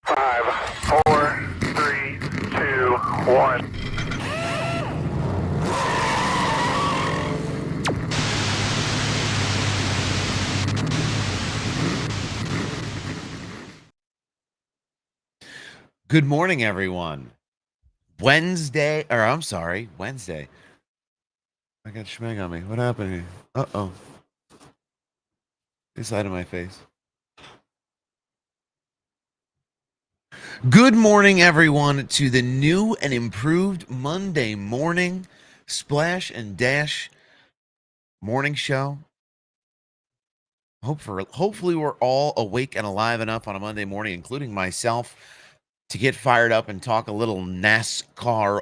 5, 4, 3, 2, 1. Good morning, everyone. Wednesday. I got schmeg on me. What happened here? Uh-oh. This side of my face. Good morning, everyone, to the new and improved Monday morning Splash and Dash morning show. Hopefully we're all awake and alive enough on a Monday morning, including myself, to get fired up and talk a little NASCAR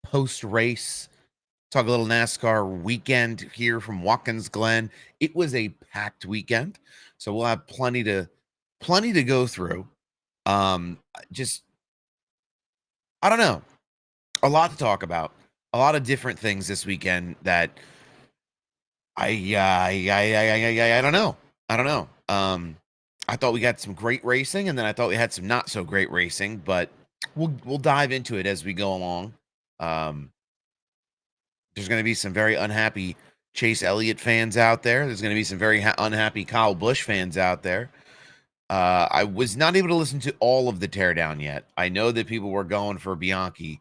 post-race. Talk a little NASCAR weekend here from Watkins Glen. It was a packed weekend, so we'll have plenty to go through. Just I don't know, a lot to talk about, a lot of different things this weekend that I don't know. I thought we got some great racing, and then I thought we had some not so great racing, but we'll dive into it as we go along. There's going to be some very unhappy Chase Elliott fans out there. There's going to be some very unhappy Kyle Busch fans out there. I was not able to listen to all of the teardown yet. I know that people were going for Bianchi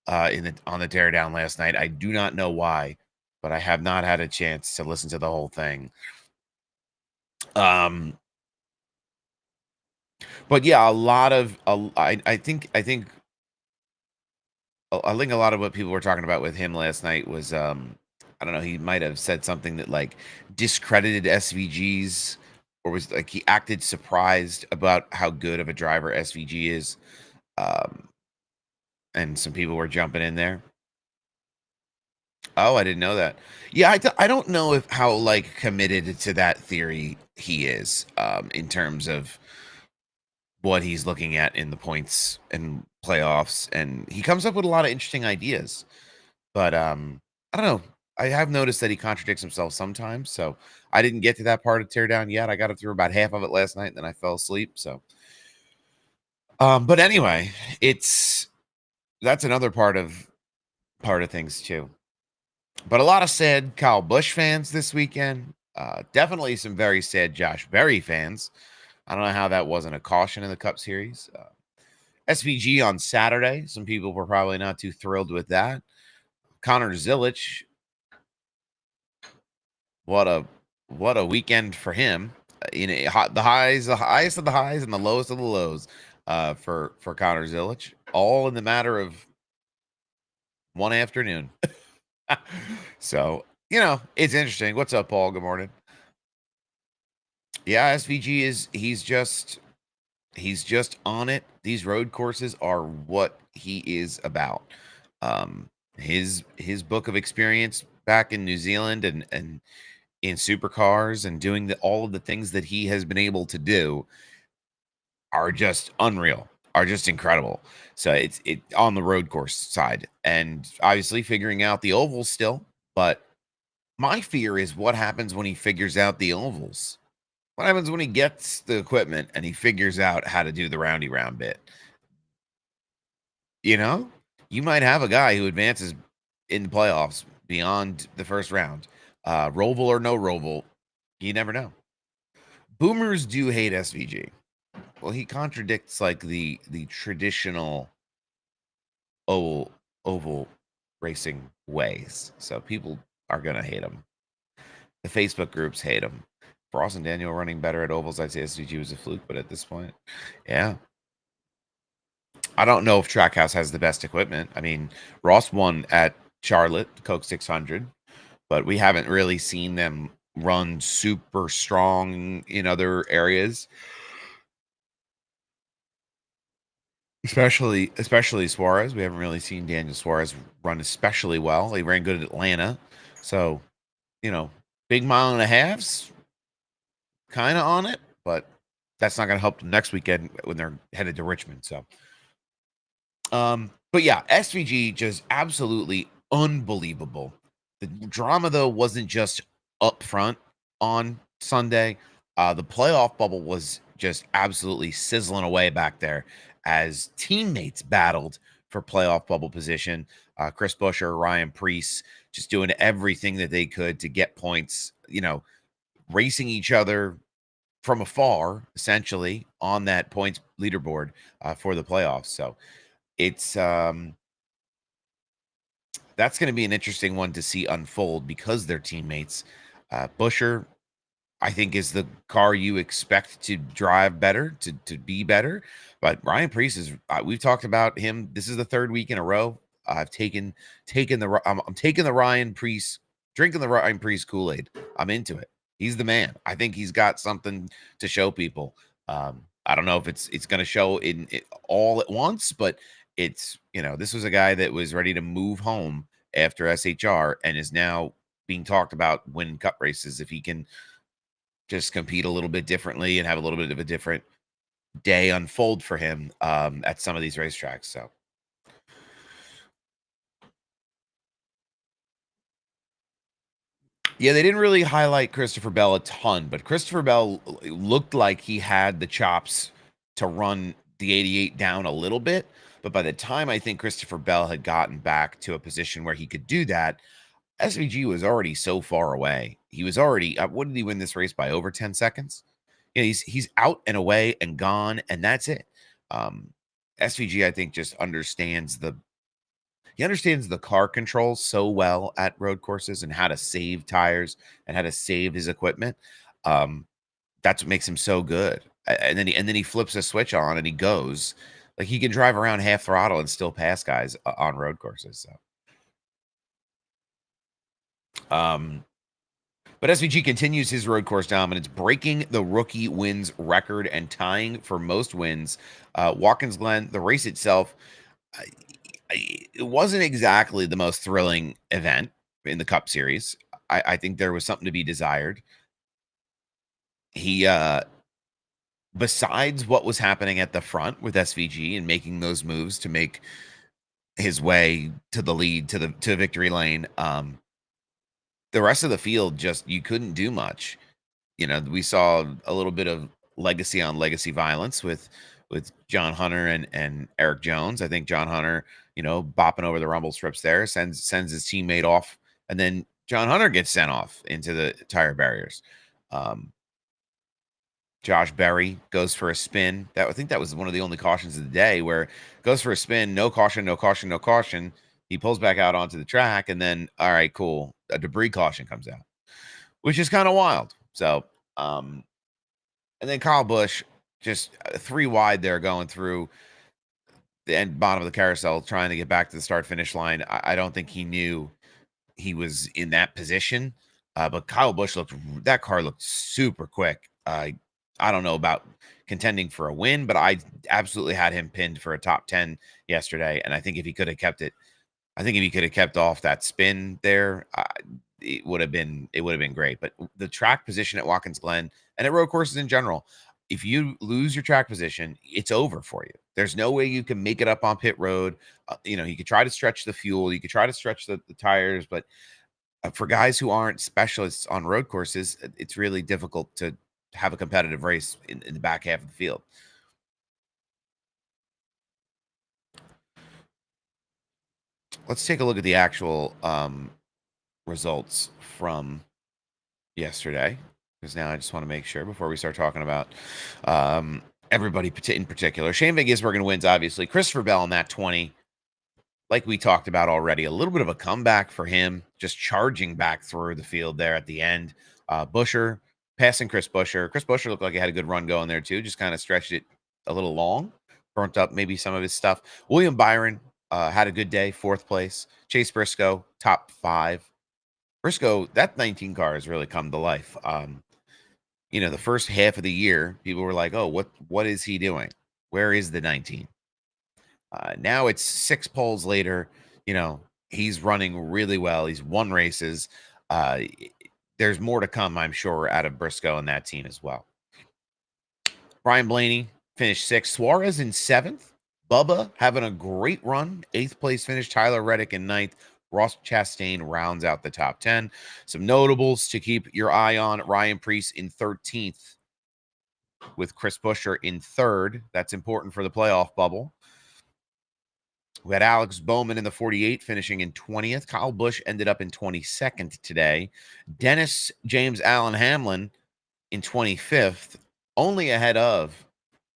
on the teardown last night. I do not know why, but I have not had a chance to listen to the whole thing. But yeah, I think a lot of what people were talking about with him last night was I don't know, he might have said something that like discredited SVGs, or was like he acted surprised about how good of a driver SVG is. And some people were jumping in there. Oh, I didn't know that. Yeah, I don't know if how like committed to that theory he is in terms of what he's looking at in the points and playoffs, and he comes up with a lot of interesting ideas. But I don't know. I have noticed that he contradicts himself sometimes, so I didn't get to that part of teardown yet. I got it through about half of it last night, and then I fell asleep. So, but anyway, that's another part of things too. But a lot of sad Kyle Busch fans this weekend. Definitely some very sad Josh Berry fans. I don't know how that wasn't a caution in the Cup Series. SVG on Saturday. Some people were probably not too thrilled with that. Connor Zilich. What a weekend for him. The highest of the highs and the lowest of the lows for Connor Zilich, all in the matter of one afternoon. So, it's interesting. What's up, Paul? Good morning. Yeah, SVG he's just on it. These road courses are what he is about. His book of experience back in New Zealand and in supercars and doing all of the things that he has been able to do are just unreal, are just incredible. So it's on the road course side, and obviously figuring out the ovals still. But my fear is what happens when he figures out the ovals. What happens when he gets the equipment and he figures out how to do the roundy round bit? You might have a guy who advances in the playoffs beyond the first round. Roval or no Roval, you never know. Boomers do hate SVG. Well, he contradicts like the traditional oval racing ways. So people are gonna hate him. The Facebook groups hate him. Ross and Daniel running better at ovals. I'd say SVG was a fluke, but at this point, yeah. I don't know if Trackhouse has the best equipment. I mean, Ross won at Charlotte, Coke 600, but we haven't really seen them run super strong in other areas. Especially Suarez. We haven't really seen Daniel Suarez run especially well. He ran good at Atlanta. So, big mile and a half's kind of on it, but that's not going to help them next weekend when they're headed to Richmond. So, but yeah, SVG just absolutely unbelievable. The drama though wasn't just up front on Sunday. The playoff bubble was just absolutely sizzling away back there as teammates battled for playoff bubble position. Chris Buescher, Ryan Preece, just doing everything that they could to get points, racing each other from afar, essentially, on that points leaderboard for the playoffs. So it's that's going to be an interesting one to see unfold because they're teammates. Buescher, I think, is the car you expect to drive better, to be better. But Ryan Preece is, we've talked about him. This is the third week in a row. I've taken I'm taking the Ryan Preece, drinking the Ryan Preece Kool-Aid. I'm into it. He's the man. I think he's got something to show people. I don't know if it's going to show in it all at once, but it's, this was a guy that was ready to move home after SHR and is now being talked about winning cup races. If he can just compete a little bit differently and have a little bit of a different day unfold for him at some of these racetracks. So yeah, they didn't really highlight Christopher Bell a ton, but Christopher Bell looked like he had the chops to run the 88 down a little bit. But by the time I think Christopher Bell had gotten back to a position where he could do that, SVG was already so far away. He was already, what did he win this race by? Over 10 seconds? Yeah, he's out and away and gone, and that's it. SVG, I think, just understands the car controls so well at road courses and how to save tires and how to save his equipment. That's what makes him so good. And then he flips a switch on and he goes. Like, he can drive around half throttle and still pass guys on road courses. So but SVG continues his road course dominance, breaking the rookie wins record and tying for most wins. Watkins Glen, the race itself, it wasn't exactly the most thrilling event in the Cup Series. I think there was something to be desired. He, besides what was happening at the front with SVG and making those moves to make his way to the lead, to victory lane, the rest of the field, just, you couldn't do much. We saw a little bit of legacy on legacy violence with John Hunter and Eric Jones. I think John Hunter, bopping over the rumble strips there, sends his teammate off, and then John Hunter gets sent off into the tire barriers. Josh Berry goes for a spin. I think that was one of the only cautions of the day, where goes for a spin, no caution, no caution, no caution. He pulls back out onto the track, and then, all right, cool, a debris caution comes out, which is kind of wild. So, and then Kyle Busch, just 3 wide there, going through the end bottom of the carousel, trying to get back to the start finish line. I don't think he knew he was in that position. But Kyle Busch that car looked super quick. I don't know about contending for a win, but I absolutely had him pinned for a top 10 yesterday. And I think if he could have kept off that spin there, it would have been great. But the track position at Watkins Glen and at road courses in general, if you lose your track position, it's over for you. There's no way you can make it up on pit road. You could try to stretch the fuel, you could try to stretch the tires, but for guys who aren't specialists on road courses, it's really difficult to have a competitive race in the back half of the field. Let's take a look at the actual results from yesterday, because now I just want to make sure before we start talking about everybody in particular. Shane Van Gisbergen wins, obviously. Christopher Bell in that 20, like we talked about already, a little bit of a comeback for him, just charging back through the field there at the end. Buescher passing Chris Buescher. Chris Buescher looked like he had a good run going there too, just kind of stretched it a little long, burnt up maybe some of his stuff. William Byron had a good day, 4th place. Chase Briscoe, top 5. Briscoe, that 19 car has really come to life. The first half of the year, people were like, oh, what is he doing? Where is the 19? Now it's 6 poles later. He's running really well. He's won races. There's more to come, I'm sure, out of Briscoe and that team as well. Brian Blaney finished 6th. Suarez in 7th. Bubba having a great run. 8th place finish. Tyler Reddick in 9th. Ross Chastain rounds out the top 10. Some notables to keep your eye on. Ryan Preece in 13th. with Chris Buescher in third. That's important for the playoff bubble. We had Alex Bowman in the 48, finishing in 20th. Kyle Busch ended up in 22nd today. Dennis James Allen Hamlin in 25th, only ahead of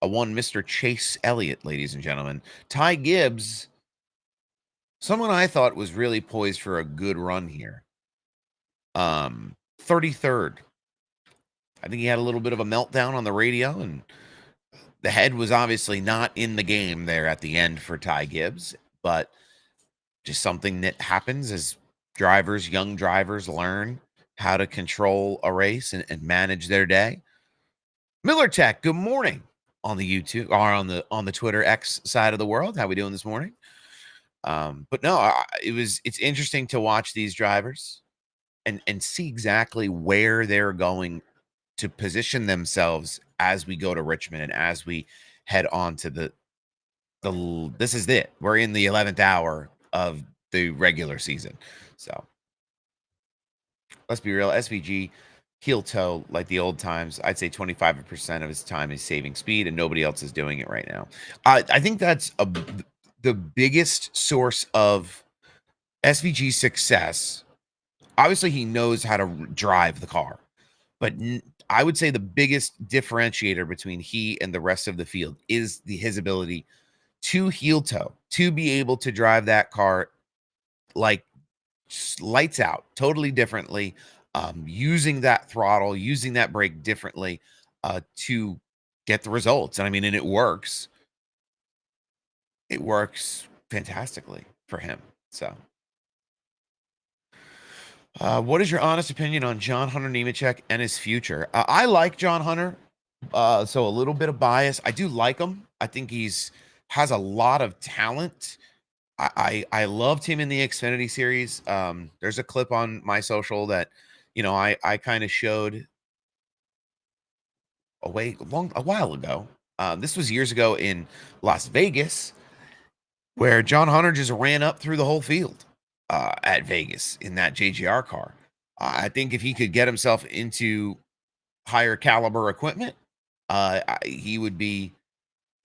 one Mr. Chase Elliott, ladies and gentlemen. Ty Gibbs, someone I thought was really poised for a good run here. 33rd. I think he had a little bit of a meltdown on the radio, and the head was obviously not in the game there at the end for Ty Gibbs, but just something that happens as young drivers learn how to control a race and manage their day. MillerTech, good morning on the YouTube or on the Twitter X side of the world. How we doing this morning? But no, it's interesting to watch these drivers and see exactly where they're going to position themselves as we go to Richmond and as we head on to the this is it. We're in the 11th hour of the regular season. So let's be real. SVG heel toe like the old times. I'd say 25% of his time is saving speed, and nobody else is doing it right now. I think that's the biggest source of SVG's success. Obviously, he knows how to drive the car, but I would say the biggest differentiator between he and the rest of the field is his ability to heel toe, to be able to drive that car like lights out, totally differently, using that throttle, using that brake differently to get the results. And I mean, and it works. It works fantastically for him. So, what is your honest opinion on John Hunter Nemechek and his future? I like John Hunter, so a little bit of bias. I do like him. I think has a lot of talent. I loved him in the Xfinity series. There's a clip on my social that, I kind of showed a while ago. This was years ago in Las Vegas, where John Hunter just ran up through the whole field at Vegas in that JGR car. I think if he could get himself into higher caliber equipment, he would be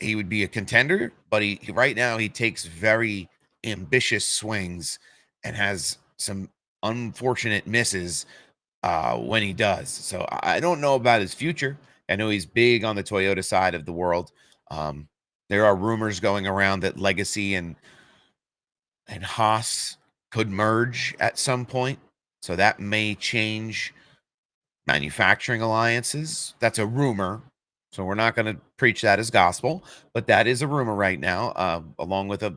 a contender. But right now he takes very ambitious swings and has some unfortunate misses when he does. So I don't know about his future. I know he's big on the Toyota side of the world. There are rumors going around that Legacy and Haas could merge at some point. So that may change manufacturing alliances. That's a rumor. So we're not going to preach that as gospel, but that is a rumor right now, along with a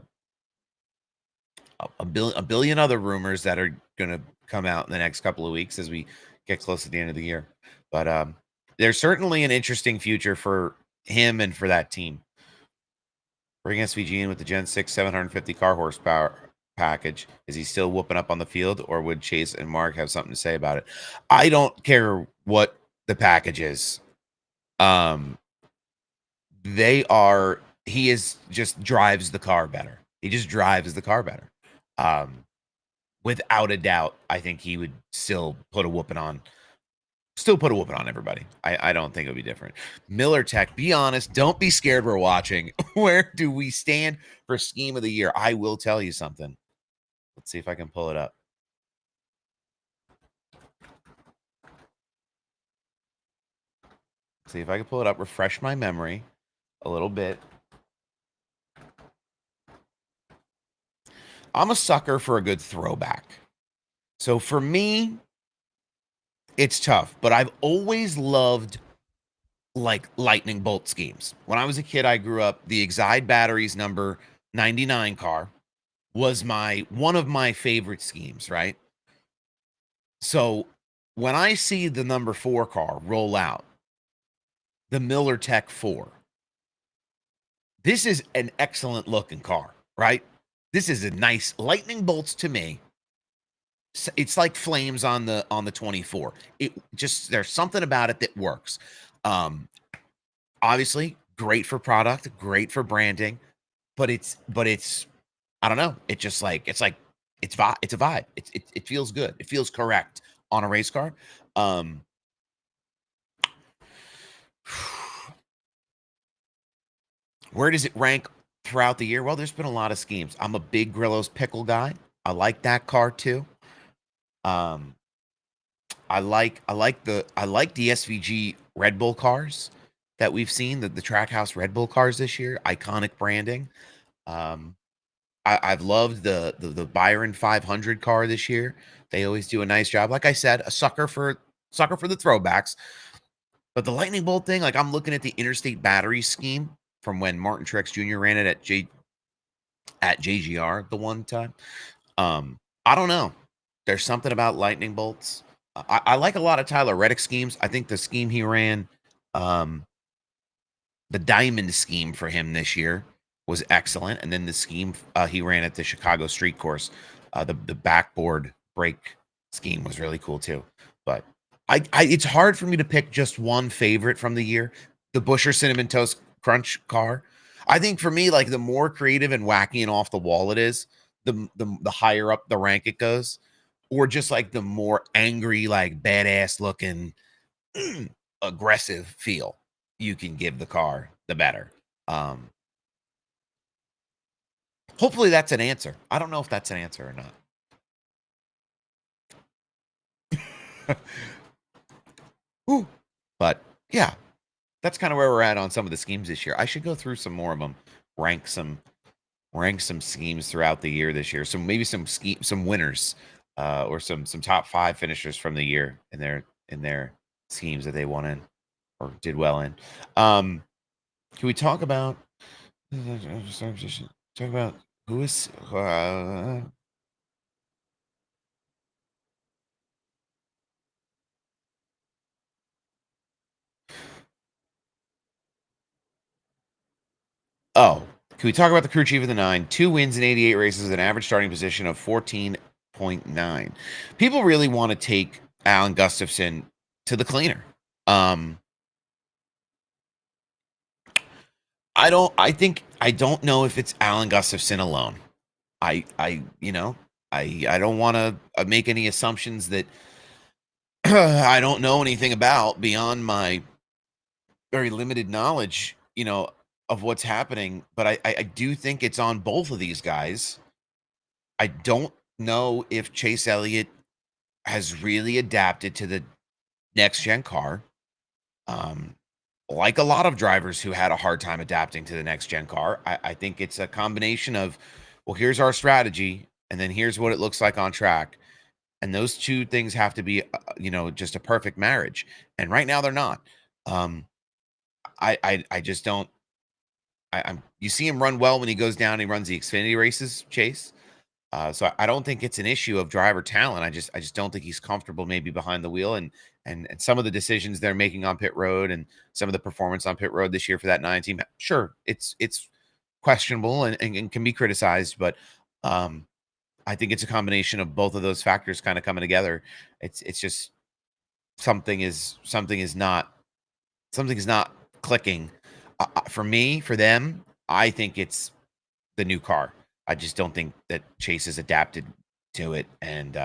billion other rumors that are going to come out in the next couple of weeks as we get close to the end of the year. But there's certainly an interesting future for him and for that team. Bring SVG in with the Gen 6 750 car horsepower package. Is he still whooping up on the field, or would Chase and Mark have something to say about it? I don't care what the package is. He just drives the car better. He just drives the car better. Without a doubt, I think he would still put a whooping on everybody. I don't think it would be different. MillerTech, be honest. Don't be scared. We're watching. Where do we stand for scheme of the year? I will tell you something. Let's see if I can pull it up. See if I can pull it up. Refresh my memory a little bit. I'm a sucker for a good throwback. So for me, it's tough, but I've always loved like lightning bolt schemes. When I was a kid, I grew up, the Exide Batteries number 99 car was one of my favorite schemes, right? So when I see the number 4 car roll out, the MillerTech 4, this is an excellent looking car, right? This is a nice lightning bolts to me. It's like flames on the 24. It just, there's something about it that works. Obviously great for product, great for branding, but it's I don't know. It's just like it's a vibe. It feels good. It feels correct on a race car. Where does it rank throughout the year? Well, there's been a lot of schemes. I'm a big Grillo's Pickle guy. I like that car too. Um, I like the SVG Red Bull cars that we've seen, the Trackhouse Red Bull cars this year. Iconic branding. Um, I've loved the Byron 500 car this year. They always do a nice job. Like I said, a sucker for the throwbacks. But the lightning bolt thing, like I'm looking at the interstate battery scheme from when Martin Truex Jr. ran it at JGR the one time. I don't know. There's something about lightning bolts. I like a lot of Tyler Reddick schemes. I think the scheme he ran, the diamond scheme for him this year was excellent. And then the scheme he ran at the Chicago Street Course, the backboard brake scheme was really cool too. But it's hard for me to pick just one favorite from the year. The Busher Cinnamon Toast Crunch car. I think for me, like the more creative and wacky and off the wall it is, the higher up the rank it goes, or just like the more angry, like badass looking, aggressive feel you can give the car, the better. Hopefully that's an answer. I don't know if that's an answer or not. Ooh. But yeah, that's kind of where we're at on some of the schemes this year. I should go through some more of them, rank some schemes throughout the year this year. So maybe some winners, or some top 5 finishers from the year in their schemes that they won in or did well in. Can we talk about who is oh, can we talk about the crew chief of the 9? 2 wins in 88 races, an average starting position of 14.9. People really want to take Alan Gustafson to the cleaner. I don't know if it's Alan Gustafson alone. I don't want to make any assumptions that I don't know anything about beyond my very limited knowledge, of what's happening. But I do think it's on both of these guys. I don't know if Chase Elliott has really adapted to the next gen car. Like a lot of drivers who had a hard time adapting to the next gen car, I think it's a combination of, well, here's our strategy, and then here's what it looks like on track. And those two things have to be, just a perfect marriage. And right now they're not. I just don't. You see him run well when he goes down. He runs the Xfinity races, Chase. So I don't think it's an issue of driver talent. I just don't think he's comfortable maybe behind the wheel, and some of the decisions they're making on pit road and some of the performance on pit road this year for that 9 team. Sure, it's questionable and can be criticized, but I think it's a combination of both of those factors kind of coming together. It's just something is not clicking. For me, for them, I think it's the new car. I just don't think that Chase has adapted to it and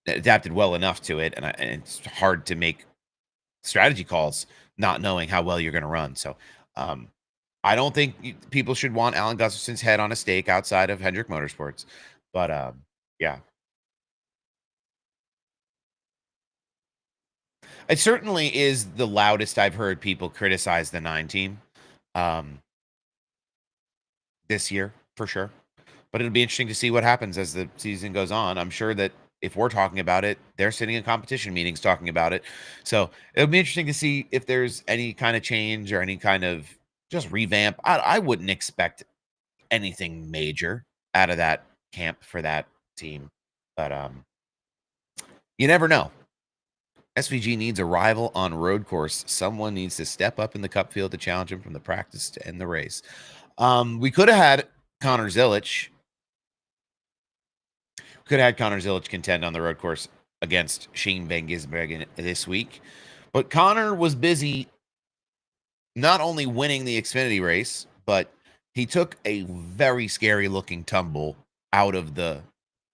adapted well enough to it. And it's hard to make strategy calls not knowing how well you're going to run. So I don't think people should want Alan Gustafson's head on a stake outside of Hendrick Motorsports. But yeah, it certainly is the loudest I've heard people criticize the 9 team this year, for sure. But it'll be interesting to see what happens as the season goes on. I'm sure that if we're talking about it, they're sitting in competition meetings talking about it. So it'll be interesting to see if there's any kind of change or any kind of just revamp. I wouldn't expect anything major out of that camp for that team. But you never know. SVG needs a rival on road course. Someone needs to step up in the cup field to challenge him from the practice to end the race. We could have had Connor Zilich. Could have had Connor Zilich contend on the road course against Shane Van Gisbergen this week. But Connor was busy not only winning the Xfinity race, but he took a very scary looking tumble out of the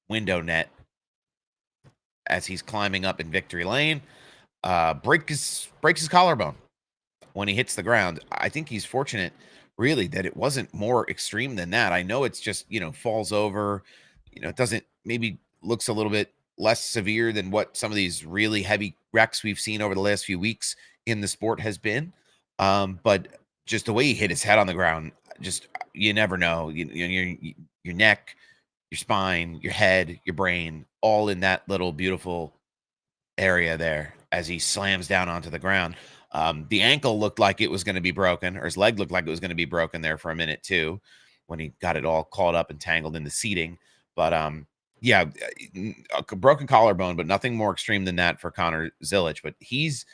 window net as he's climbing up in victory lane. Breaks his collarbone when he hits the ground. I think he's fortunate really that it wasn't more extreme than that. I know it's just, falls over, it doesn't maybe looks a little bit less severe than what some of these really heavy wrecks we've seen over the last few weeks in the sport has been. But just the way he hit his head on the ground, just you never know. Your neck, your spine, your head, your brain, all in that little beautiful area there as he slams down onto the ground. The ankle looked like it was going to be broken, or his leg looked like it was going to be broken there for a minute too, when he got it all caught up and tangled in the seating. But yeah, a broken collarbone, but nothing more extreme than that for Connor Zilich. But he's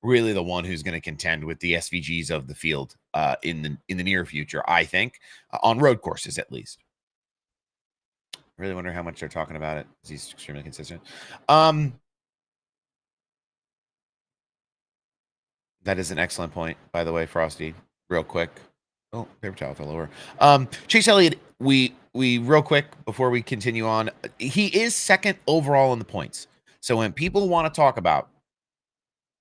really the one who's going to contend with the SVGs of the field in the near future, I think, on road courses at least. Really wonder how much they're talking about it. He's extremely consistent. That is an excellent point, by the way, Frosty. Real quick. Oh, paper towel fell over. Chase Elliott, we real quick before we continue on, he is second overall in the points. So when people want to talk about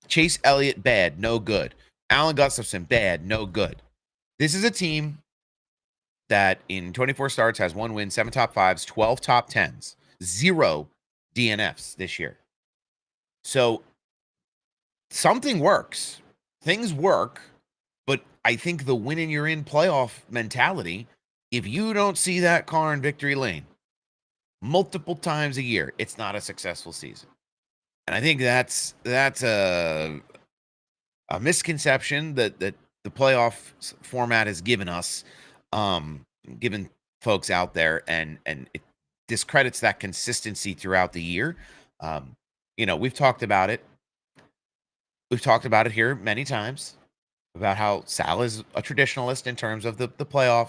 Chase Elliott bad, no good. Alan Gustafson bad, no good. This is a team that in 24 starts has 1 win, 7 top 5s, 12 top 10s, 0 DNFs this year. So something works. Things work, but I think the win and you're in playoff mentality, if you don't see that car in victory lane multiple times a year, it's not a successful season. And I think that's a misconception that the playoff format has given us, given folks out there, and it discredits that consistency throughout the year. We've talked about it. We've talked about it here many times about how Sal is a traditionalist in terms of the playoff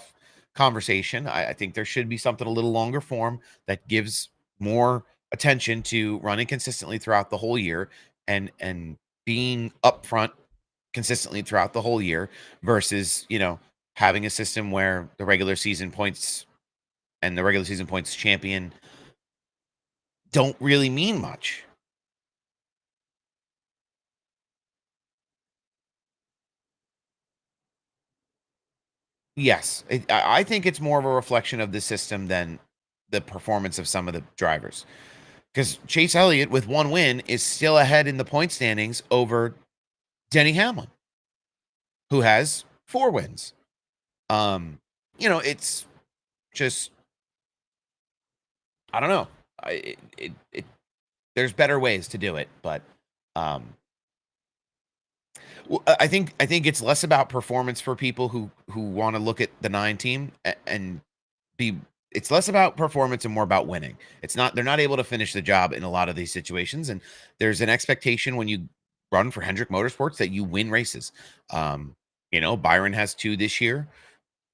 conversation. I think there should be something a little longer form that gives more attention to running consistently throughout the whole year and being upfront consistently throughout the whole year versus, having a system where the regular season points and the regular season points champion don't really mean much. Yes, I think it's more of a reflection of the system than the performance of some of the drivers. Because Chase Elliott, with 1 win, is still ahead in the point standings over Denny Hamlin, who has 4 wins. It's just, I don't know. There's better ways to do it, but I think it's less about performance for people who want to look at the 9 team and be. It's less about performance and more about winning. They're not able to finish the job in a lot of these situations, and there's an expectation when you run for Hendrick Motorsports that you win races. Byron has 2 this year.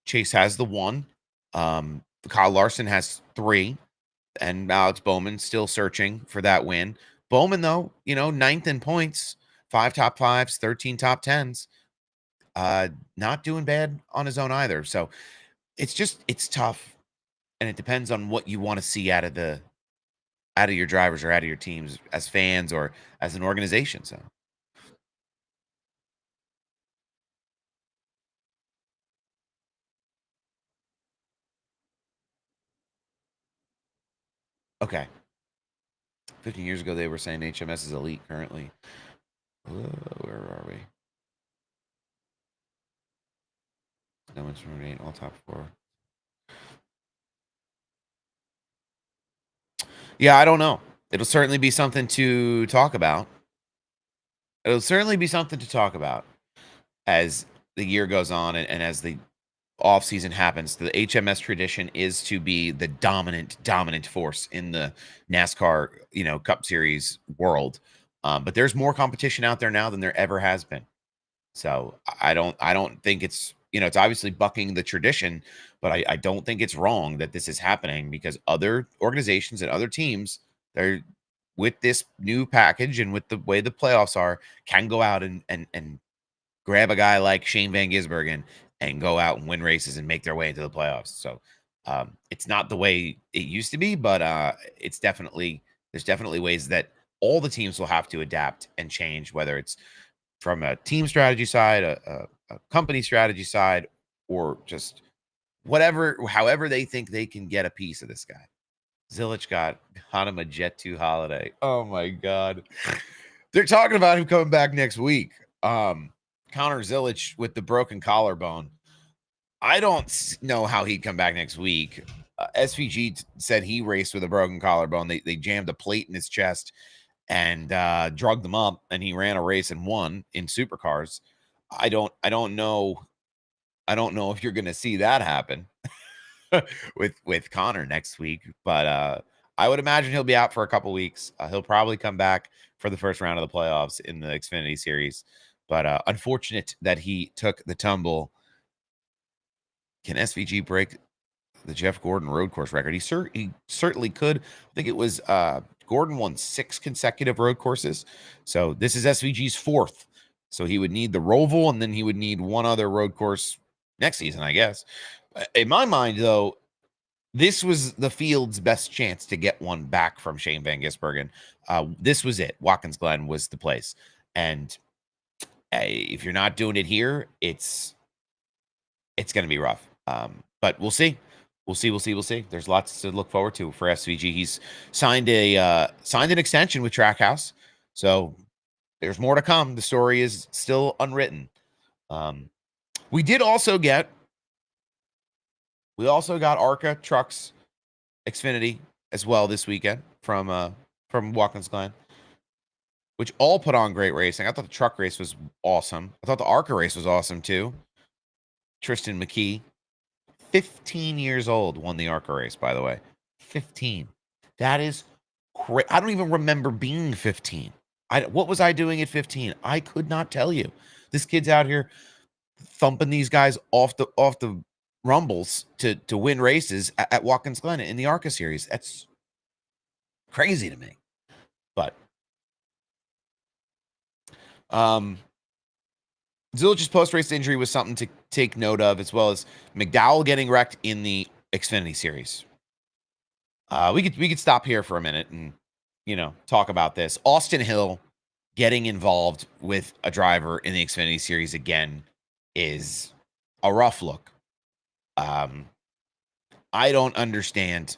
Chase has the 1. Kyle Larson has 3, and Alex Bowman still searching for that win. Bowman, though, 9th in points, 5 top 5s, 13 top 10s. Not doing bad on his own either. So it's tough. And it depends on what you want to see out of your drivers or out of your teams as fans or as an organization. So, okay. 15 years ago, they were saying HMS is elite currently. Where are we? No one's from 8, all top 4. Yeah, I don't know. It'll certainly be something to talk about. It'll certainly be something to talk about as the year goes on and as the off season happens. The HMS tradition is to be the dominant force in the NASCAR, Cup Series world. But there's more competition out there now than there ever has been. So I don't think it's, it's obviously bucking the tradition, but I don't think it's wrong that this is happening because other organizations and other teams, they're with this new package and with the way the playoffs are, can go out and grab a guy like Shane Van Gisbergen and go out and win races and make their way into the playoffs. So it's not the way it used to be, but there's definitely ways that all the teams will have to adapt and change, whether it's from a team strategy side, a company strategy side, or just whatever, however they think they can get a piece of this guy. Zilich got him a Jet 2 holiday. Oh my God. They're talking about him coming back next week. Connor Zilich with the broken collarbone. I don't know how he'd come back next week. SVG said he raced with a broken collarbone. They jammed a plate in his chest and drugged him up, and he ran a race and won in supercars. I don't know. I don't know if you're going to see that happen with Connor next week, but I would imagine he'll be out for a couple weeks. He'll probably come back for the first round of the playoffs in the Xfinity series, but unfortunate that he took the tumble. Can SVG break the Jeff Gordon road course record? He certainly could. I think it was Gordon won 6 consecutive road courses, so this is SVG's 4th. So he would need the Roval, and then he would need one other road course next season, I guess. In my mind, though, this was the field's best chance to get one back from Shane Van Gisbergen. This was it. Watkins Glen was the place, and if you're not doing it here, it's going to be rough. But we'll see. We'll see. There's lots to look forward to for SVG. He's signed an extension with Trackhouse, so there's more to come. The story is still unwritten. We also got ARCA Trucks Xfinity as well this weekend from Watkins Glen, which all put on great racing. I thought the truck race was awesome. I thought the ARCA race was awesome too. Tristan McKee, 15 years old, won the ARCA race, by the way. 15. That is great. I don't even remember being 15. What was I doing at 15? I could not tell you. This kid's out here thumping these guys off the rumbles to win races at Watkins Glen in the ARCA series. That's crazy to me. But Zilich's post-race injury was something to take note of, as well as McDowell getting wrecked in the Xfinity series. We could stop here for a minute and talk about this. Austin Hill getting involved with a driver in the Xfinity series again is a rough look. I don't understand.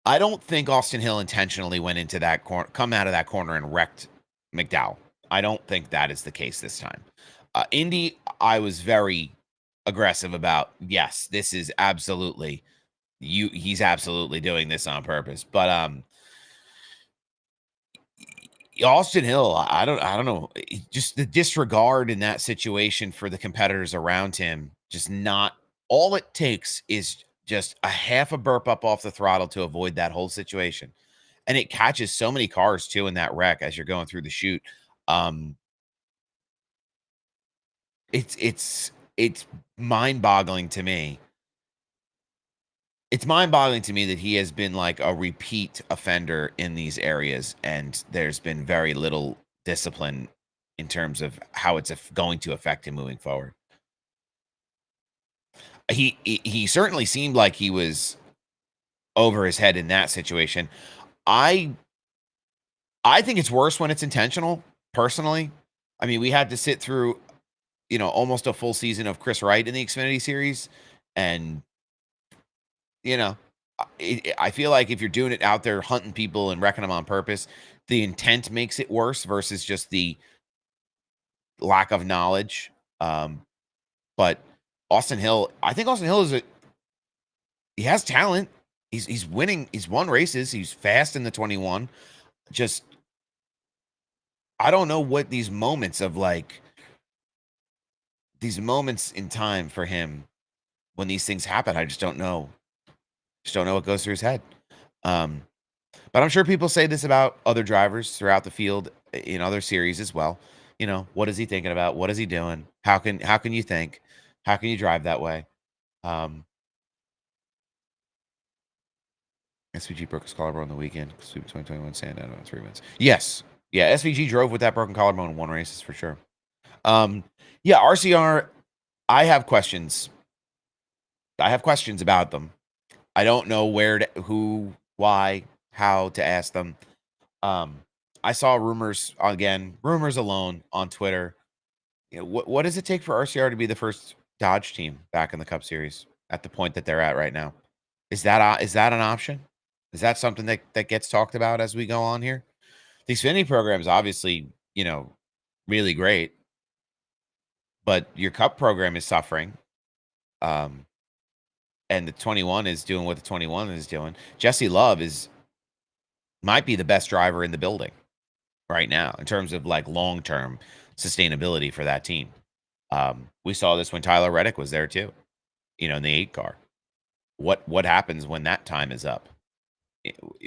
I don't think Austin Hill intentionally went into that corner, come out of that corner and wrecked McDowell. I don't think that is the case this time. Indy, I was very aggressive about. Yes, this is absolutely he's absolutely doing this on purpose. But Austin Hill, I don't know. Just the disregard in that situation for the competitors around him. Just not. All it takes is just a half a burp up off the throttle to avoid that whole situation. And it catches so many cars too in that wreck as you're going through the chute. It's mind-boggling to me. It's mind-boggling to me that he has been like a repeat offender in these areas, and there's been very little discipline in terms of how it's going to affect him moving forward. He certainly seemed like he was over his head in that situation. I think it's worse when it's intentional, personally. I mean, we had to sit through, almost a full season of Chris Wright in the Xfinity series. And, I feel like if you're doing it out there, hunting people and wrecking them on purpose, the intent makes it worse versus just the lack of knowledge. But Austin Hill, I think Austin Hill he has talent. He's winning. He's won races. He's fast in the 21. Just, I don't know what these moments in time for him when these things happen. I just don't know. Just don't know what goes through his head. But I'm sure people say this about other drivers throughout the field in other series as well. What is he thinking about? What is he doing? How can you think? How can you drive that way? SVG broke his collarbone on the weekend. Sweep 2021 Sandown on 3 wins. Yes. Yeah, SVG drove with that broken collarbone in 1 race for sure. Yeah, RCR, I have questions. I have questions about them. I don't know who, why, how to ask them. I saw rumors alone on Twitter. What does it take for RCR to be the first Dodge team back in the Cup Series at the point that they're at right now. Is that an option? Is that something that gets talked about as we go on here? The Xfinity program is obviously, really great, but your Cup program is suffering. And the 21 is doing what the 21 is doing. Jesse Love might be the best driver in the building right now in terms of like long-term sustainability for that team. We saw this when Tyler Reddick was there too, in the 8 car. What happens when that time is up?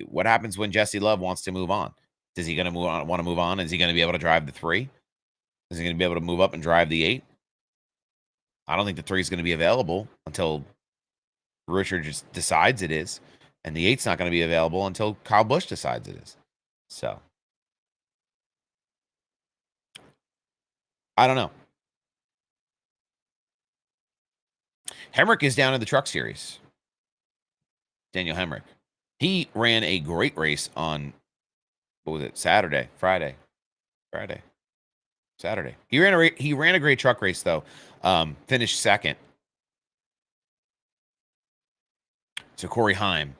What happens when Jesse Love wants to move on? Is he going to want to move on? Is he going to be able to drive the 3? Is he going to be able to move up and drive the 8? I don't think the 3 is going to be available until Richard just decides it is, and the 8's not going to be available until Kyle Busch decides it is. So I don't know. Hemric is down in the Truck Series. Daniel Hemric. He ran a great race on, what was it? Saturday. He ran a great truck race though. Finished second to Corey Heim.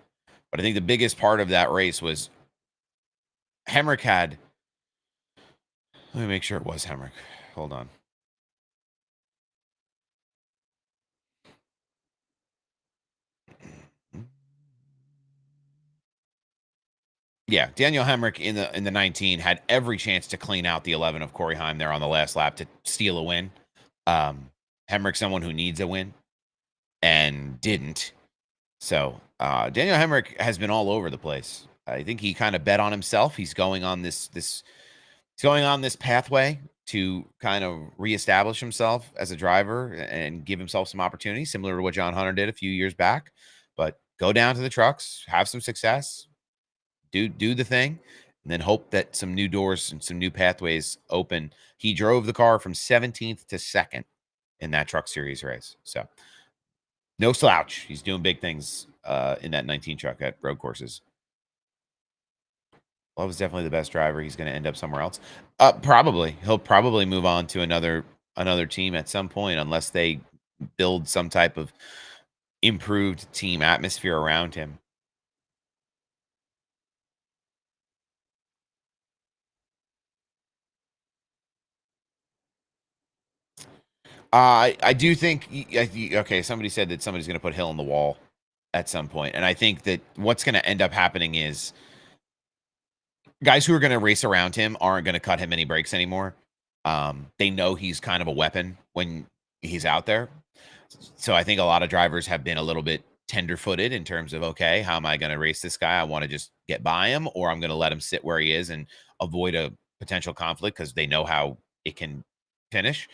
But I think the biggest part of that race was Hemric had. Let me make sure it was Hemric. Hold on. Yeah, Daniel Hemric in the 19 had every chance to clean out the 11 of Corey Heim there on the last lap to steal a win. Hemric, someone who needs a win, and didn't. So Daniel Hemric has been all over the place. I think he kind of bet on himself. He's going on this pathway to kind of reestablish himself as a driver and give himself some opportunity, similar to what John Hunter did a few years back. But go down to the trucks, have some success, do the thing, and then hope that some new doors and some new pathways open. He drove the car from 17th to 2nd in that Truck Series race. So no slouch. He's doing big things in that 19 truck at road courses. Love is definitely the best driver. He's going to end up somewhere else. Probably. He'll probably move on to another team at some point, unless they build some type of improved team atmosphere around him. I do think. Okay, somebody said that somebody's going to put Hill on the wall at some point, and I think that what's going to end up happening is guys who are going to race around him aren't going to cut him any breaks anymore. They know he's kind of a weapon when he's out there. So I think a lot of drivers have been a little bit tender-footed in terms of, okay, how am I going to race this guy? I want to just get by him, or I'm going to let him sit where he is and avoid a potential conflict because they know how it can finish.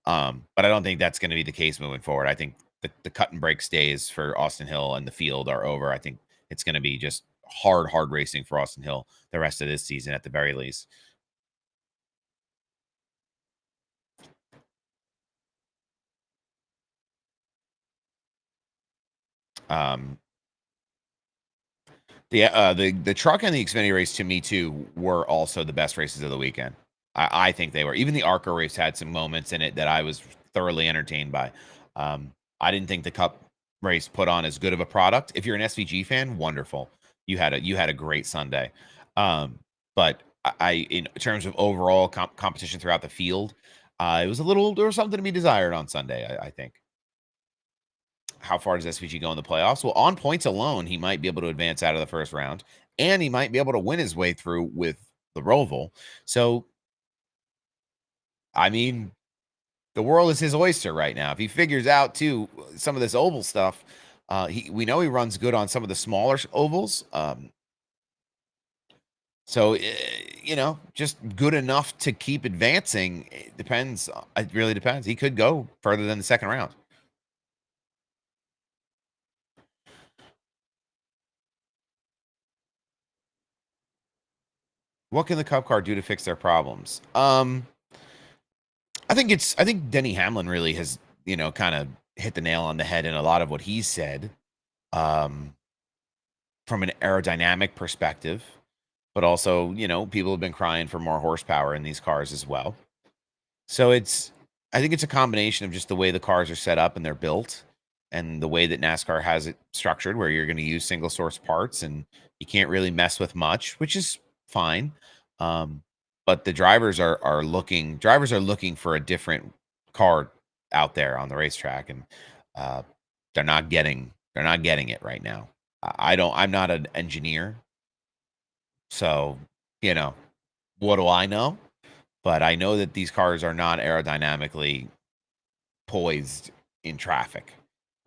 But I don't think that's going to be the case moving forward. I think the cut and break days for Austin Hill and the field are over. I think it's going to be just hard racing for Austin Hill the rest of this season at the very least. The truck and the Xfinity race to me too were also the best races of the weekend. I think they were. Even the ARCA race had some moments in it that I was thoroughly entertained by. I didn't think the Cup race put on as good of a product. If you're an SVG fan, wonderful. You had a great Sunday. But in terms of overall competition throughout the field, there was something to be desired on Sunday, I think. How far does SVG go in the playoffs? Well, on points alone, he might be able to advance out of the first round, and he might be able to win his way through with the Roval. So, I mean, the world is his oyster right now. If he figures out too some of this oval stuff, we know he runs good on some of the smaller ovals. So, just good enough to keep advancing. It depends. It really depends. He could go further than the second round. What can the Cup car do to fix their problems? I think Denny Hamlin really has, kind of hit the nail on the head in a lot of what he said. From an aerodynamic perspective, but also, people have been crying for more horsepower in these cars as well. So I think it's a combination of just the way the cars are set up and they're built, and the way that NASCAR has it structured, where you're going to use single source parts and you can't really mess with much, which is fine. Um, but the drivers are looking for a different car out there on the racetrack, and uh, they're not getting it right now. I'm not an engineer, so you know what do I know? But I know that these cars are not aerodynamically poised in traffic.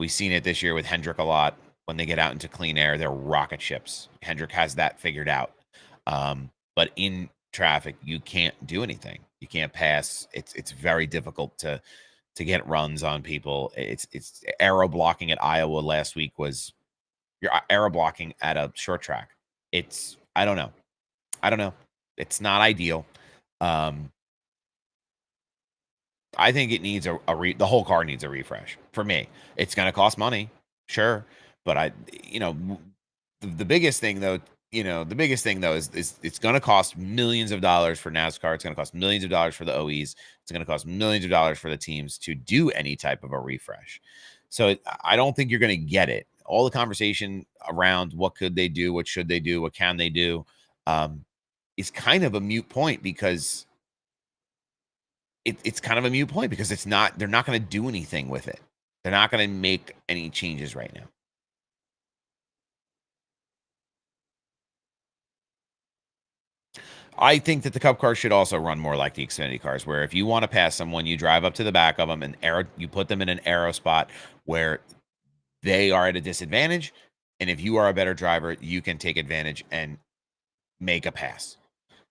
We've seen it this year with Hendrick a lot. When they get out into clean air, they're rocket ships. Hendrick has that figured out. But in traffic, you can't do anything. You can't pass. It's very difficult to get runs on people. It's aero blocking at Iowa last week was you're aero blocking at a short track. It's I don't know. I don't know. It's not ideal. Um, I think it needs the whole car needs a refresh for me. It's going to cost money, sure, but the biggest thing though, the biggest thing though is it's going to cost millions of dollars for NASCAR. It's going to cost millions of dollars for the OEs. It's going to cost millions of dollars for the teams to do any type of a refresh. So I don't think you're going to get it. All the conversation around what could they do, what should they do, what can they do, is kind of a mute point because it's kind of a mute point because they're not going to do anything with it. They're not going to make any changes right now. I think that the Cup cars should also run more like the Xfinity cars, where if you want to pass someone, you drive up to the back of them and you put them in an aero spot where they are at a disadvantage. And if you are a better driver, you can take advantage and make a pass.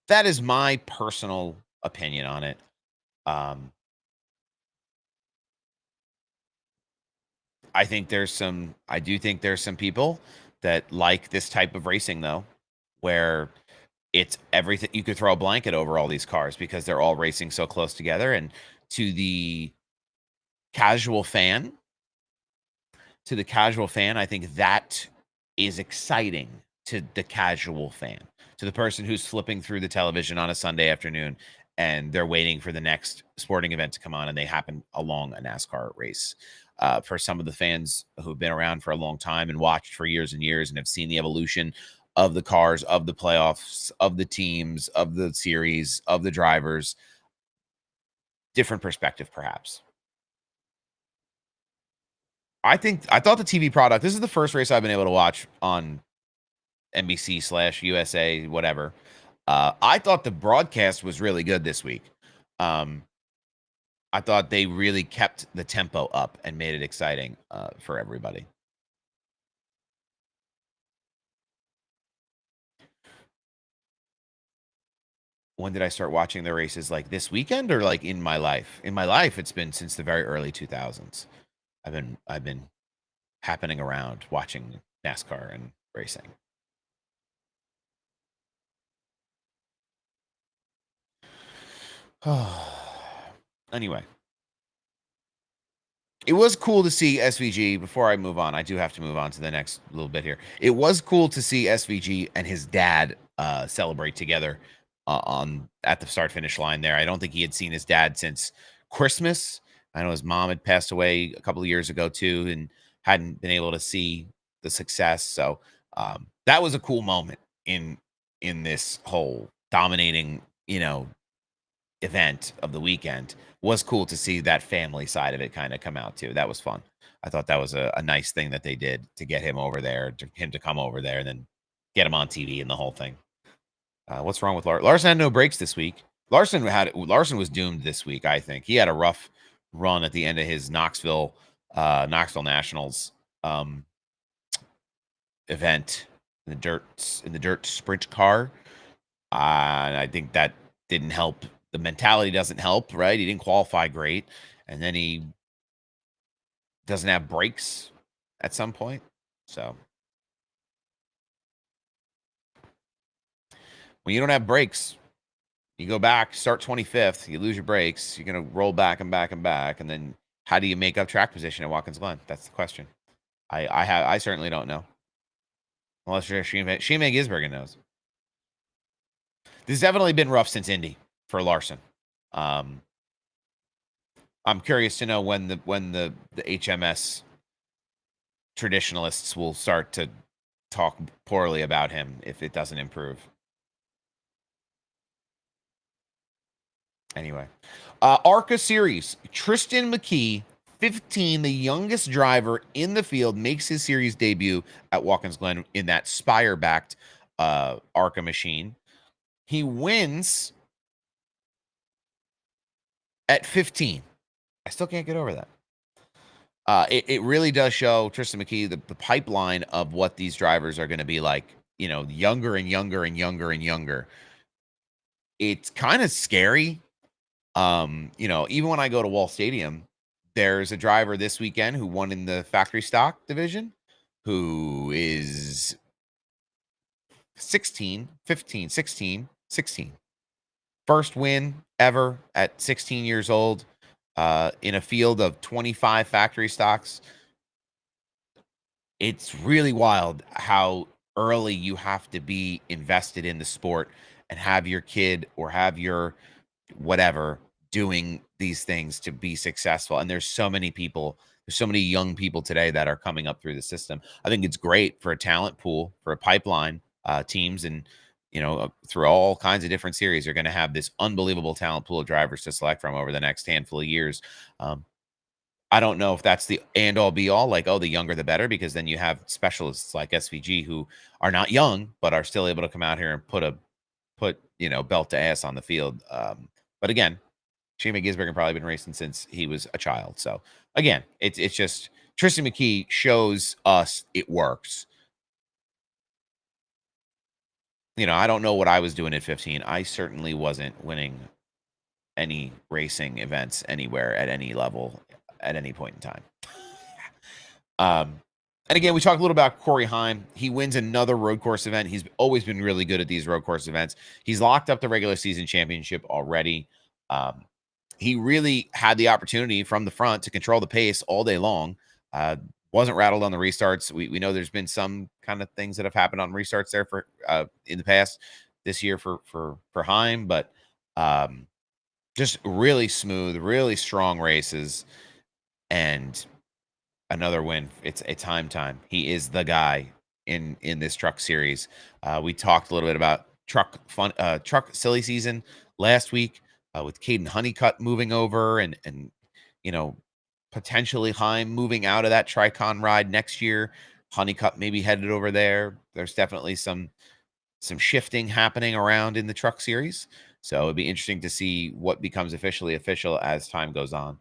That is my personal opinion on it. I do think there's some people that like this type of racing though, where it's everything. You could throw a blanket over all these cars because they're all racing so close together. And to the casual fan, I think that is exciting to the casual fan, to the person who's flipping through the television on a Sunday afternoon and they're waiting for the next sporting event to come on and they happen along a NASCAR race. For some of the fans who've been around for a long time and watched for years and years and have seen the evolution of the cars, of the playoffs, of the teams, of the series, of the drivers, different perspective, perhaps. I thought the TV product, this is the first race I've been able to watch on NBC/USA, whatever. I thought the broadcast was really good this week. I thought they really kept the tempo up and made it exciting for everybody. When did I start watching the races? Like this weekend or like in my life? In my life, it's been since the very early 2000s. I've been happening around watching NASCAR and racing. Anyway, it was cool to see SVG. Before I move on, I do have to move on to the next little bit here. It was cool to see SVG and his dad celebrate together on at the start finish line there. I don't think he had seen his dad since Christmas. I know his mom had passed away a couple of years ago too, and hadn't been able to see the success. So that was a cool moment in this whole dominating, event of the weekend. Was cool to see that family side of it kind of come out too. That was fun. I thought that was a nice thing that they did to get him over there, to him to come over there and then get him on TV and the whole thing. What's wrong with Larson? Larson had no breaks this week. Larson was doomed this week. I think he had a rough run at the end of his Knoxville Nationals event in the dirt sprint car. And I think that didn't help. The mentality doesn't help, right? He didn't qualify great, and then he doesn't have brakes at some point. So when you don't have brakes, you go back, start 25th, you lose your brakes, you're gonna roll back and back and back, and then how do you make up track position at Watkins Glen? That's the question. I certainly don't know. Unless you're Shima Gisbergen knows. This has definitely been rough since Indy for Larson. I'm curious to know when the HMS traditionalists will start to talk poorly about him if it doesn't improve. Anyway, ARCA series, Tristan McKee, 15, the youngest driver in the field, makes his series debut at Watkins Glen in that Spire-backed ARCA machine. He wins at 15. I still can't get over that. It really does show Tristan McKee the pipeline of what these drivers are going to be like, you know, younger and younger and younger and younger. It's kind of scary. You know, even when I go to Wall Stadium, there's a driver this weekend who won in the factory stock division who is 16, 15, 16, 16. First win ever at 16 years old in a field of 25 factory stocks. It's really wild how early you have to be invested in the sport and have your kid or have your whatever doing these things to be successful. And there's so many people, there's so many young people today that are coming up through the system. I think it's great for a talent pool, for a pipeline, teams, and you know, through all kinds of different series, you're going to have this unbelievable talent pool of drivers to select from over the next handful of years. I don't know if that's the and all be all, like, oh, the younger the better, because then you have specialists like SVG who are not young but are still able to come out here and put you know, belt to ass on the field. But again, Shane Gisbergen probably been racing since he was a child. So again, it's just Tristan McKee shows us it works. You know, I don't know what I was doing at 15. I certainly wasn't winning any racing events anywhere at any level at any point in time. And again, we talked a little about Corey Heim. He wins another road course event. He's always been really good at these road course events. He's locked up the regular season championship already. He really had the opportunity from the front to control the pace all day long. Wasn't rattled on the restarts. We know there's been some kind of things that have happened on restarts there for in the past this year for Heim, but just really smooth, really strong races, and another win. It's time. He is the guy in this truck series. We talked a little bit about truck silly season last week with Caden Honeycutt moving over and you know, potentially Heim moving out of that Tricon ride next year. Honeycutt maybe headed over there. There's definitely some shifting happening around in the truck series. So it'd be interesting to see what becomes officially official as time goes on.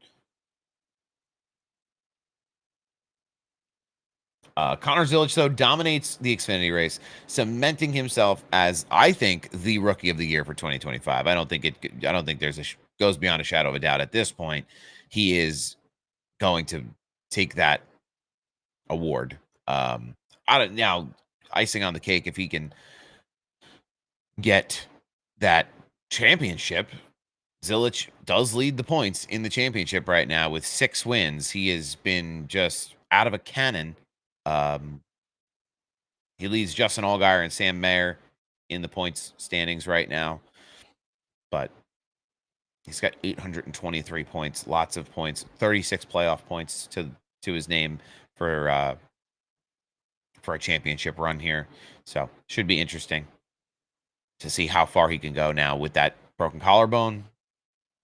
Connor Zilich, though, dominates the Xfinity race, cementing himself as, I think, the rookie of the year for 2025. I don't think there's goes beyond a shadow of a doubt at this point. He is going to take that award. I don't now icing on the cake if he can get that championship. Zilich does lead the points in the championship right now with 6 wins. He has been just out of a cannon. He leads Justin Allgaier and Sam Mayer in the points standings right now, but he's got 823 points, lots of points, 36 playoff points to his name for a championship run here. So should be interesting to see how far he can go now with that broken collarbone.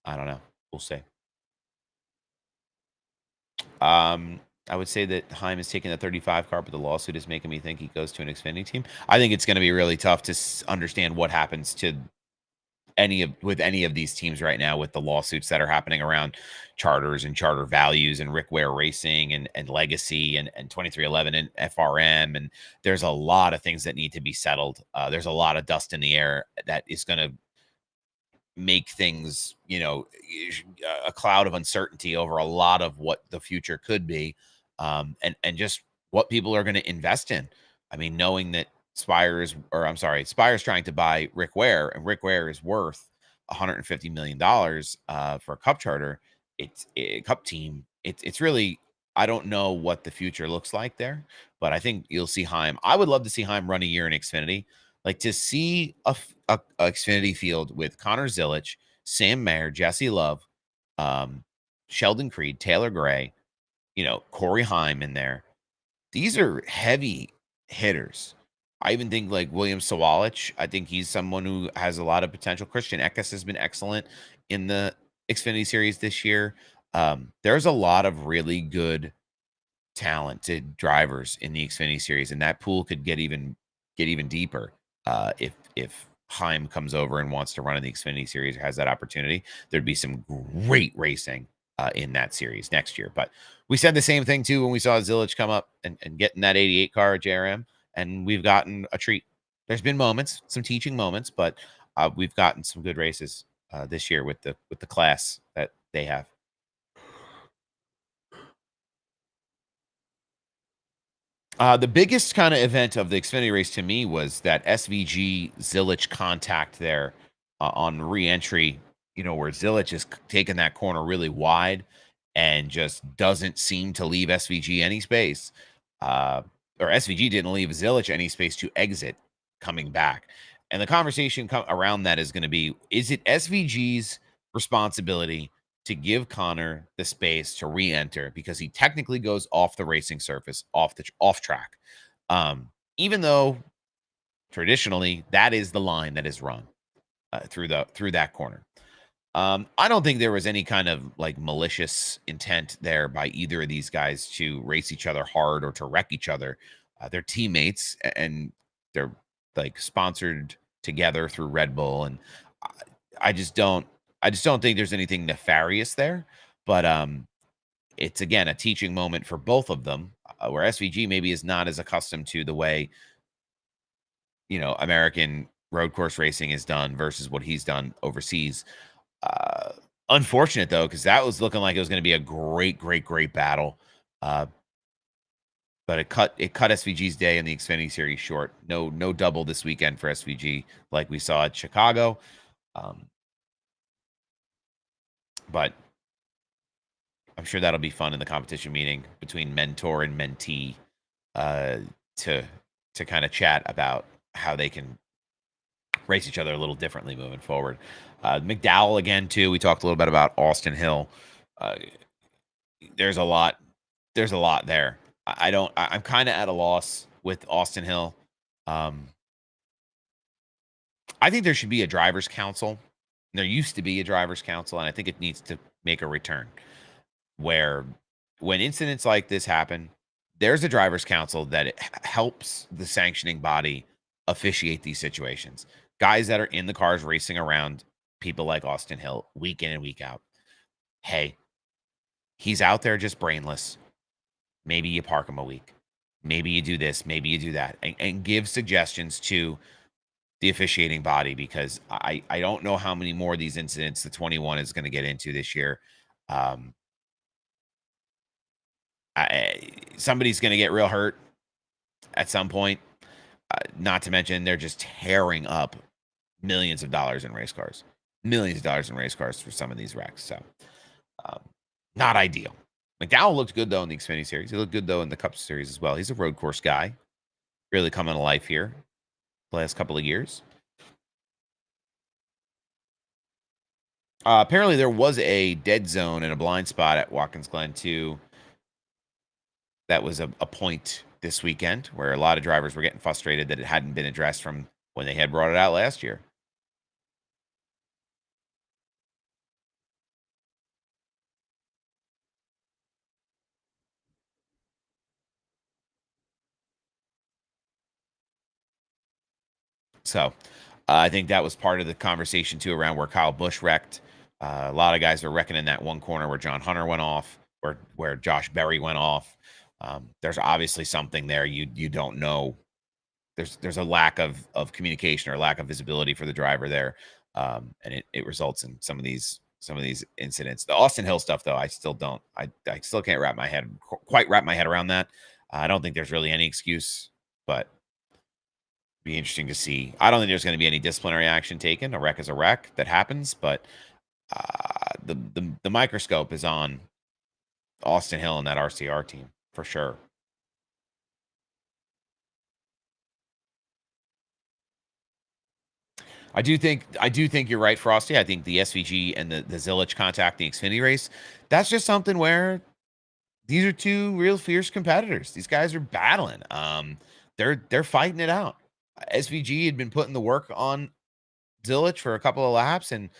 I don't know. We'll see. I would say that Heim is taking the 35 car, but the lawsuit is making me think he goes to an Xfinity team. I think it's going to be really tough to understand what happens to any of these teams right now with the lawsuits that are happening around charters and charter values and Rick Ware Racing and Legacy and 2311 and FRM. And there's a lot of things that need to be settled. There's a lot of dust in the air that is going to make things, you know, a cloud of uncertainty over a lot of what the future could be, and just what people are going to invest in. I mean, knowing that Spire's trying to buy Rick Ware, and Rick Ware is worth $150 million for a cup charter. It's a cup team. It's really, I don't know what the future looks like there, but I think you'll see Heim. I would love to see Heim run a year in Xfinity. Like to see a Xfinity field with Connor Zilich, Sam Mayer, Jesse Love, Sheldon Creed, Taylor Gray, Corey Heim in there. These are heavy hitters. I even think like William Sawalich, I think he's someone who has a lot of potential. Christian Eckes has been excellent in the Xfinity Series this year. There's a lot of really good talented drivers in the Xfinity Series, and that pool could get even deeper if Heim comes over and wants to run in the Xfinity Series or has that opportunity. There'd be some great racing in that series next year. But we said the same thing too when we saw Zilich come up and get in that 88 car at JRM, and we've gotten a treat. There's been moments, some teaching moments, but we've gotten some good races this year with the class that they have. The biggest kind of event of the Xfinity race to me was that SVG Zilich contact there on re-entry, where Zilich is taking that corner really wide and just doesn't seem to leave SVG any space. Or SVG didn't leave Zilich any space to exit coming back. And the conversation around that is going to be, is it SVG's responsibility to give Connor the space to re-enter because he technically goes off the racing surface, off track. Even though traditionally that is the line that is run through that corner. I don't think there was any kind of like malicious intent there by either of these guys to race each other hard or to wreck each other. They're teammates and they're like sponsored together through Red Bull, and I just don't think there's anything nefarious there. But it's again a teaching moment for both of them, where SVG maybe is not as accustomed to the way American road course racing is done versus what he's done overseas. Unfortunate though, because that was looking like it was going to be a great battle. But it cut SVG's day in the Xfinity Series short. No double this weekend for SVG like we saw at Chicago. But I'm sure that'll be fun in the competition meeting between mentor and mentee to kind of chat about how they can race each other a little differently moving forward. McDowell again too. We talked a little bit about Austin Hill. There's a lot there. I'm kind of at a loss with Austin Hill. I think there should be a driver's council. There used to be a driver's council, and I think it needs to make a return where when incidents like this happen, there's a driver's council that helps the sanctioning body officiate these situations. Guys that are in the cars racing around people like Austin Hill week in and week out. Hey, he's out there just brainless. Maybe you park him a week. Maybe you do this. Maybe you do that. And give suggestions to the officiating body, because I don't know how many more of these incidents the 21 is going to get into this year. Somebody's going to get real hurt at some point. Not to mention, they're just tearing up millions of dollars in race cars. Millions of dollars in race cars for some of these wrecks. So, not ideal. McDowell looked good, though, in the Xfinity Series. He looked good, though, in the Cup Series as well. He's a road course guy. Really coming to life here the last couple of years. Apparently, there was a dead zone and a blind spot at Watkins Glen, too. That was a point this weekend where a lot of drivers were getting frustrated that it hadn't been addressed from when they had brought it out last year. So I think that was part of the conversation too around where Kyle Busch wrecked. A lot of guys were wrecking in that one corner where John Hunter went off, where Josh Berry went off. There's obviously something there you don't know. There's a lack of communication or lack of visibility for the driver there, and it results in some of these incidents. The Austin Hill stuff, though, I still can't quite wrap my head around that. I don't think there's really any excuse, but be interesting to see. I don't think there's going to be any disciplinary action taken. A wreck is a wreck that happens, but the microscope is on Austin Hill and that RCR team for sure. I do think you're right, Frosty. I think the SVG and the Zilich contact, the Xfinity race, that's just something where these are two real fierce competitors. These guys are battling. They're fighting it out. SVG had been putting the work on Zilich for a couple of laps, and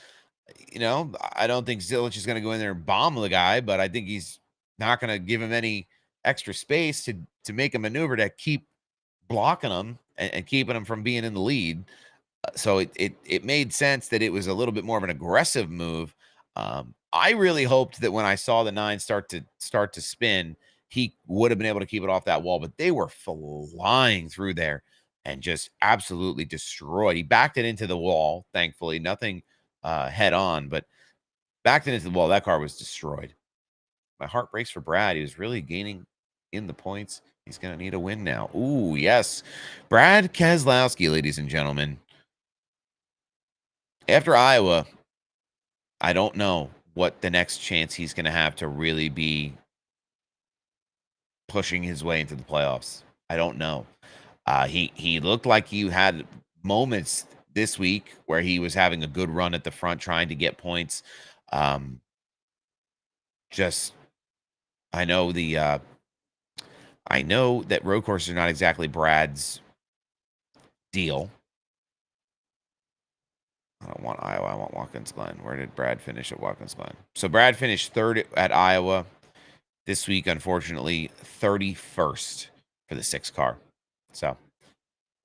I don't think Zilich is going to go in there and bomb the guy, but I think he's not going to give him any extra space to make a maneuver to keep blocking him and keeping him from being in the lead. So it made sense that it was a little bit more of an aggressive move. I really hoped that when I saw the 9 start to spin, he would have been able to keep it off that wall, but they were flying through there and just absolutely destroyed. He backed it into the wall, thankfully, nothing head on, but backed it into the wall. That car was destroyed. My heart breaks for Brad. He was really gaining in the points. He's going to need a win now. Ooh, yes. Brad Keselowski, ladies and gentlemen. After Iowa, I don't know what the next chance he's going to have to really be pushing his way into the playoffs. I don't know. He looked like he had moments this week where he was having a good run at the front, trying to get points. Just I know that road courses are not exactly Brad's deal. I don't want Iowa. I want Watkins Glen. Where did Brad finish at Watkins Glen? So Brad finished 3rd at Iowa this week, unfortunately, 31st for the 6 car. So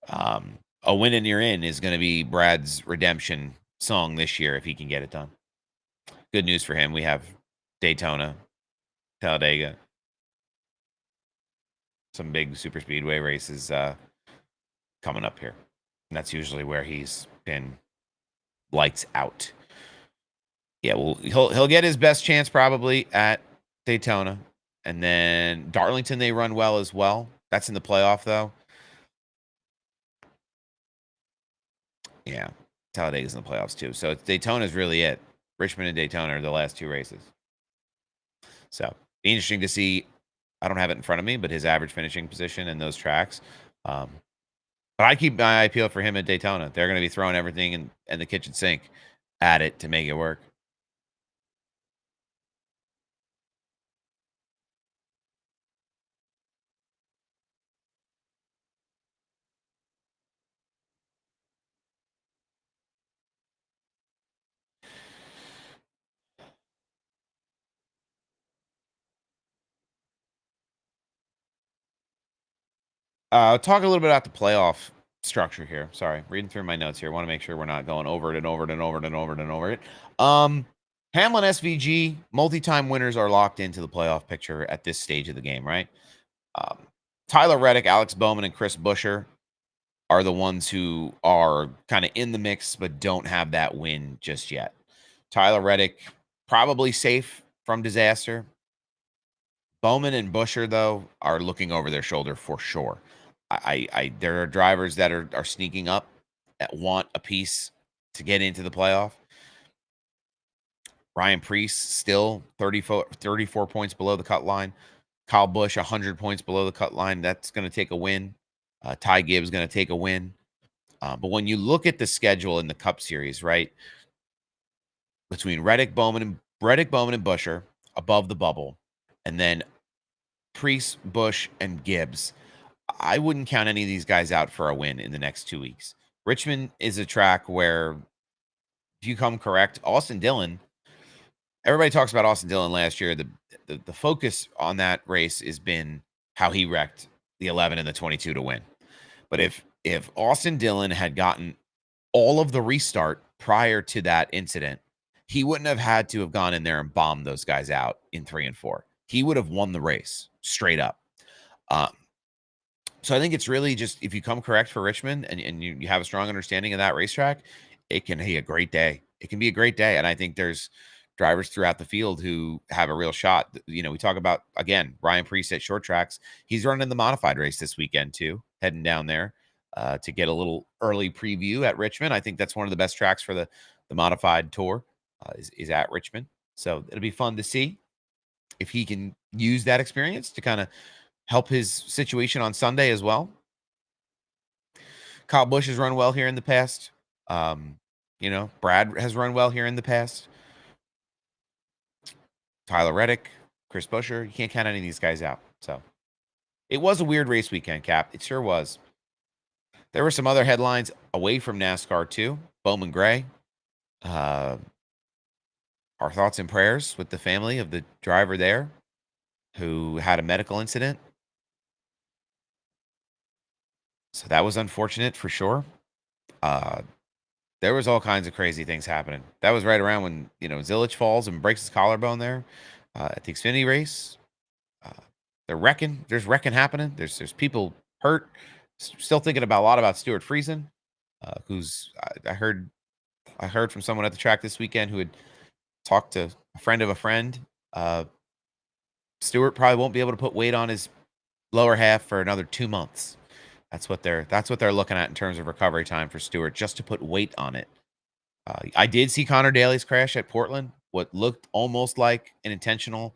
a win and you're in is going to be Brad's redemption song this year if he can get it done. Good news for him. We have Daytona, Talladega, some big super speedway races coming up here. And that's usually where he's been lights out. Yeah, well, he'll get his best chance probably at Daytona. And then Darlington, they run well as well. That's in the playoff, though. Yeah, Talladega's in the playoffs, too. So Daytona's really it. Richmond and Daytona are the last 2 races. So, be interesting to see. I don't have it in front of me, but his average finishing position in those tracks. But I keep my eye peeled for him at Daytona. They're going to be throwing everything in the kitchen sink at it to make it work. Talk a little bit about the playoff structure here. Sorry, reading through my notes here. Want to make sure we're not going over it and over it and over it and over it and over it. Hamlin SVG multi-time winners are locked into the playoff picture at this stage of the game, right? Tyler Reddick, Alex Bowman, and Chris Buescher are the ones who are kind of in the mix but don't have that win just yet. Tyler Reddick probably safe from disaster. Bowman and Buescher, though, are looking over their shoulder for sure. There are drivers that are sneaking up that want a piece to get into the playoff. Ryan Preece still 34 points below the cut line. Kyle Busch 100 points below the cut line. That's going to take a win. Ty Gibbs going to take a win. But when you look at the schedule in the Cup Series, right, between Reddick, Bowman, and Buescher above the bubble, and then Preece, Busch, and Gibbs, I wouldn't count any of these guys out for a win in the next 2 weeks. Richmond is a track where, if you come correct, Austin Dillon. Everybody talks about Austin Dillon last year. The focus on that race has been how he wrecked the 11 and the 22 to win. But if Austin Dillon had gotten all of the restart prior to that incident, he wouldn't have had to have gone in there and bombed those guys out in 3 and 4. He would have won the race straight up. So I think it's really just, if you come correct for Richmond and you have a strong understanding of that racetrack, it can be a great day. It can be a great day. And I think there's drivers throughout the field who have a real shot. We talk about, again, Ryan Preece at short tracks. He's running the modified race this weekend too, heading down there to get a little early preview at Richmond. I think that's one of the best tracks for the modified tour is at Richmond. So it'll be fun to see if he can use that experience to kind of help his situation on Sunday as well. Kyle Busch has run well here in the past You know, Brad has run well here in the past. Tyler Reddick, Chris Buescher, you can't count any of these guys out. So it was a weird race weekend, Cap. It sure was. There were some other headlines away from NASCAR too. Bowman Gray. Our thoughts and prayers with the family of the driver there who had a medical incident. So that was unfortunate for sure. There was all kinds of crazy things happening. That was right around when, you know, Zilich falls and breaks his collarbone there at the Xfinity race. They're wrecking. There's wrecking happening. There's people hurt. Still thinking about a lot about Stuart Friesen, who's I heard from someone at the track this weekend who had talked to a friend of a friend. Stuart probably won't be able to put weight on his lower half for another 2 months. That's what they're looking at in terms of recovery time for Stewart, just to put weight on it. I did see Connor Daly's crash at Portland, what looked almost like an intentional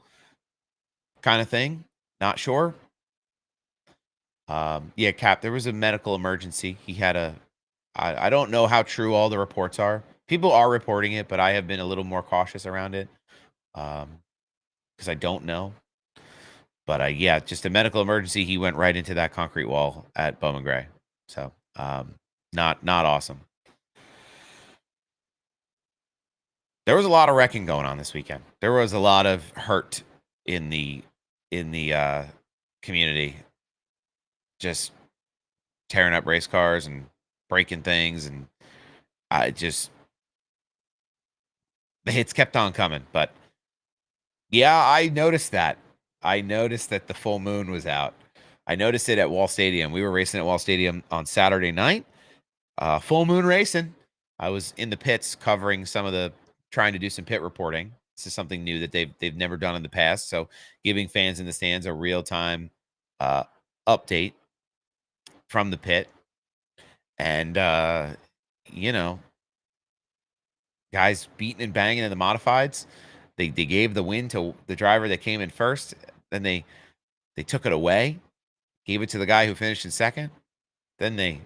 kind of thing. Not sure. Yeah, Cap, there was a medical emergency. He had I don't know how true all the reports are. People are reporting it, but I have been a little more cautious around it because I don't know. But yeah, just a medical emergency. He went right into that concrete wall at Bowman Gray. So not awesome. There was a lot of wrecking going on this weekend. There was a lot of hurt in the community, just tearing up race cars and breaking things, and the hits kept on coming. But yeah, I noticed that. I noticed that the full moon was out. I noticed it at Wall Stadium. We were racing at Wall Stadium on Saturday night. Full moon racing. I was in the pits covering trying to do some pit reporting. This is something new that they've never done in the past. So giving fans in the stands a real-time update from the pit. And, you know, guys beating and banging in the modifieds. They gave the win to the driver that came in first. Then they took it away, gave it to the guy who finished in second. Then they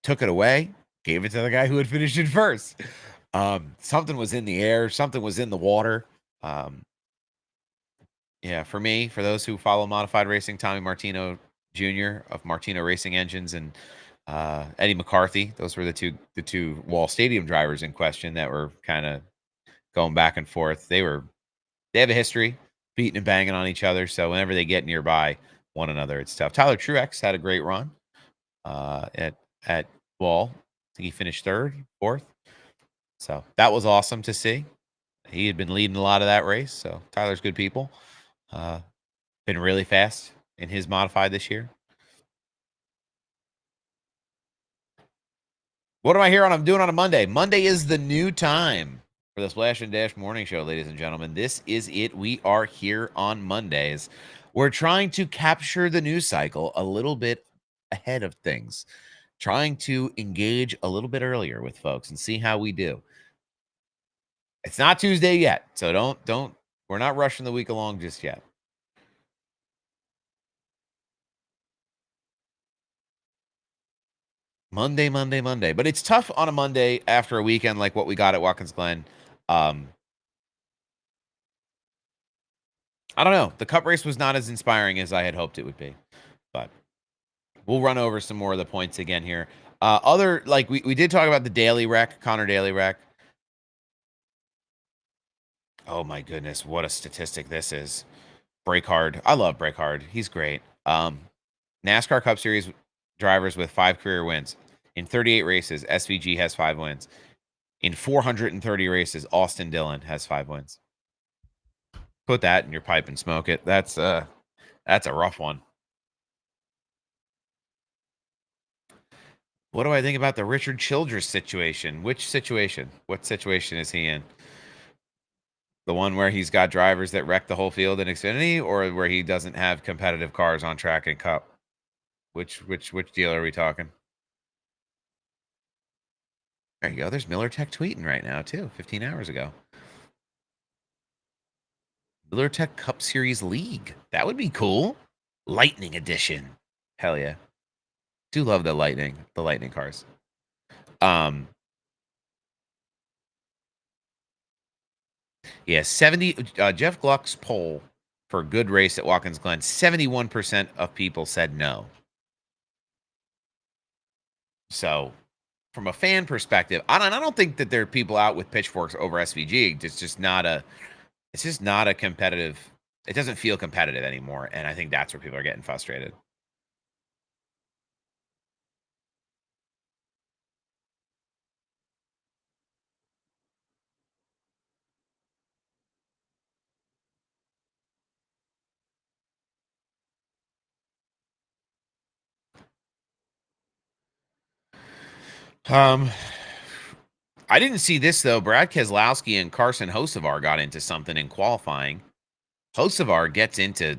took it away, gave it to the guy who had finished in first. Something was in the air. Something was in the water. Yeah, for those who follow modified racing, Tommy Martino Jr. of Martino Racing Engines and Eddie McCarthy. Those were the two Wall Stadium drivers in question that were kind of going back and forth. They have a history beating and banging on each other. So whenever they get nearby one another, it's tough. Tyler Truex had a great run at Wall. I think he finished third, fourth. So that was awesome to see. He had been leading a lot of that race. So Tyler's good people. Been really fast in his modified this year. What am I here on? I'm doing on a Monday. Monday is the new time for the Splash and Dash Morning Show, ladies and gentlemen. This is it. We are here on Mondays. We're trying to capture the news cycle a little bit ahead of things, trying to engage a little bit earlier with folks and see how we do. It's not Tuesday yet, so don't. We're not rushing the week along just yet. Monday. But it's tough on a Monday after a weekend like what we got at Watkins Glen. I don't know. The Cup race was not as inspiring as I had hoped it would be. But we'll run over some more of the points again here. We did talk about the Daly wreck, Connor Daly wreck. Oh my goodness, what a statistic this is. Brake Hard. I love Brake Hard. He's great. NASCAR Cup Series drivers with 5 career wins. In 38 races, SVG has 5 wins. In 430 races, Austin Dillon has 5 wins. Put that in your pipe and smoke it. That's a rough one. What do I think about the Richard Childress situation? Which situation? What situation is he in? The one where he's got drivers that wreck the whole field in Xfinity, or where he doesn't have competitive cars on track and Cup? Which deal are we talking? There you go. There's MillerTech tweeting right now too. 15 hours ago. MillerTech Cup Series League. That would be cool. Lightning Edition. Hell yeah. Do love the lightning cars. Yeah, 70. Jeff Gluck's poll for good race at Watkins Glen, 71% of people said no. So, from a fan perspective, I don't think that there are people out with pitchforks over SVG. It's just not a competitive. It doesn't feel competitive anymore, and I think that's where people are getting frustrated. Um, I didn't see this though. Brad Keselowski and Carson Hocevar got into something in qualifying. Hocevar gets into.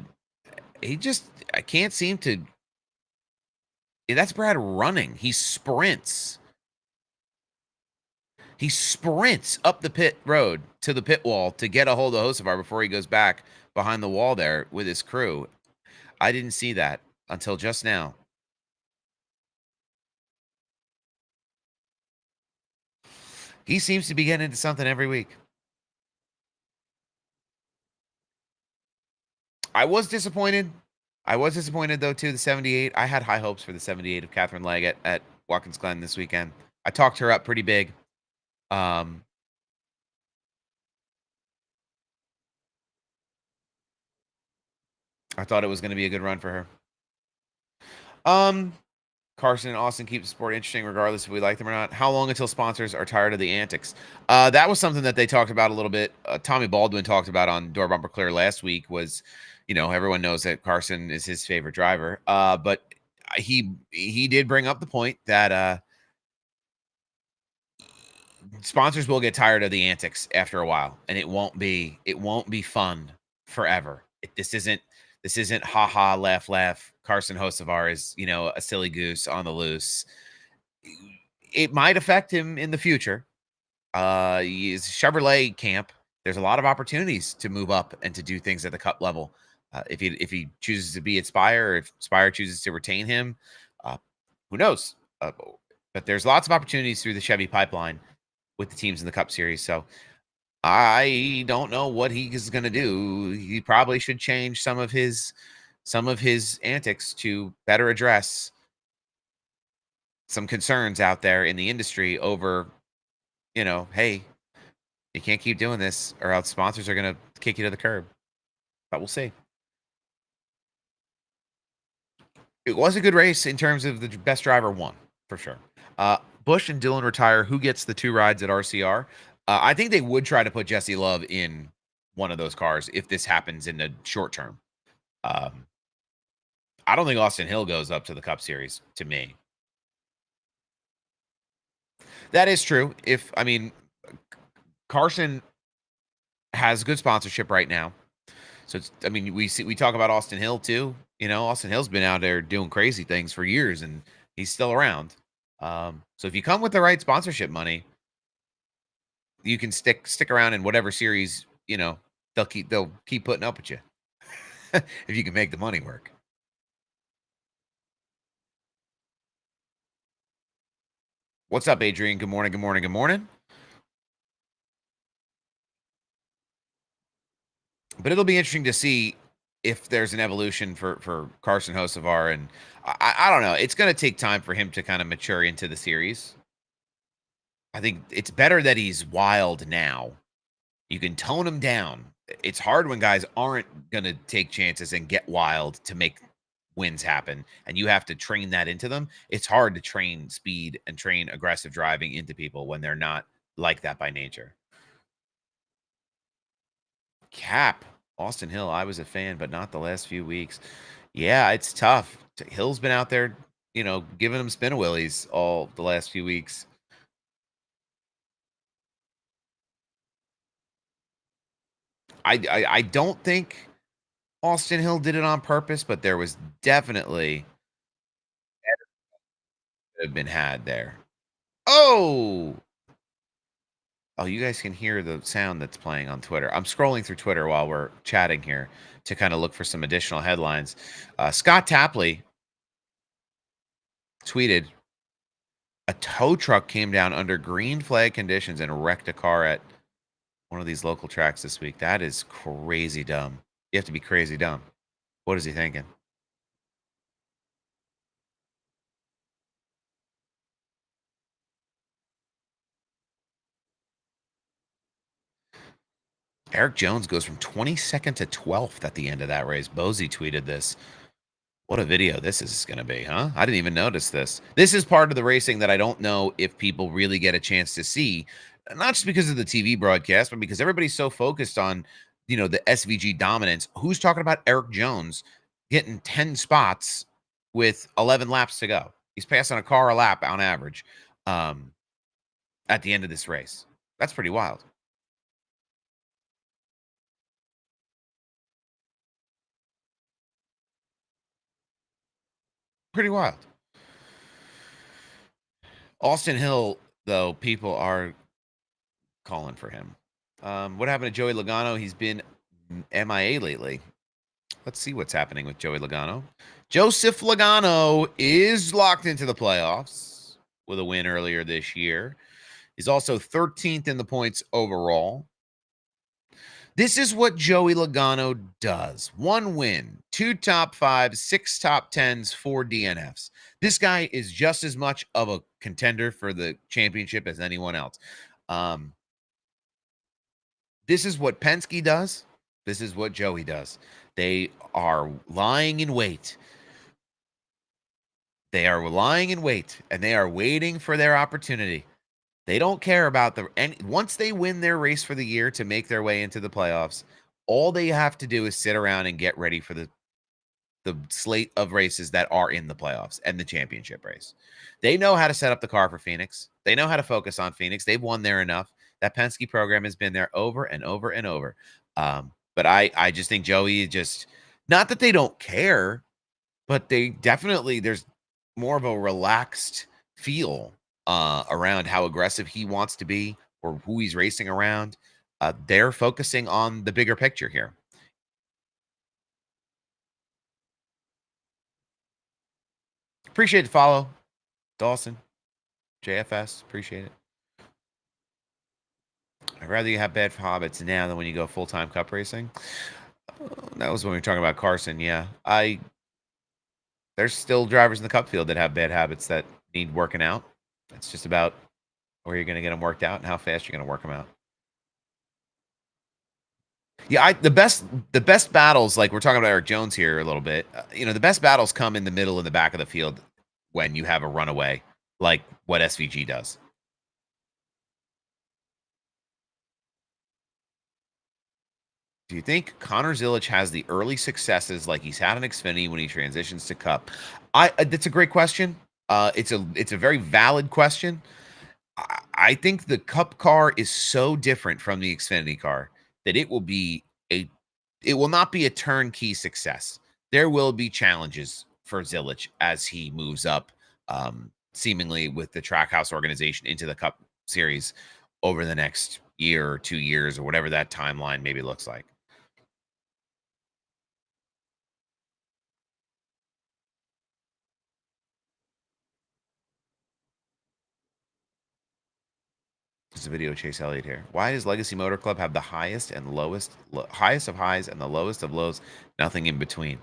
He just. I can't seem to. That's Brad running. He sprints. He sprints up the pit road to the pit wall to get a hold of Hocevar before he goes back behind the wall there with his crew. I didn't see that until just now. He seems to be getting into something every week. I was disappointed. I was disappointed though too. The 78. I had high hopes for the 78 of Catherine Legg at Watkins Glen this weekend. I talked her up pretty big. Um, I thought it was going to be a good run for her. Carson and Austin keep the sport interesting regardless if we like them or not. How long until sponsors are tired of the antics? That was something that they talked about a little bit. Tommy Baldwin talked about on Door Bumper Clear last week was, everyone knows that Carson is his favorite driver. But he did bring up the point that sponsors will get tired of the antics after a while, and it won't be fun forever. This isn't ha ha laugh laugh. Carson Hocevar is a silly goose on the loose. It might affect him in the future. He's Chevrolet camp. There's a lot of opportunities to move up and to do things at the cup level. If he chooses to be at Spire, or if Spire chooses to retain him, who knows? But there's lots of opportunities through the Chevy pipeline with the teams in the Cup Series. So I don't know what he is going to do. He probably should change some of his antics to better address some concerns out there in the industry over, hey, you can't keep doing this or else sponsors are going to kick you to the curb. But we'll see. It was a good race in terms of the best driver won, for sure. Busch and Dillon retire. Who gets the 2 rides at RCR? I think they would try to put Jesse Love in one of those cars if this happens in the short term. I don't think Austin Hill goes up to the Cup Series to me. That is true. Carson has good sponsorship right now. So we talk about Austin Hill too. Austin Hill's been out there doing crazy things for years and he's still around. So if you come with the right sponsorship money, you can stick around in whatever series, they'll keep putting up with you. If you can make the money work. What's up, Adrian? Good morning. Good morning. Good morning. But it'll be interesting to see if there's an evolution for Carson Hocevar, and I don't know. It's going to take time for him to kind of mature into the series. I think it's better that he's wild now. You can tone him down. It's hard when guys aren't going to take chances and get wild to make wins happen, and you have to train that into them. It's hard to train speed and train aggressive driving into people when they're not like that by nature. Cap. Austin Hill, I was a fan, but not the last few weeks. Yeah, it's tough. Hill's been out there, giving him spin willies all the last few weeks. I don't think Austin Hill did it on purpose, but there was definitely have been had there. Oh, you guys can hear the sound that's playing on Twitter. I'm scrolling through Twitter while we're chatting here to kind of look for some additional headlines. Scott Tapley tweeted, a tow truck came down under green flag conditions and wrecked a car at one of these local tracks this week. That is crazy dumb. You have to be crazy dumb. What is he thinking? Eric Jones goes from 22nd to 12th at the end of that race. Bozy tweeted this. What a video this is going to be, huh? I didn't even notice this. This is part of the racing that I don't know if people really get a chance to see, not just because of the TV broadcast, but because everybody's so focused on, the SVG dominance. Who's talking about Eric Jones getting 10 spots with 11 laps to go? He's passing a car a lap on average at the end of this race. That's pretty wild. Pretty wild. Austin Hill, though, people are calling for him. What happened to Joey Logano? He's been MIA lately. Let's see what's happening with Joey Logano. Joseph Logano is locked into the playoffs with a win earlier this year. He's also 13th in the points overall. This is what Joey Logano does. 1 win, 2 top 5s, 6 top 10s, 4 DNFs. This guy is just as much of a contender for the championship as anyone else. This is what Penske does. This is what Joey does. They are lying in wait. They are lying in wait, and they are waiting for their opportunity. They don't care about once they win their race for the year to make their way into the playoffs, all they have to do is sit around and get ready for the slate of races that are in the playoffs and the championship race. They know how to set up the car for Phoenix. They know how to focus on Phoenix. They've won there enough. That Penske program has been there over and over and over. But I just think Joey not that they don't care, but they definitely, there's more of a relaxed feel around how aggressive he wants to be or who he's racing around. They're focusing on the bigger picture here. Appreciate the follow, Dawson, JFS. Appreciate it. I'd rather you have bad habits now than when you go full-time cup racing. That was when we were talking about Carson. Yeah, there's still drivers in the cup field that have bad habits that need working out. It's just about where you're going to get them worked out and how fast you're going to work them out. Yeah, the best battles, like we're talking about Eric Jones here a little bit. The best battles come in the middle and the back of the field when you have a runaway, like what SVG does. Do you think Connor Zilich has the early successes like he's had in Xfinity when he transitions to Cup? That's a great question. It's a very valid question. I think the Cup car is so different from the Xfinity car that it will not be a turnkey success. There will be challenges for Zilich as he moves up, seemingly with the Trackhouse organization into the Cup Series over the next year or 2 years or whatever that timeline maybe looks like. There's a video of Chase Elliott here. Why does Legacy Motor Club have the highest and highest of highs and the lowest of lows? Nothing in between.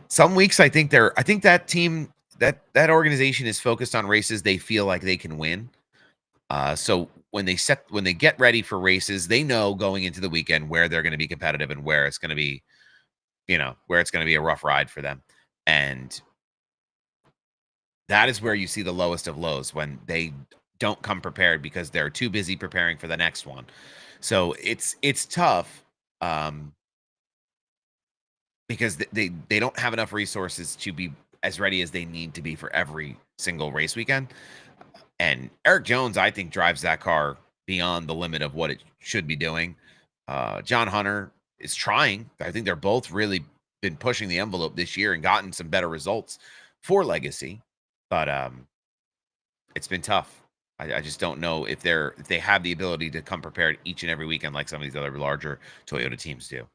Some weeks I think that team, that organization is focused on races they feel like they can win. So when they get ready for races, they know going into the weekend where they're going to be competitive and where it's going to be, where it's going to be a rough ride for them. And that is where you see the lowest of lows, when they don't come prepared because they're too busy preparing for the next one. So it's tough because they don't have enough resources to be as ready as they need to be for every single race weekend. And Eric Jones, I think, drives that car beyond the limit of what it should be doing. John Hunter is trying. I think they're both really been pushing the envelope this year and gotten some better results for Legacy. But it's been tough. I just don't know if they have the ability to come prepared each and every weekend like some of these other larger Toyota teams do.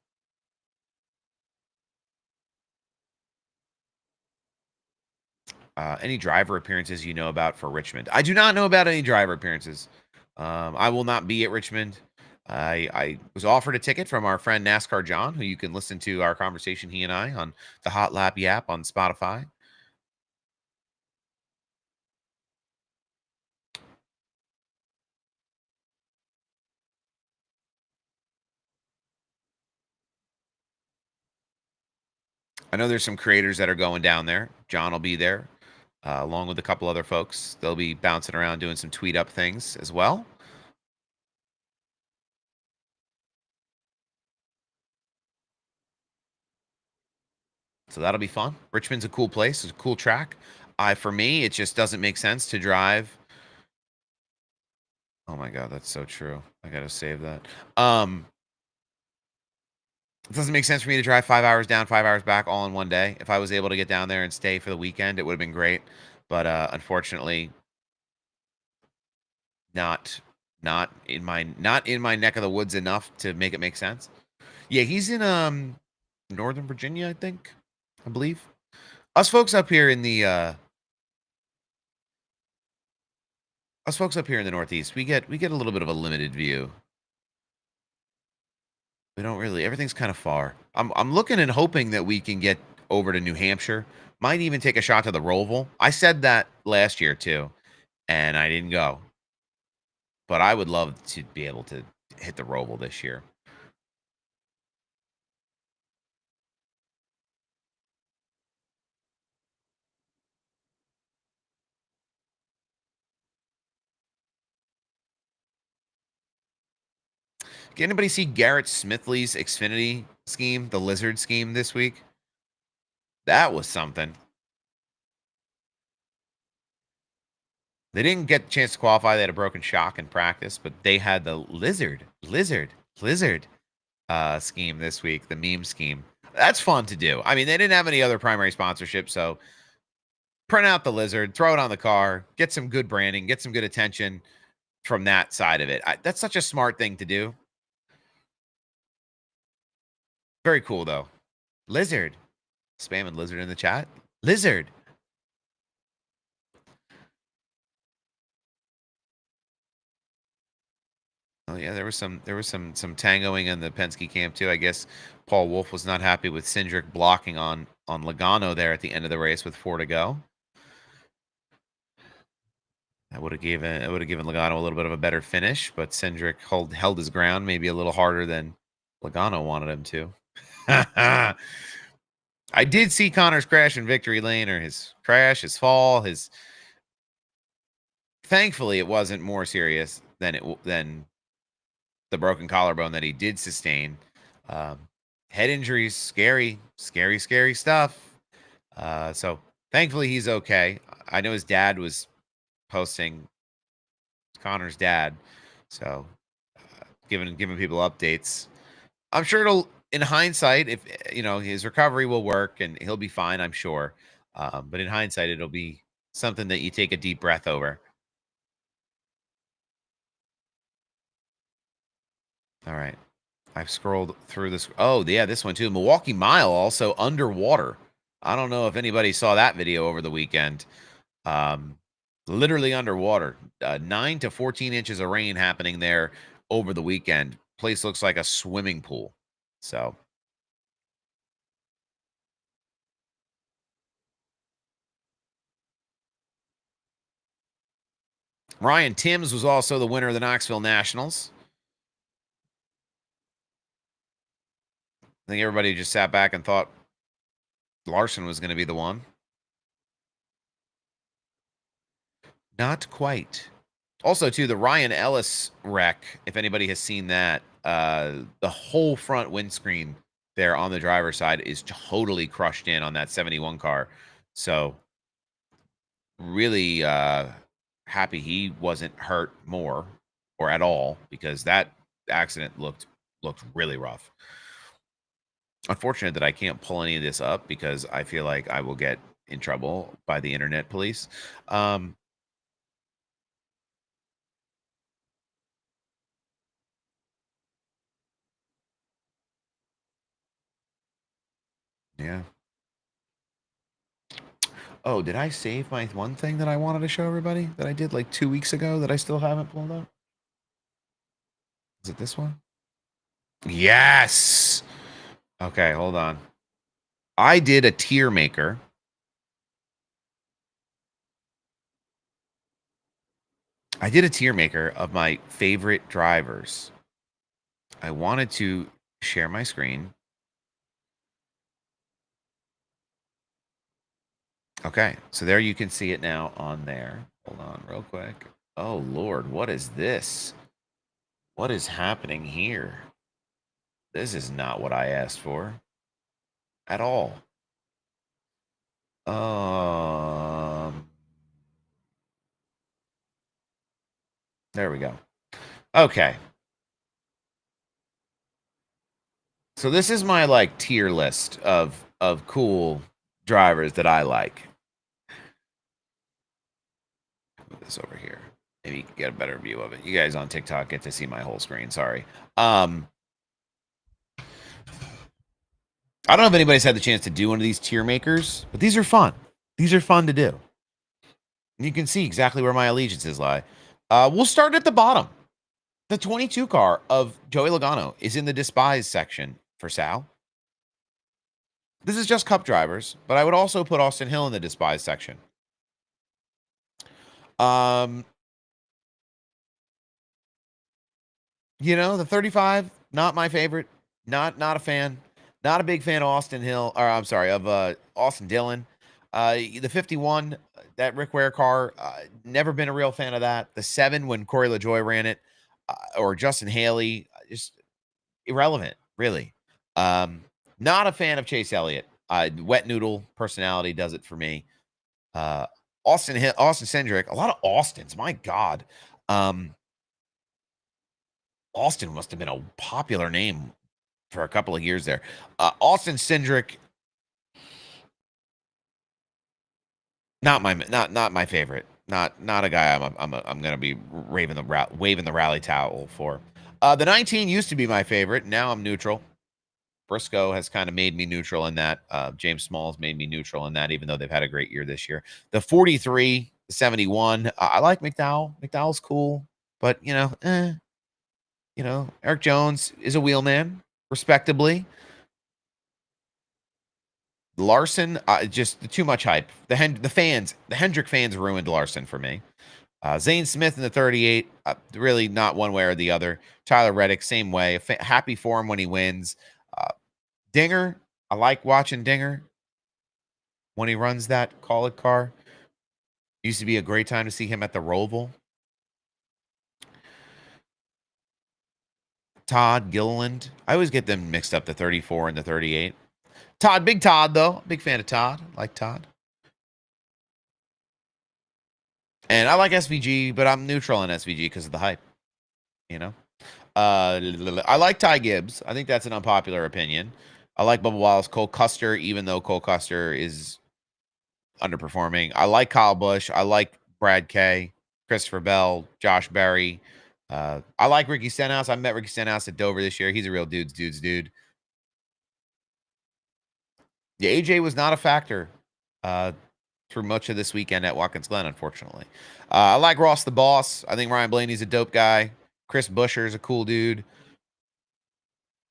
Any driver appearances you know about for Richmond? I do not know about any driver appearances. I will not be at Richmond. I was offered a ticket from our friend NASCAR John, who you can listen to our conversation, he and I, on the Hot Lap app on Spotify. I know there's some creators that are going down there. John will be there, along with a couple other folks. They'll be bouncing around doing some tweet up things as well. So that'll be fun. Richmond's a cool place. It's a cool track. For me, it just doesn't make sense to drive. Oh my god, that's so true. I gotta save that. It doesn't make sense for me to drive 5 hours down, 5 hours back, all in one day. If I was able to get down there and stay for the weekend, it would have been great. But unfortunately, not not in my neck of the woods enough to make it make sense. Yeah, he's in Northern Virginia, I think. I believe. Us folks up here in the Northeast, we get a little bit of a limited view. We don't really. Everything's kind of far. I'm looking and hoping that we can get over to New Hampshire. Might even take a shot to the Roval. I said that last year too, and I didn't go. But I would love to be able to hit the Roval this year. Did anybody see Garrett Smithley's Xfinity scheme, the lizard scheme this week? That was something. They didn't get the chance to qualify. They had a broken shock in practice, but they had the lizard scheme this week, the meme scheme. That's fun to do. I mean, they didn't have any other primary sponsorship, so print out the lizard, throw it on the car, get some good branding, get some good attention from that side of it. That's such a smart thing to do. Very cool, though. Lizard. Spamming lizard in the chat. Lizard. Oh yeah, there was some tangoing in the Penske camp too. I guess Paul Wolf was not happy with Hendrick blocking on Logano there at the end of the race with 4 to go. That would have given Logano a little bit of a better finish, but Hendrick held his ground maybe a little harder than Logano wanted him to. I did see Connor's crash in victory lane, or his crash, his fall, his. Thankfully, it wasn't more serious than the broken collarbone that he did sustain. Head injuries, scary stuff. So thankfully he's okay. I know his dad was posting, Connor's dad, so giving people updates. I'm sure it'll, in hindsight, if his recovery will work and he'll be fine, I'm sure. But in hindsight, it'll be something that you take a deep breath over. All right. I've scrolled through this. Oh, yeah, this one too. Milwaukee Mile also underwater. I don't know if anybody saw that video over the weekend. Literally underwater. 9 to 14 inches of rain happening there over the weekend. Place looks like a swimming pool. So. Ryan Timms was also the winner of the Knoxville Nationals. I think everybody just sat back and thought Larson was going to be the one. Not quite. Also, too, the Ryan Ellis wreck, if anybody has seen that, the whole front windscreen there on the driver's side is totally crushed in on that 71 car. So, really happy he wasn't hurt more or at all, because that accident looked really rough. Unfortunate that I can't pull any of this up because I feel like I will get in trouble by the internet police. Yeah. Oh, did I save my one thing that I wanted to show everybody that I did like 2 weeks ago that I still haven't pulled up? Is it this one? Yes. Okay, hold on. I did a tier maker. I did a tier maker of my favorite drivers. I wanted to share my screen. Okay, so there you can see it now on there. Hold on real quick. Oh, Lord, what is this? What is happening here? This is not what I asked for at all. There we go. Okay. So this is my like tier list of cool drivers that I like. Move this over here. Maybe you can get a better view of it. You guys on TikTok get to see my whole screen. Sorry. I don't know if anybody's had the chance to do one of these tier makers, but these are fun. These are fun to do. You can see exactly where my allegiances lie. We'll start at the bottom. The 22 car of Joey Logano is in the despised section for Sal. This is just Cup drivers, but I would also put Austin Hill in the despised section. You know, the 35, not my favorite. Not a fan. Not a big fan of Austin Hill, or I'm sorry, of Austin Dillon. The 51, that Rick Ware car, never been a real fan of that. The 7 when Corey LaJoie ran it, or Justin Haley, just irrelevant, really. Not a fan of Chase Elliott. Wet noodle personality does it for me. Austin Cindric, a lot of Austins. My God. Austin must have been a popular name for a couple of years there. Austin Cindric, not my favorite. Not a guy I'm gonna be waving the rally towel for. The 19 used to be my favorite. Now I'm neutral. Briscoe has kind of made me neutral in that. James Smalls made me neutral in that, even though they've had a great year this year. The 43, the 71, I like McDowell. McDowell's cool, but Eric Jones is a wheelman, respectably. Larson, just too much hype. The Hendrick fans ruined Larson for me. Zane Smith in the 38, really not one way or the other. Tyler Reddick, same way. Happy for him when he wins. Dinger, I like watching Dinger when he runs that Call It car. Used to be a great time to see him at the Roval. Todd Gilliland. I always get them mixed up, the 34 and the 38. Big Todd, though. Big fan of Todd. Like Todd. And I like SVG, but I'm neutral on SVG because of the hype. You know? I like Ty Gibbs. I think that's an unpopular opinion. I like Bubba Wallace, Cole Custer, even though Cole Custer is underperforming. I like Kyle Busch. I like Brad Kay, Christopher Bell, Josh Berry. I like Ricky Stenhouse. I met Ricky Stenhouse at Dover this year. He's a real dude. Yeah, AJ was not a factor through much of this weekend at Watkins Glen, unfortunately. I like Ross the Boss. I think Ryan Blaney's a dope guy. Chris Buescher's a cool dude.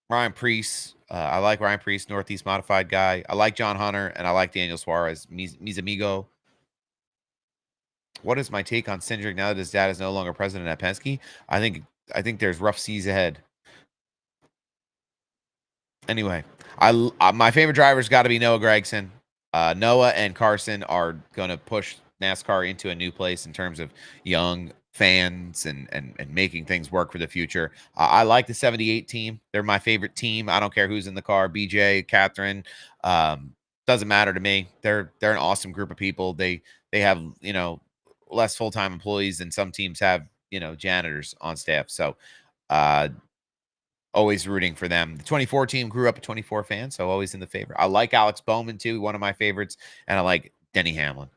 Ryan Priest. I like Ryan Priest, Northeast Modified guy. I like John Hunter, and I like Daniel Suarez, mis amigo. What is my take on Cindric now that his dad is no longer president at Penske? I think there's rough seas ahead. Anyway, my favorite driver's got to be Noah Gragson. Noah and Carson are going to push NASCAR into a new place in terms of young fans and making things work for the future. I like the 78 team. They're my favorite team. I don't care who's in the car. BJ, Catherine, doesn't matter to me. They're an awesome group of people. They have, less full-time employees than some teams have, janitors on staff. So, always rooting for them. The 24 team grew up a 24 fan, so always in the favor. I like Alex Bowman too, one of my favorites, and I like Denny Hamlin.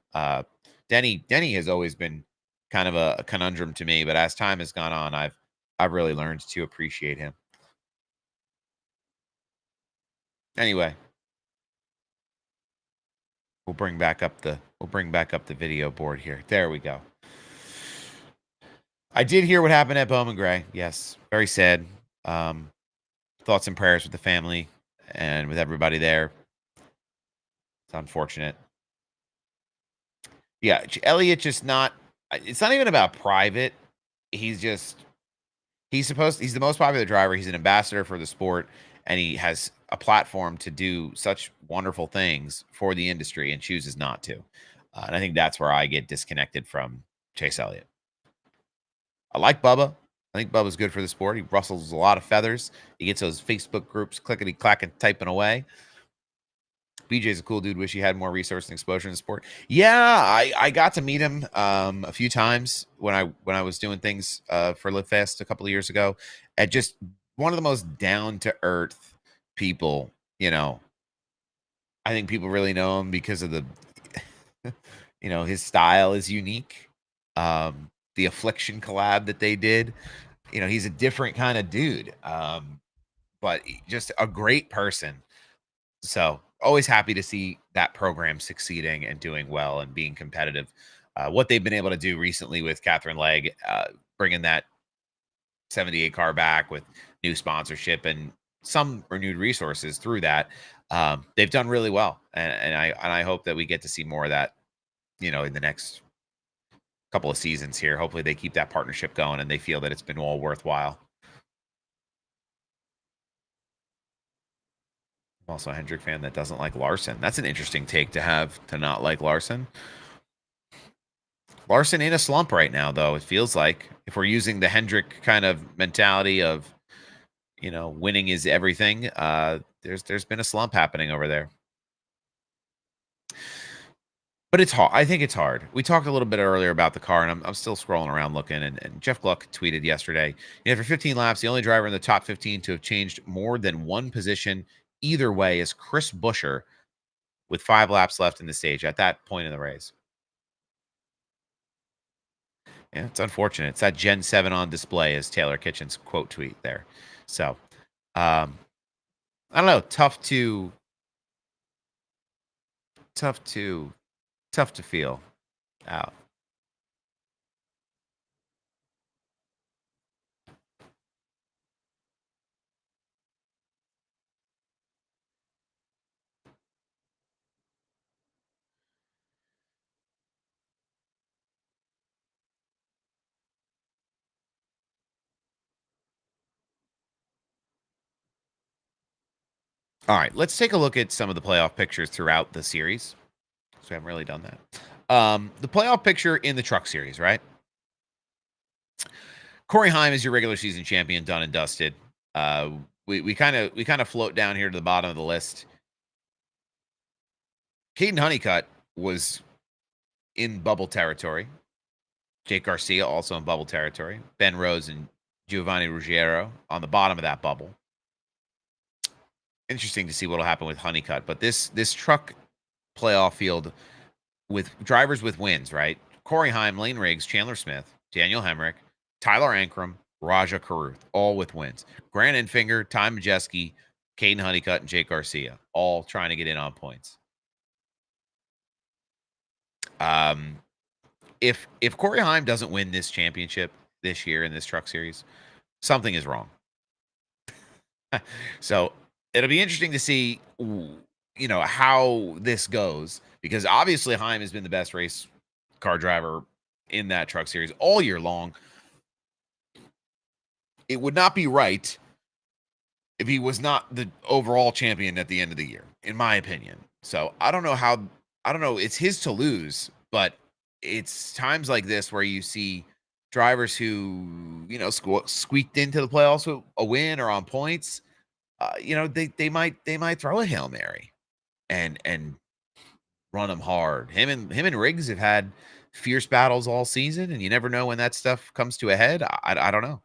Denny has always been kind of a conundrum to me, but as time has gone on, I've really learned to appreciate him. Anyway, we'll bring back up the video board here. There we go. I did hear what happened at Bowman Gray. Yes, very sad. Thoughts and prayers with the family and with everybody there. It's unfortunate. Yeah, Elliott just not. It's not even about private. He's just he's the most popular driver. He's an ambassador for the sport, and he has a platform to do such wonderful things for the industry, and chooses not to. And I think that's where I get disconnected from Chase Elliott. I like Bubba. I think Bubba's good for the sport. He rustles a lot of feathers. He gets those Facebook groups clickety clacking, typing away. BJ's a cool dude. Wish he had more resource and exposure in the sport. Yeah, I got to meet him a few times when I was doing things for Live Fest a couple of years ago. At just one of the most down to earth people. You know, I think people really know him because of the, his style is unique. The Affliction collab that they did. He's a different kind of dude. But just a great person. So always happy to see that program succeeding and doing well and being competitive. What they've been able to do recently with Catherine Legg, bringing that 78 car back with new sponsorship and some renewed resources through that, they've done really well. And I hope that we get to see more of that, in the next couple of seasons here. Hopefully they keep that partnership going and they feel that it's been all worthwhile. I'm also a Hendrick fan that doesn't like Larson. That's an interesting take to have, to not like Larson. Larson in a slump right now, though, it feels like, if we're using the Hendrick kind of mentality of, winning is everything. There's been a slump happening over there. But it's hard. I think it's hard. We talked a little bit earlier about the car, and I'm still scrolling around looking. And Jeff Gluck tweeted yesterday, for 15 laps, the only driver in the top 15 to have changed more than one position either way is Chris Buescher, with 5 laps left in the stage at that point in the race. Yeah, it's unfortunate. It's that Gen 7 on display, as Taylor Kitchen's quote tweet there. So, I don't know. Tough to feel out. All right, let's take a look at some of the playoff pictures throughout the series. So we haven't really done that. The playoff picture in the Truck Series, right? Corey Heim is your regular season champion, done and dusted. We kind of float down here to the bottom of the list. Caden Honeycutt was in bubble territory. Jake Garcia also in bubble territory. Ben Rose and Giovanni Ruggiero on the bottom of that bubble. Interesting to see what will happen with Honeycutt. But this truck playoff field with drivers with wins, right? Corey Heim, Lane Riggs, Chandler Smith, Daniel Hemric, Tyler Ankrum, Raja Caruth, all with wins. Grant Enfinger, Ty Majeski, Caden Honeycutt, and Jake Garcia, all trying to get in on points. If Corey Heim doesn't win this championship this year in this truck series, something is wrong. So it'll be interesting to see, how this goes, because obviously Heim has been the best race car driver in that truck series all year long. It would not be right if he was not the overall champion at the end of the year, in my opinion. So I don't know. It's his to lose, but it's times like this where you see drivers who, squeaked into the playoffs with a win or on points. They might throw a Hail Mary and run them hard. Him and Riggs have had fierce battles all season, and you never know when that stuff comes to a head. I don't know.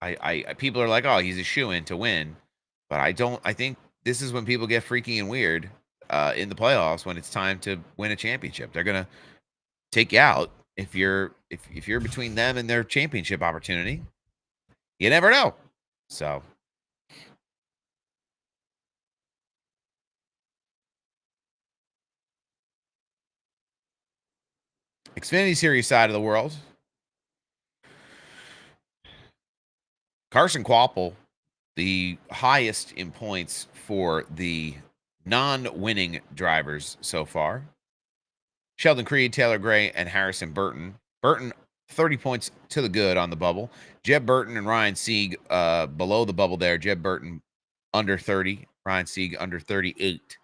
I people are like, oh, he's a shoo-in to win, but I think this is when people get freaky and weird in the playoffs, when it's time to win a championship. They're gonna take you out if you're between them and their championship opportunity. You never know. So Xfinity Series side of the world. Carson Quapple, the highest in points for the non-winning drivers so far. Sheldon Creed, Taylor Gray, and Harrison Burton. Burton, 30 points to the good on the bubble. Jeb Burton and Ryan Sieg below the bubble there. Jeb Burton under 30. Ryan Sieg under 38.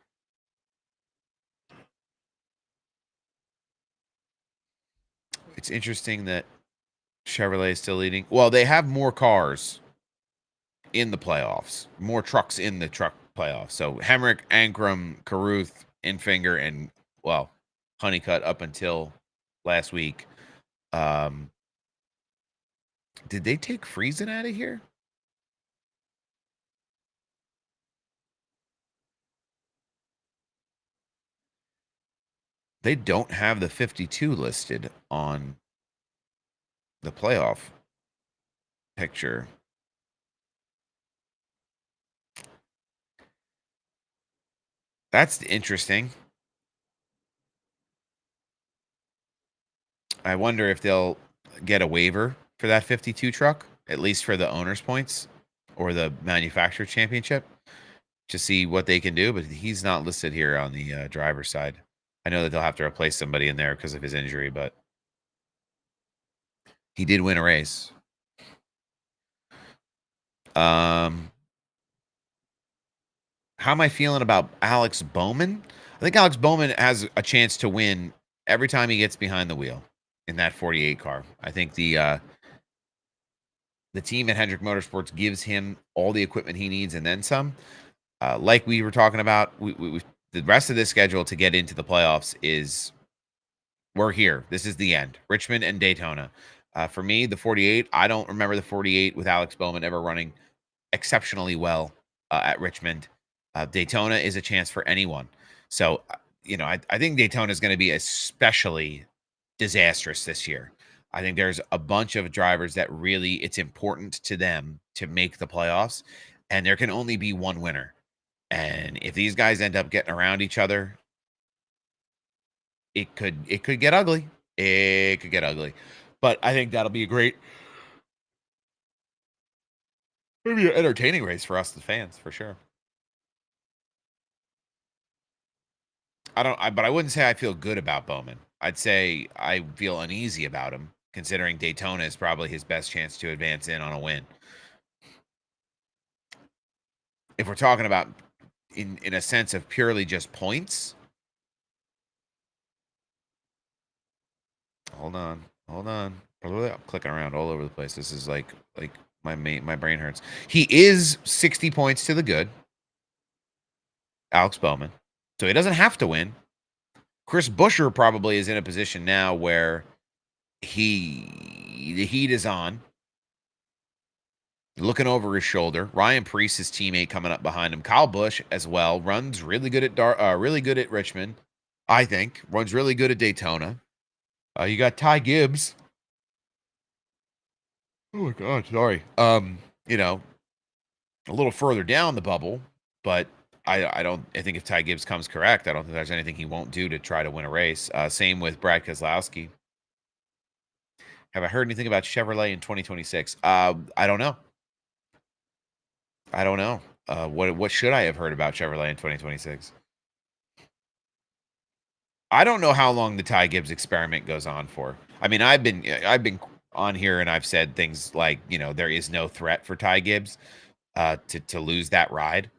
It's interesting that Chevrolet is still leading. Well, they have more cars in the playoffs, more trucks in the truck playoffs. So Hemric, Ankrum, Caruth, Infinger, and, well, Honeycutt up until last week. Did they take Friesen out of here? They don't have the 52 listed on the playoff picture. That's interesting. I wonder if they'll get a waiver for that 52 truck, at least for the owner's points or the manufacturer championship, to see what they can do. But he's not listed here on the driver's side. I know that they'll have to replace somebody in there because of his injury, but he did win a race. How am I feeling about Alex Bowman? I think Alex Bowman has a chance to win every time he gets behind the wheel in that 48 car. I think the team at Hendrick Motorsports gives him all the equipment he needs and then some. Like we were talking about, the rest of this schedule to get into the playoffs is, we're here. This is the end. Richmond and Daytona. For me, the 48, I don't remember the 48 with Alex Bowman ever running exceptionally well at Richmond. Daytona is a chance for anyone. So, I think Daytona is going to be especially disastrous this year. I think there's a bunch of drivers that really, it's important to them to make the playoffs, and there can only be one winner. And if these guys end up getting around each other, it could get ugly. It could get ugly. But I think that'll be a great, maybe an entertaining race for us, the fans, for sure. But I wouldn't say I feel good about Bowman. I'd say I feel uneasy about him, considering Daytona is probably his best chance to advance in on a win. If we're talking about in a sense of purely just points. Hold on. I'm clicking around all over the place. This is like my brain hurts. He is 60 points to the good, Alex Bowman. So he doesn't have to win. Chris Buescher probably is in a position now where the heat is on. Looking over his shoulder. Ryan Preece, his teammate, coming up behind him. Kyle Busch as well. Runs really good at Richmond, I think. Runs really good at Daytona. You got Ty Gibbs. Oh my God, sorry. A little further down the bubble, but I think if Ty Gibbs comes correct, I don't think there's anything he won't do to try to win a race. Same with Brad Keselowski. Have I heard anything about Chevrolet in 2026? I don't know. What should I have heard about Chevrolet in 2026? I don't know how long the Ty Gibbs experiment goes on for. I mean, I've been on here and I've said things like, there is no threat for Ty Gibbs to lose that ride.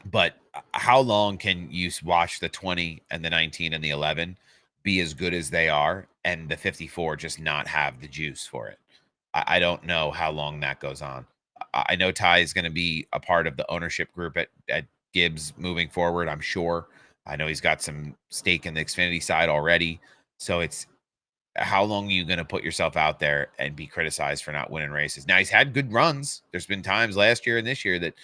But how long can you watch the 20 and the 19 and the 11 be as good as they are, and the 54 just not have the juice for it? I don't know how long that goes on. I know Ty is going to be a part of the ownership group at Gibbs moving forward, I'm sure. I know he's got some stake in the Xfinity side already. So it's, how long are you going to put yourself out there and be criticized for not winning races? Now, he's had good runs. There's been times last year and this year that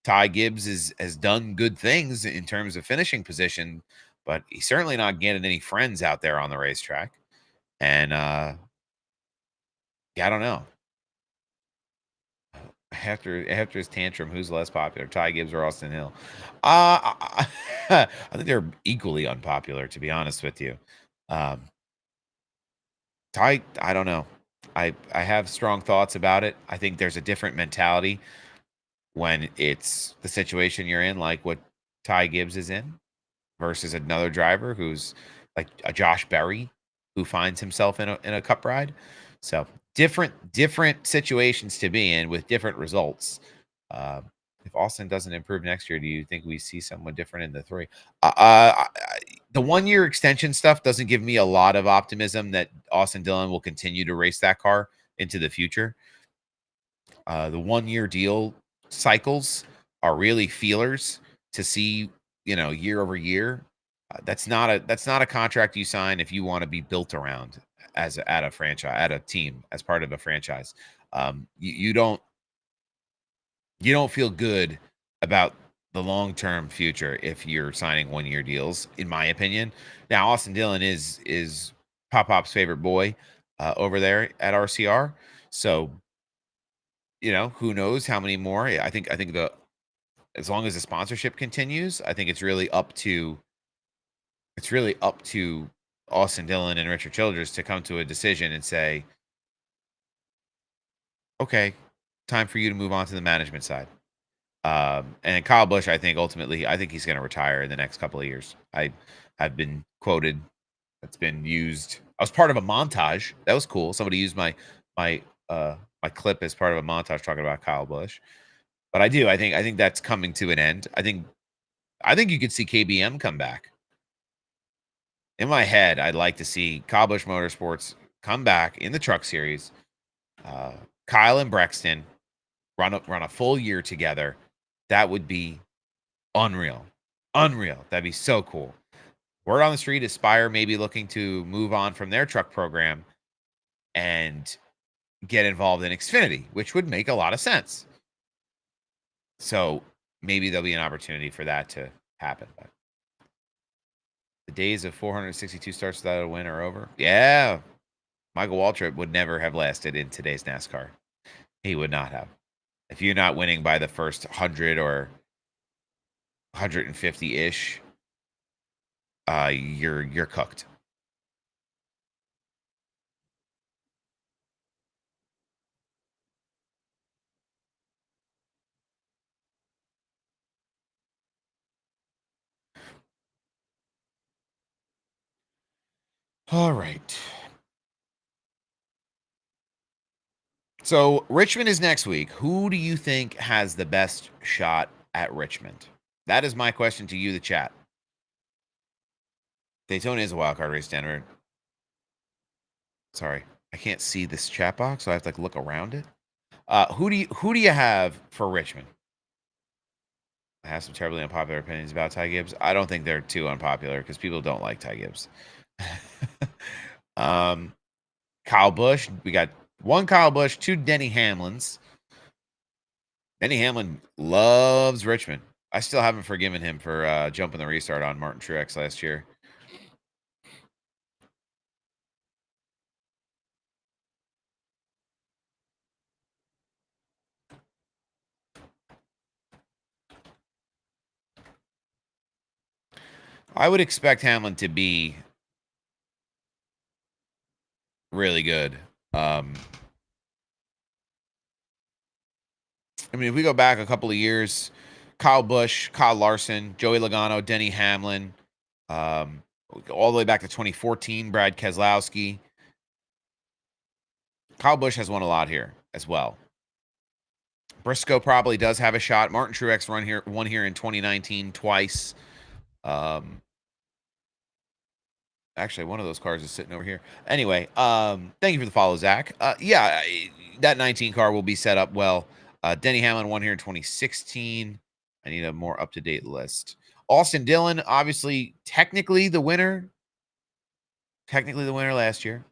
Ty Gibbs has done good things in terms of finishing position, but he's certainly not getting any friends out there on the racetrack. And I don't know. After his tantrum, who's less popular, Ty Gibbs or Austin Hill? I think they're equally unpopular, to be honest with you. Um, I don't know. I have strong thoughts about it. I think there's a different mentality when it's the situation you're in, like what Ty Gibbs is in, versus another driver who's like a Josh Berry who finds himself in a cup ride. So different situations to be in with different results. Uh, if Austin doesn't improve next year, do you think we see someone different in the three? The 1 year extension stuff doesn't give me a lot of optimism that Austin Dillon will continue to race that car into the future. The 1 year deal cycles are really feelers to see, year over year. That's not a contract you sign if you want to be built around at a franchise, at a team, as part of a franchise. You don't feel good about the long-term future if you're signing 1 year deals, in my opinion. Now, Austin Dillon is Pop's favorite boy over there at RCR. So, who knows how many more. I think the as long as the sponsorship continues, I think it's really up to Austin Dillon and Richard Childress to come to a decision and say, okay, time for you to move on to the management side. And Kyle Busch, I think he's going to retire in the next couple of years. I've been quoted. That's been used. I was part of a montage. That was cool. Somebody used my my clip as part of a montage talking about Kyle Busch. But I think that's coming to an end. I think you could see KBM come back. In my head, I'd like to see Kyle Busch Motorsports come back in the Truck Series. Uh, Kyle and Brexton run a full year together. That would be unreal. Unreal. That'd be so cool. Word on the street is Spire may be looking to move on from their truck program and get involved in Xfinity, which would make a lot of sense. So maybe there'll be an opportunity for that to happen. But the days of 462 starts without a win are over. Yeah. Michael Waltrip would never have lasted in today's NASCAR. He would not have. If you're not winning by the first 100 or 150-ish, you're cooked. All right. So Richmond is next week. Who do you think has the best shot at Richmond? That is my question to you, the chat. Daytona is a wild card race, Denver. Sorry, I can't see this chat box, so I have to look around it. Who do you have for Richmond? I have some terribly unpopular opinions about Ty Gibbs. I don't think they're too unpopular because people don't like Ty Gibbs. Kyle Busch. We got one Kyle Busch, two Denny Hamlins. Denny Hamlin loves Richmond. I still haven't forgiven him for jumping the restart on Martin Truex last year. I would expect Hamlin to be really good. I mean, if we go back a couple of years, Kyle Busch, Kyle Larson, Joey Logano, Denny Hamlin, all the way back to 2014, Brad Keselowski. Kyle Busch has won a lot here as well. Briscoe probably does have a shot. Martin Truex won here in 2019 twice. Actually, one of those cars is sitting over here. Anyway, thank you for the follow, Zach. Yeah, that 19 car will be set up well. Denny Hamlin won here in 2016. I need a more up-to-date list. Austin Dillon, obviously, technically the winner last year.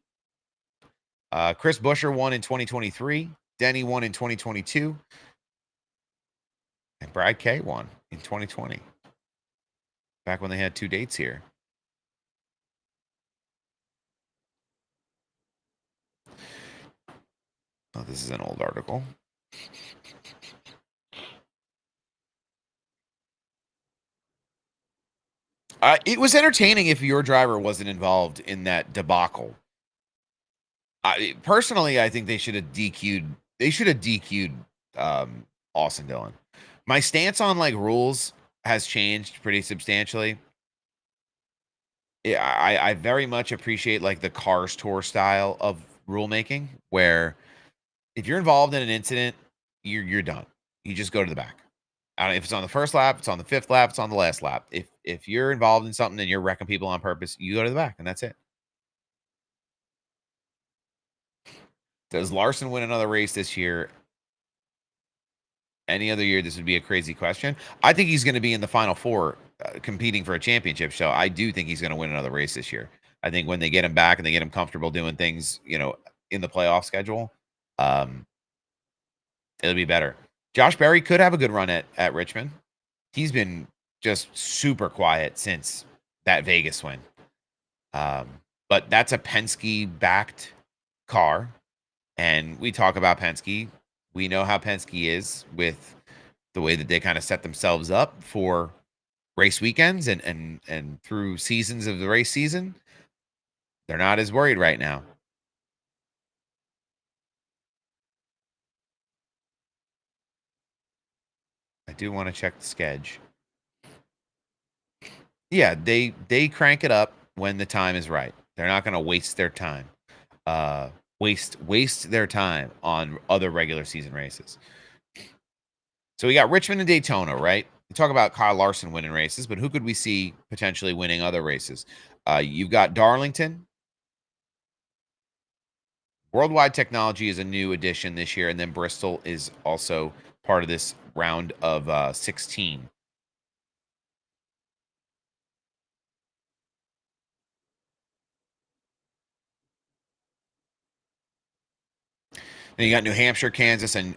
Chris Buescher won in 2023. Denny won in 2022. And Brad K won in 2020. Back when they had two dates here. Oh, this is an old article. It was entertaining if your driver wasn't involved in that debacle. Personally, I think they should have DQ'd. They should have DQ'd Austin Dillon. My stance on like rules has changed pretty substantially. Yeah, I very much appreciate like the Cars Tour style of rulemaking, where if you're involved in an incident, you're done. You just go to the back. If it's on the first lap, it's on the fifth lap, it's on the last lap. If you're involved in something and you're wrecking people on purpose, you go to the back, and that's it. Does Larson win another race this year? Any other year, this would be a crazy question. I think he's going to be in the final four, competing for a championship. So I do think he's going to win another race this year. I think when they get him back and they get him comfortable doing things, in the playoff schedule, um, it'll be better. Josh Berry could have a good run at Richmond. He's been just super quiet since that Vegas win. But that's a Penske-backed car. And we talk about Penske. We know how Penske is with the way that they kind of set themselves up for race weekends and through seasons of the race season. They're not as worried right now. I do want to check the schedule. Yeah, they crank it up when the time is right. They're not going to waste their time. Waste their time on other regular season races. So we got Richmond and Daytona, right? We talk about Kyle Larson winning races, but who could we see potentially winning other races? You've got Darlington. Worldwide Technology is a new addition this year, and then Bristol is also part of this round of 16. Then you got New Hampshire, Kansas, and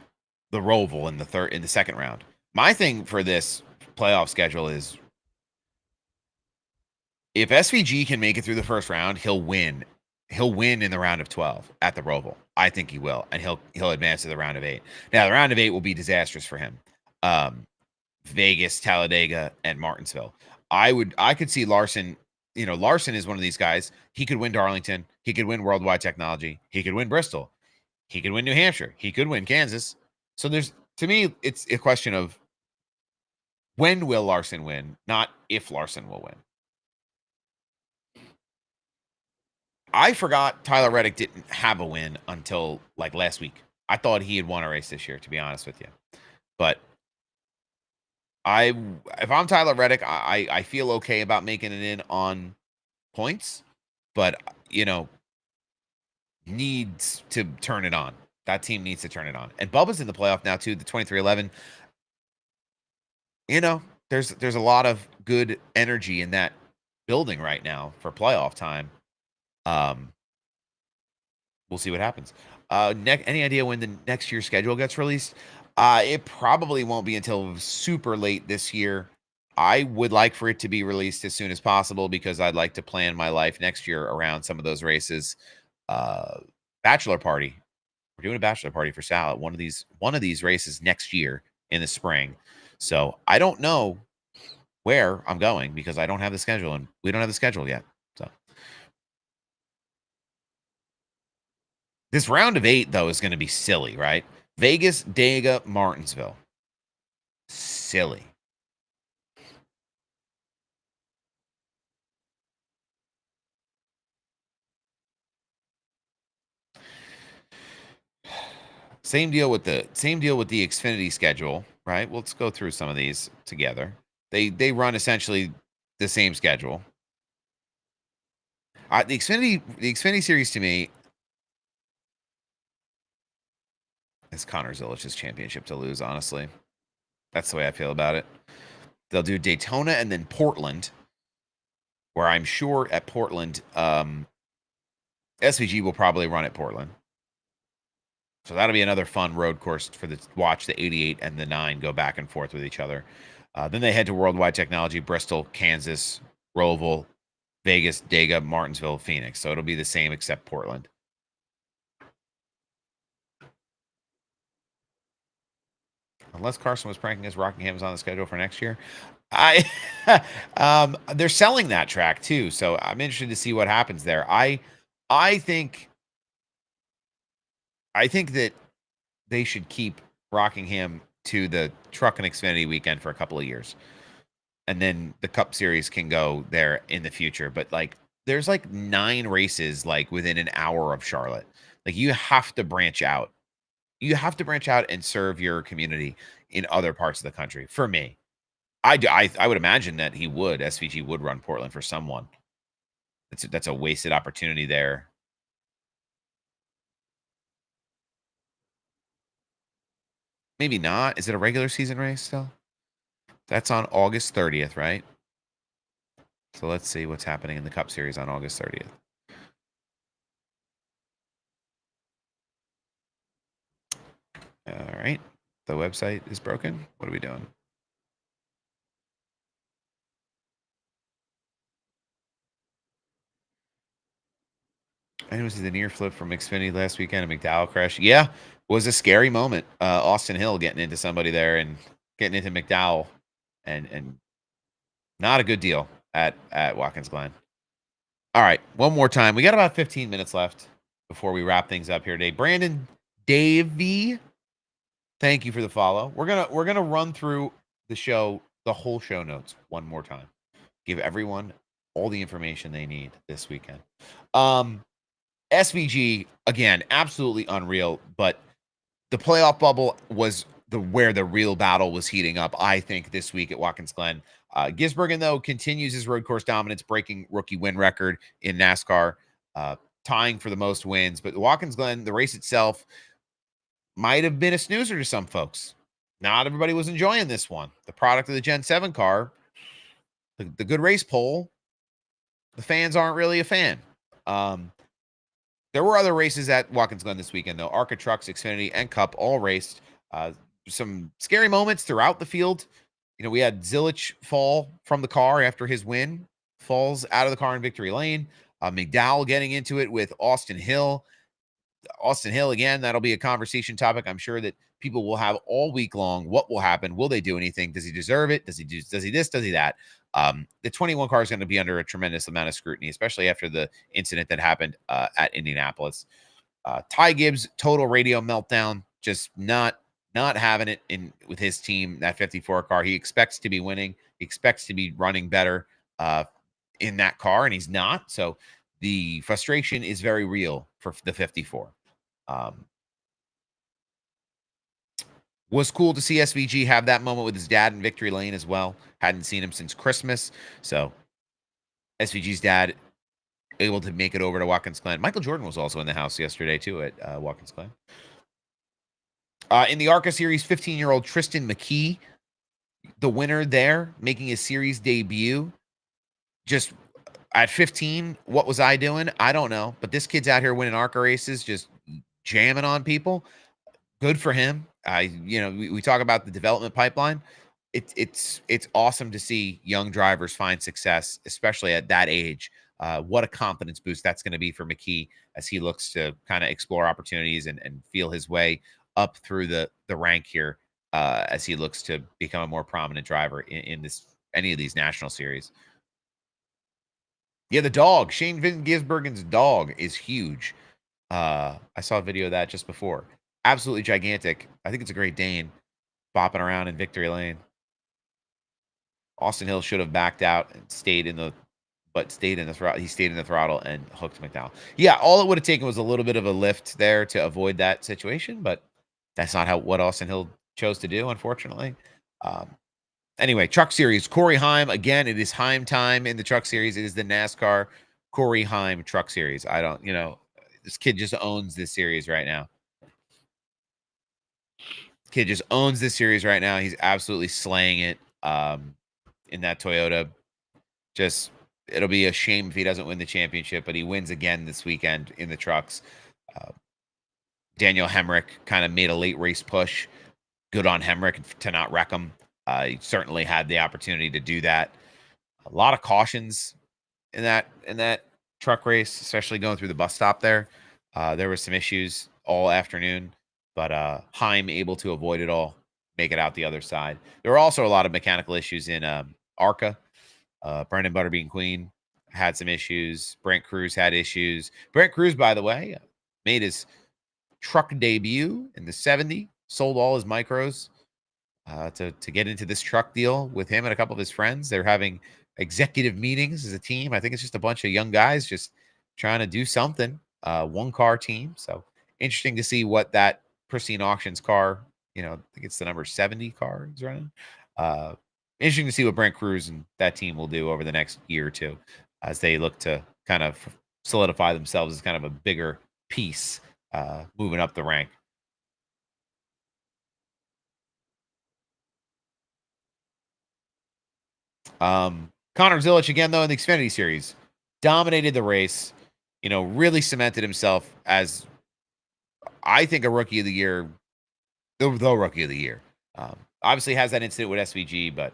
the Roval in the second round. My thing for this playoff schedule is if SVG can make it through the first round, he'll win. He'll win in the round of 12 at the Roval. I think he will, and he'll advance to the round of 8. Now the round of 8 will be disastrous for him. Vegas, Talladega, and Martinsville. I could see Larson. Larson is one of these guys. He could win Darlington. He could win Worldwide Technology. He could win Bristol. He could win New Hampshire. He could win Kansas. So to me, it's a question of when will Larson win, not if Larson will win. I forgot Tyler Reddick didn't have a win until like last week. I thought he had won a race this year, to be honest with you. But if I'm Tyler Reddick, I feel okay about making it in on points, but needs to turn it on. That team needs to turn it on. And Bubba's in the playoff now too, the 23-11. There's a lot of good energy in that building right now for playoff time. We'll see what happens. Any idea when the next year's schedule gets released? It probably won't be until super late this year. I would like for it to be released as soon as possible because I'd like to plan my life next year around some of those races. Bachelor party. We're doing a bachelor party for Sal at one of these races next year in the spring. So I don't know where I'm going because I don't have the schedule, and we don't have the schedule yet. So this round of 8 though is going to be silly, right? Vegas, Dega, Martinsville. Silly. Same deal with the Xfinity schedule, right? Well, let's go through some of these together. They run essentially the same schedule. The Xfinity series to me is Connor Zilich's championship to lose. Honestly, that's the way I feel about it. They'll do Daytona and then Portland, where I'm sure at Portland, SVG will probably run at Portland. So that'll be another fun road course for the watch the 88 and the 9 go back and forth with each other. Then they head to Worldwide Technology, Bristol, Kansas, Roval, Vegas, Dega, Martinsville, Phoenix. So it'll be the same except Portland. Unless Carson was pranking us, Rockingham's on the schedule for next year. I they're selling that track too, so I'm interested to see what happens there. I think I think that they should keep Rockingham to the Truck and Xfinity weekend for a couple of years. And then the Cup Series can go there in the future. But like there's like 9 races like within an hour of Charlotte. Like you have to branch out. You have to branch out and serve your community in other parts of the country. For me, I would imagine that he would SVG would run Portland for someone. That's a wasted opportunity there. Maybe not. Is it a regular season race still? That's on August 30th, right? So let's see what's happening in the Cup Series on August 30th. All right. The website is broken. What are we doing? And it was the near flip from Xfinity last weekend, a McDowell crash. Yeah, was a scary moment. Austin Hill getting into somebody there and getting into McDowell, and not a good deal at Watkins Glen. All right, one more time. We got about 15 minutes left before we wrap things up here today. Brandon Davey, thank you for the follow. We're gonna run through the show, the whole show notes one more time. Give everyone all the information they need this weekend. SVG again, absolutely unreal, but the playoff bubble was where the real battle was heating up, I think, this week at Watkins Glen. Gisbergen, though, continues his road course dominance, breaking rookie win record in NASCAR, tying for the most wins. But Watkins Glen, the race itself, might have been a snoozer to some folks. Not everybody was enjoying this one. The product of the Gen 7 car, the good race poll, the fans aren't really a fan. There were other races at Watkins Glen this weekend, though. ARCA Trucks, Xfinity, and Cup all raced. Some scary moments throughout the field. You know, we had Zilich fall from the car after his win, falls out of the car in victory lane. McDowell getting into it with Austin Hill. Austin Hill, again, that'll be a conversation topic. I'm sure that people will have all week long. What will happen? Will they do anything? Does he deserve it? Does he this? Does he that? The 21 car is going to be under a tremendous amount of scrutiny, especially after the incident that happened at Indianapolis. Ty Gibbs, total radio meltdown, just not having it in with his team, that 54 car. He expects to be winning. He expects to be running better in that car, and he's not. So the frustration is very real for the 54. Was cool to see SVG have that moment with his dad in victory lane as well. Hadn't seen him since Christmas. So SVG's dad able to make it over to Watkins Glen. Michael Jordan was also in the house yesterday too at Watkins Glen. In the ARCA series, 15-year-old Tristan McKee, the winner there, making his series debut. Just at 15, what was I doing? I don't know. But this kid's out here winning ARCA races, just jamming on people. Good for him. We talk about the development pipeline. It's awesome to see young drivers find success, especially at that age. What a confidence boost that's going to be for McKee as he looks to kind of explore opportunities and feel his way up through the rank here as he looks to become a more prominent driver in any of these national series. Yeah, the dog, Shane Van Gisbergen's dog, is huge. I saw a video of that just before. Absolutely gigantic. I think it's a Great Dane bopping around in victory lane. Austin Hill should have backed out and stayed in the throttle. He stayed in the throttle and hooked McDowell. Yeah, all it would have taken was a little bit of a lift there to avoid that situation, but that's not what Austin Hill chose to do, unfortunately. Anyway, Truck Series, Corey Heim. Again, it is Heim time in the Truck Series. It is the NASCAR Corey Heim Truck Series. This kid just owns this series right now. Kid just owns this series right now. He's absolutely slaying it in that Toyota. It'll be a shame if he doesn't win the championship, but he wins again this weekend in the trucks. Daniel Hemric kind of made a late race push. Good on Hemric to not wreck him. He certainly had the opportunity to do that. A lot of cautions in that truck race, especially going through the bus stop there. There were some issues all afternoon, but Heim able to avoid it all, make it out the other side. There were also a lot of mechanical issues in ARCA. Brendan Butterbean Queen had some issues. Brent Cruz had issues. Brent Cruz, by the way, made his truck debut in the 70, sold all his micros to get into this truck deal with him and a couple of his friends. They're having executive meetings as a team. I think it's just a bunch of young guys just trying to do something. One car team. So interesting to see what that Pristine Auctions car, I think it's the number 70 car is running. Interesting to see what Brent Cruz and that team will do over the next year or two as they look to kind of solidify themselves as kind of a bigger piece moving up the rank. Connor Zilich again, though, in the Xfinity Series, dominated the race, really cemented himself as, I think, a rookie of the year, the rookie of the year. Obviously has that incident with SVG, but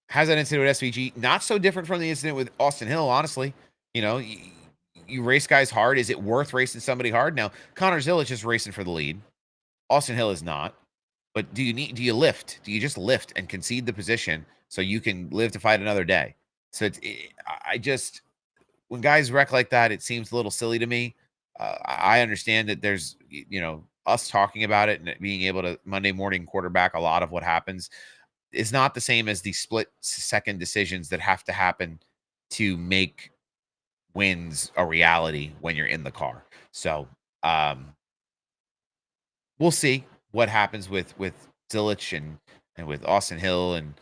has that incident with SVG. Not so different from the incident with Austin Hill, honestly. You race guys hard. Is it worth racing somebody hard? Now, Connor Zilich is racing for the lead. Austin Hill is not. But do you lift? Do you just lift and concede the position so you can live to fight another day? So I just, when guys wreck like that, it seems a little silly to me. I understand that there's, us talking about it and being able to Monday morning quarterback a lot of what happens is not the same as the split second decisions that have to happen to make wins a reality when you're in the car. So we'll see what happens with Zilich and with Austin Hill. And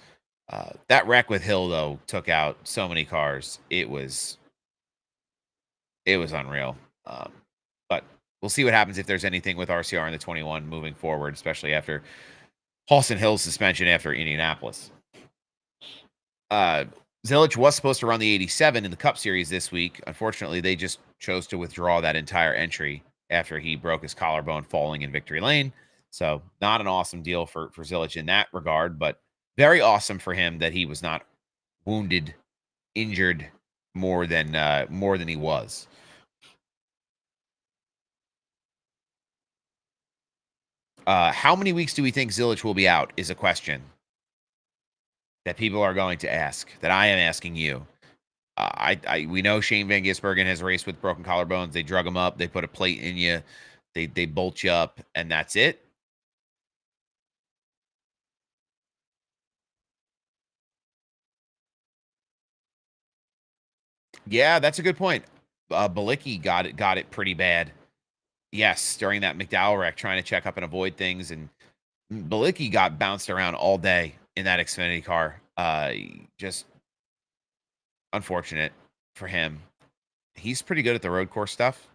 that wreck with Hill, though, took out so many cars. It was unreal. But we'll see what happens if there's anything with RCR in the 21 moving forward, especially after Austin Hill's suspension after Indianapolis. Zilich was supposed to run the 87 in the Cup Series this week. Unfortunately, they just chose to withdraw that entire entry after he broke his collarbone falling in victory lane. So not an awesome deal for Zilich in that regard, but very awesome for him that he was not wounded, injured more than he was. How many weeks do we think Zilich will be out is a question that people are going to ask, that I am asking you. We know Shane Van Gisbergen has raced with broken collarbones. They drug him up. They put a plate in you. They bolt you up, and that's it. Yeah, that's a good point. Balicki got it pretty bad. Yes, during that McDowell wreck, trying to check up and avoid things, and Balicki got bounced around all day in that Xfinity car. Just unfortunate for him. He's pretty good at the road course stuff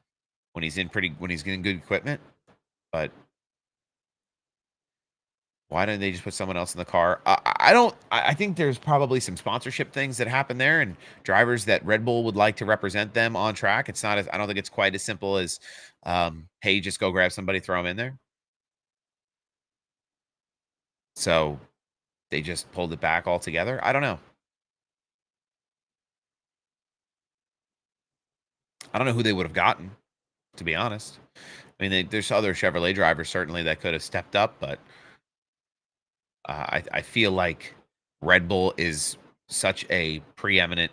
when he's getting good equipment, but why don't they just put someone else in the car? I think there's probably some sponsorship things that happen there and drivers that Red Bull would like to represent them on track. I don't think it's quite as simple as, hey, just go grab somebody, throw them in there. So they just pulled it back altogether. I don't know. I don't know who they would have gotten, to be honest. I mean, there's other Chevrolet drivers certainly that could have stepped up, but I feel like Red Bull is such a preeminent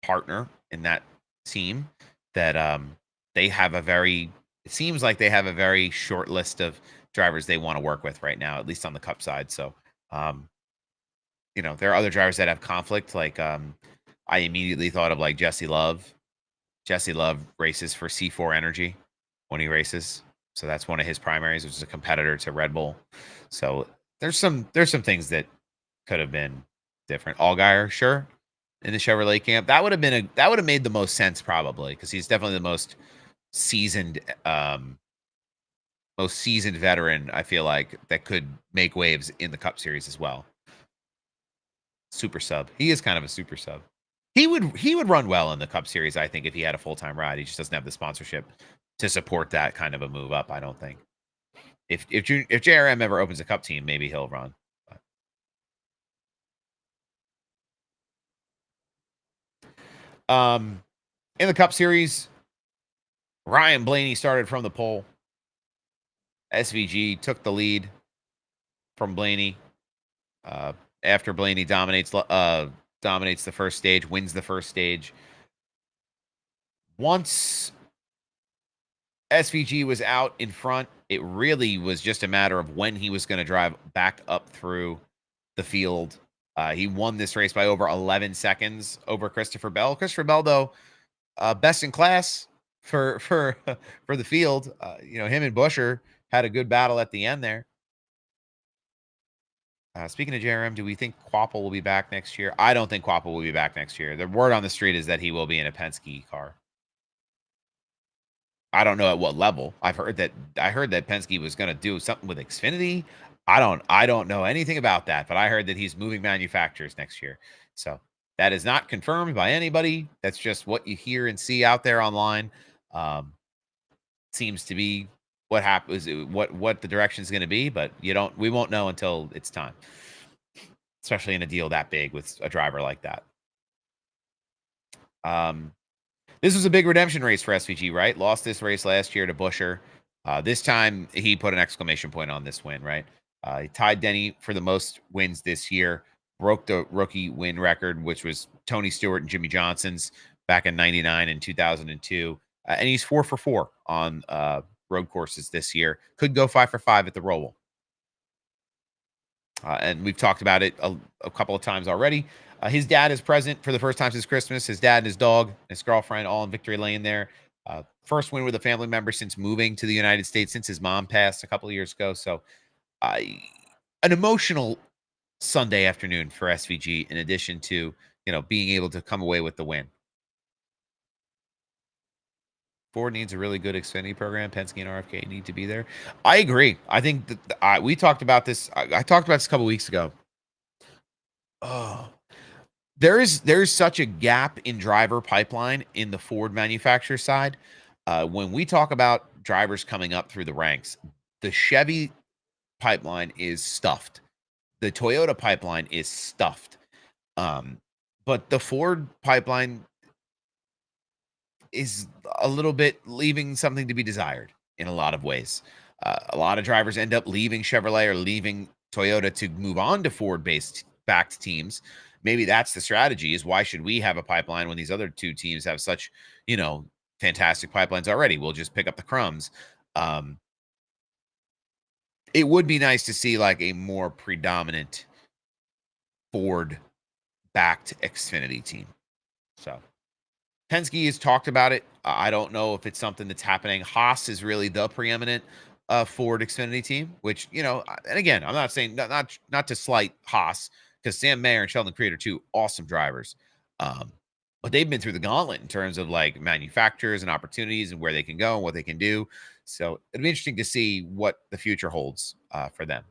partner in that team that they have it seems like they have a very short list of drivers they want to work with right now, at least on the Cup side. So, there are other drivers that have conflict. Like I immediately thought of like Jesse Love. Jesse Love races for C4 Energy when he races. So that's one of his primaries, which is a competitor to Red Bull. So there's some things that could have been different. Allgaier, sure, in the Chevrolet camp. That would have made the most sense probably because he's definitely the most seasoned veteran, I feel like, that could make waves in the Cup Series as well. Super sub. He is kind of a super sub. He would run well in the Cup Series, I think, if he had a full-time ride. He just doesn't have the sponsorship to support that kind of a move up, I don't think. If JRM ever opens a Cup team, maybe he'll run. In the Cup Series, Ryan Blaney started from the pole. SVG took the lead. from Blaney. After Blaney dominates the first stage, wins the first stage. Once SVG was out in front, it really was just a matter of when he was going to drive back up through the field. He won this race by over 11 seconds over Christopher Bell. Christopher Bell, though, best in class for for the field. Him and Buscher had a good battle at the end there. Speaking of JRM, do we think Quapple will be back next year? I don't think Quapple will be back next year. The word on the street is that he will be in a Penske car. I don't know at what level. I heard that Penske was going to do something with Xfinity. I don't know anything about that, but I heard that he's moving manufacturers next year. So that is not confirmed by anybody. That's just what you hear and see out there online. Seems to be what happens, what the direction is going to be, but we won't know until it's time, especially in a deal that big with a driver like that. This was a big redemption race for SVG, right? Lost this race last year to Buscher. This time he put an exclamation point on this win, right? He tied Denny for the most wins this year, broke the rookie win record, which was Tony Stewart and Jimmy Johnson's back in 99 and 2002. And he's 4 for 4 on road courses this year. Could go 5 for 5 at the Roval. And we've talked about it a couple of times already. His dad is present for the first time since Christmas. His dad and his dog, his girlfriend, all in victory lane there. First win with a family member since moving to the United States, since his mom passed a couple of years ago. So an emotional Sunday afternoon for SVG, in addition to, being able to come away with the win. Ford needs a really good Xfinity program. Penske and RFK need to be there. I agree. I think that we talked about this. I talked about this a couple weeks ago. Oh, there's such a gap in driver pipeline in the Ford manufacturer side. When we talk about drivers coming up through the ranks, the Chevy pipeline is stuffed. The Toyota pipeline is stuffed. But the Ford pipeline is a little bit leaving something to be desired in a lot of ways. A lot of drivers end up leaving Chevrolet or leaving Toyota to move on to Ford-based backed teams. Maybe that's the strategy, is why should we have a pipeline when these other two teams have such, fantastic pipelines already? We'll just pick up the crumbs. It would be nice to see like a more predominant Ford-backed Xfinity team. So Penske has talked about it. I don't know if it's something that's happening. Haas is really the preeminent Ford Xfinity team, which, and again, I'm not saying not to slight Haas, because Sam Mayer and Sheldon Creed are two awesome drivers. But they've been through the gauntlet in terms of like manufacturers and opportunities and where they can go and what they can do. So it'll be interesting to see what the future holds for them.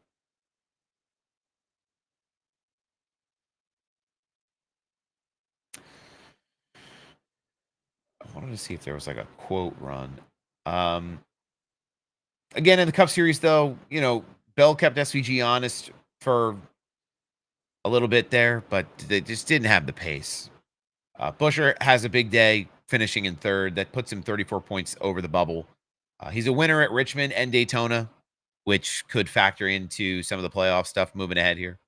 I wanted to see if there was like a quote run. Again, in the Cup Series, though, Bell kept SVG honest for a little bit there, but they just didn't have the pace. Buscher has a big day, finishing in third. That puts him 34 points over the bubble. He's a winner at Richmond and Daytona, which could factor into some of the playoff stuff moving ahead here.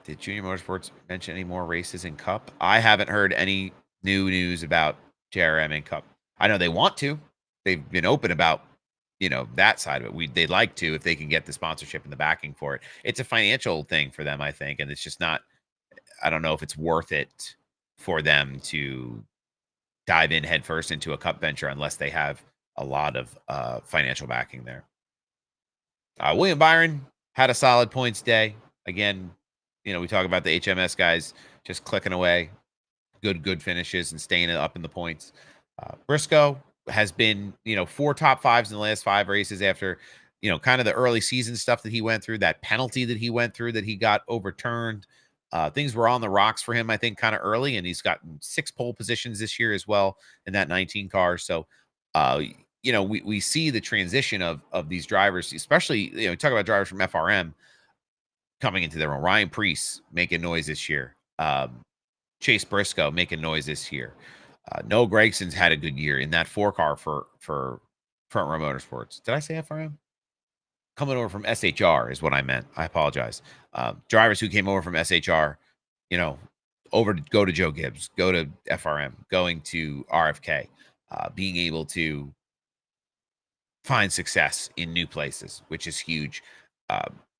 Did Junior Motorsports mention any more races in Cup? I haven't heard any new news about JRM in Cup. I know they want to. They've been open about, that side of it. They'd like to, if they can get the sponsorship and the backing for it. It's a financial thing for them, I think, and it's just not. I don't know if it's worth it for them to dive in headfirst into a Cup venture unless they have a lot of financial backing there. William Byron had a solid points day. Again, we talk about the HMS guys just clicking away, good finishes and staying up in the points. Briscoe has been, 4 top 5s in the last 5 races after, kind of the early season stuff that he went through, that penalty that he went through that he got overturned. Things were on the rocks for him, I think, kind of early, and he's gotten 6 pole positions this year as well in that 19 car. So, we see the transition of these drivers, especially, talk about drivers from FRM coming into their own. Ryan Preece making noise this year. Chase Briscoe making noise this year. Noah Gregson's had a good year in that 4 car for Front Row Motorsports. Did I say FRM? coming over from SHR is what I meant. I apologize. Drivers who came over from SHR, go to Joe Gibbs, go to FRM, going to RFK, being able to find success in new places, which is huge.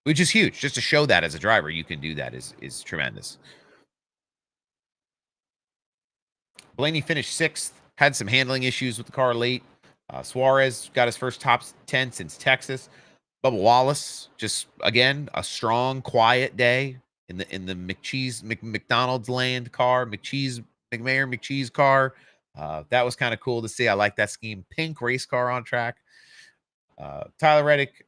Just to show that as a driver, you can do that is tremendous. Blaney finished 6th, had some handling issues with the car late. Suarez got his first top 10 since Texas. Bubba Wallace, just again, a strong, quiet day in the McDonald's land car, McCheese car. That was kind of cool to see. I like that scheme. Pink race car on track. Tyler Reddick,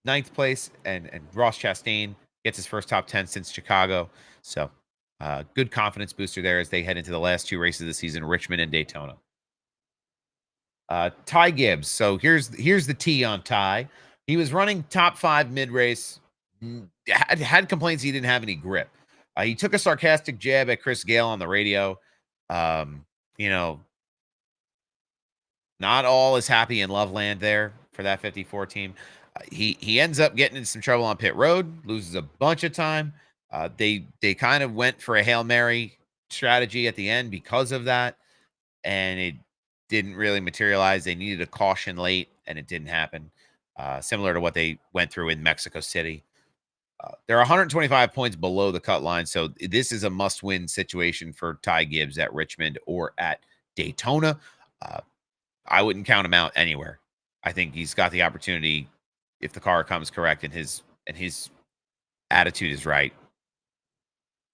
9th place, and Ross Chastain gets his first top 10 since Chicago. So good confidence booster there as they head into the last 2 races of the season, Richmond and Daytona. Ty Gibbs. So here's the T on Ty. He was running top 5 mid-race. Had complaints he didn't have any grip. He took a sarcastic jab at Chris Gale on the radio. Not all is happy in Loveland there for that 54 team. He ends up getting into some trouble on pit road, loses a bunch of time. They kind of went for a Hail Mary strategy at the end because of that, and it didn't really materialize. They needed a caution late, and it didn't happen. Similar to what they went through in Mexico City. They're 125 points below the cut line, so this is a must-win situation for Ty Gibbs at Richmond or at Daytona. I wouldn't count him out anywhere. I think he's got the opportunity if the car comes correct and his attitude is right.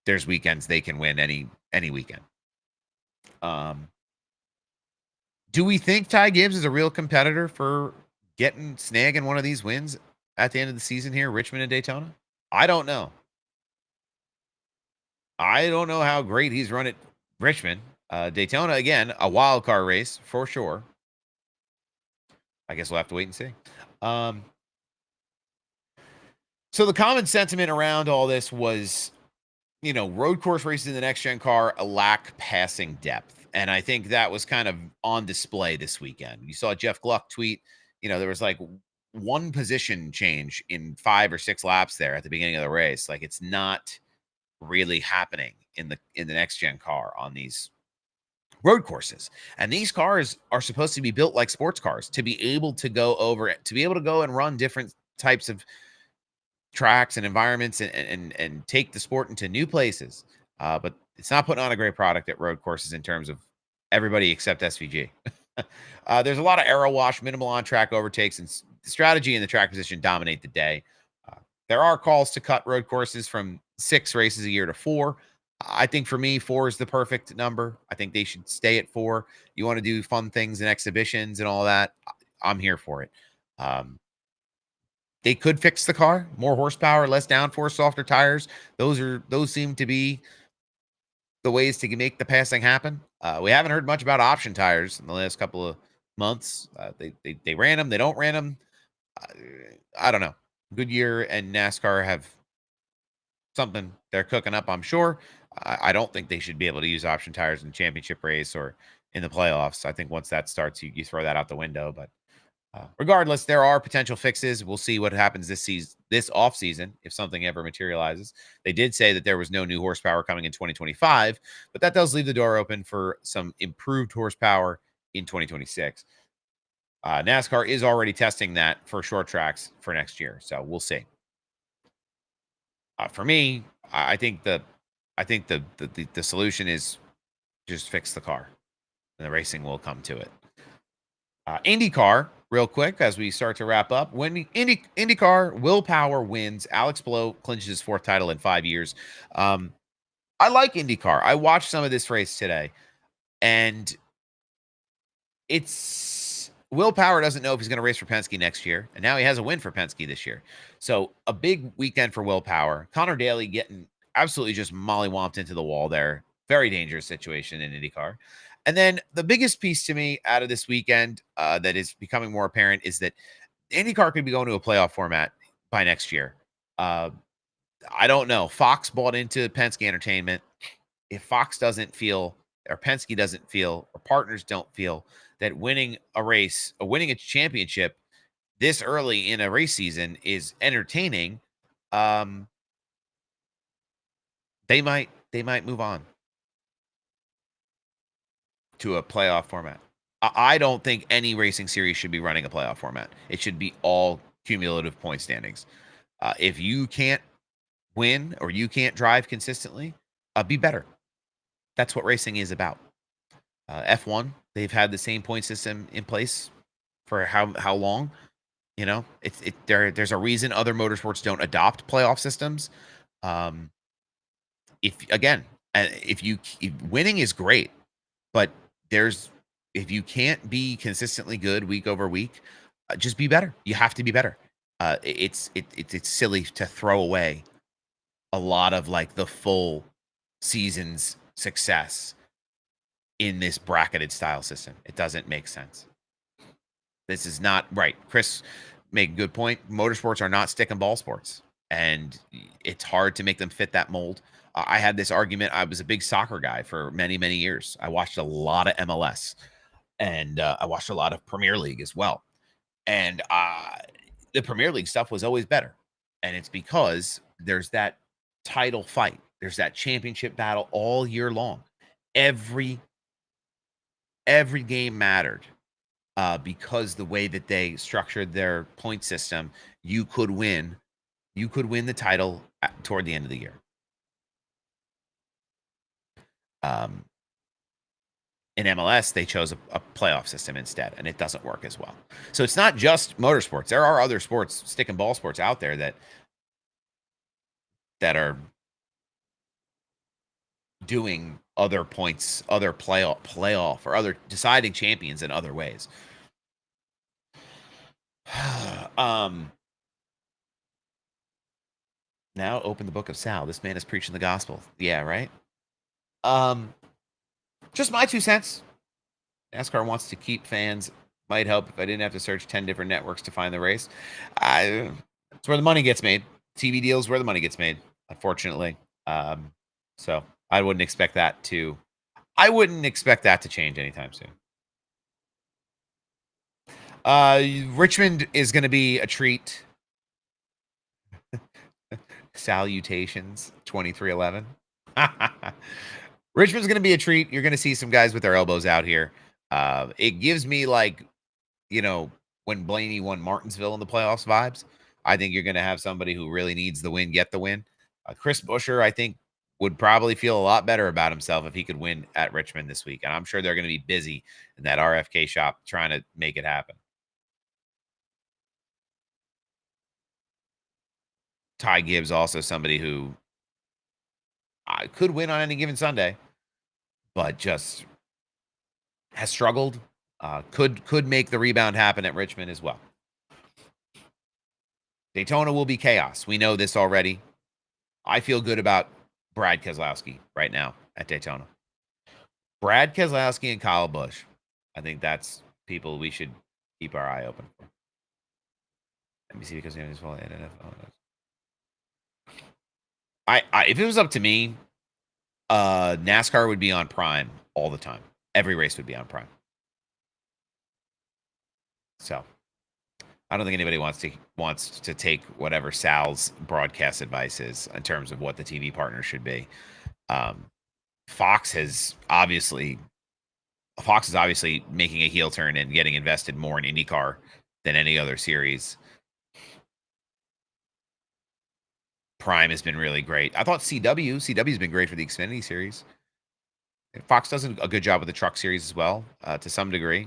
There's weekends they can win any weekend. Do we think Ty Gibbs is a real competitor for snagging one of these wins at the end of the season here, Richmond and Daytona? I don't know. I don't know how great he's run at Richmond. Daytona, again, a wild card race for sure. I guess we'll have to wait and see. So the common sentiment around all this was, road course races in the next gen car lack passing depth. And I think that was kind of on display this weekend. You saw Jeff Gluck tweet, there was like one position change in 5 or 6 laps there at the beginning of the race. Like, it's not really happening in the next gen car on these road courses. And these cars are supposed to be built like sports cars to be able to go and run different types of tracks and environments and take the sport into new places. But it's not putting on a great product at road courses in terms of everybody except SVG. There's a lot of aero wash, minimal on-track overtakes, and the strategy and the track position dominate the day. There are calls to cut road courses from 6 races a year to 4. I think for me, 4 is the perfect number. I think they should stay at 4. You want to do fun things and exhibitions and all that, I'm here for it. They could fix the car, more horsepower, less downforce, softer tires. Those seem to be the ways to make the passing happen. We haven't heard much about option tires in the last couple of months. They ran them, they don't ran them. I don't know. Goodyear and NASCAR have something they're cooking up, I'm sure. I don't think they should be able to use option tires in the championship race or in the playoffs. I think once that starts, you throw that out the window. But regardless, there are potential fixes. We'll see what happens this off season if something ever materializes. They did say that there was no new horsepower coming in 2025, but that does leave the door open for some improved horsepower in 2026. NASCAR is already testing that for short tracks for next year, so we'll see. For me, I think the solution is just fix the car, and the racing will come to it. IndyCar, real quick, as we start to wrap up. When IndyCar, Will Power wins. Alex Blow clinches his 4th title in 5 years. I like IndyCar. I watched some of this race today, and Will Power doesn't know if he's going to race for Penske next year, and now he has a win for Penske this year. So a big weekend for Will Power. Connor Daly getting absolutely just mollywomped into the wall there. Very dangerous situation in IndyCar. And then the biggest piece to me out of this weekend that is becoming more apparent is that IndyCar could be going to a playoff format by next year. I don't know. Fox bought into Penske Entertainment. If Fox doesn't feel, or Penske doesn't feel, or partners don't feel that winning a race or winning a championship this early in a race season is entertaining, they might move on to a playoff format. I don't think any racing series should be running a playoff format. It should be all cumulative point standings. If you can't win or you can't drive consistently, be better. That's what racing is about. F1, they've had the same point system in place for how long? You know, there's a reason other motorsports don't adopt playoff systems. Um, if again, if winning is great, but if you can't be consistently good week over week, just be better. You have to be better. It's silly to throw away a lot of like the full season's success in this bracketed style system. It doesn't make sense. This is not right. Chris made a good point. Motorsports are not stick and ball sports, and it's hard to make them fit that mold. I had this argument. I was a big soccer guy for many, many years. I watched a lot of MLS, and I watched a lot of Premier League as well. And the Premier League stuff was always better, and it's because there's that title fight. There's that championship battle all year long. Every game mattered because the way that they structured their point system, you could win the title toward the end of the year. In MLS, they chose a playoff system instead, and it doesn't work as well. So it's not just motorsports. There are other sports, stick and ball sports out there that are doing other points, other playoff, or other deciding champions in other ways. Now open the book of Sal. This man is preaching the gospel. Yeah, right? Just my 2 cents. NASCAR wants to keep fans. Might help if I didn't have to search 10 different networks to find the race. It's where the money gets made. TV deals where the money gets made, unfortunately. So I wouldn't expect that to change anytime soon. Richmond is going to be a treat. Salutations, 2311. Richmond's going to be a treat. You're going to see some guys with their elbows out here. It gives me like, when Blaney won Martinsville in the playoffs vibes. I think you're going to have somebody who really needs the win, get the win. Chris Buescher, I think, would probably feel a lot better about himself if he could win at Richmond this week. And I'm sure they're going to be busy in that RFK shop trying to make it happen. Ty Gibbs, also somebody who could win on any given Sunday, but just has struggled. Could make the rebound happen at Richmond as well. Daytona will be chaos. We know this already. I feel good about Brad Keselowski right now at Daytona. Brad Keselowski and Kyle Busch. I think that's people we should keep our eye open for. Let me see, because if it was up to me, NASCAR would be on Prime all the time. Every race would be on Prime. So I don't think anybody wants to take whatever Sal's broadcast advice is in terms of what the TV partner should be. Fox is obviously making a heel turn and getting invested more in IndyCar than any other series. Prime has been really great. I thought CW's been great for the Xfinity series. Fox does a good job with the truck series as well, to some degree.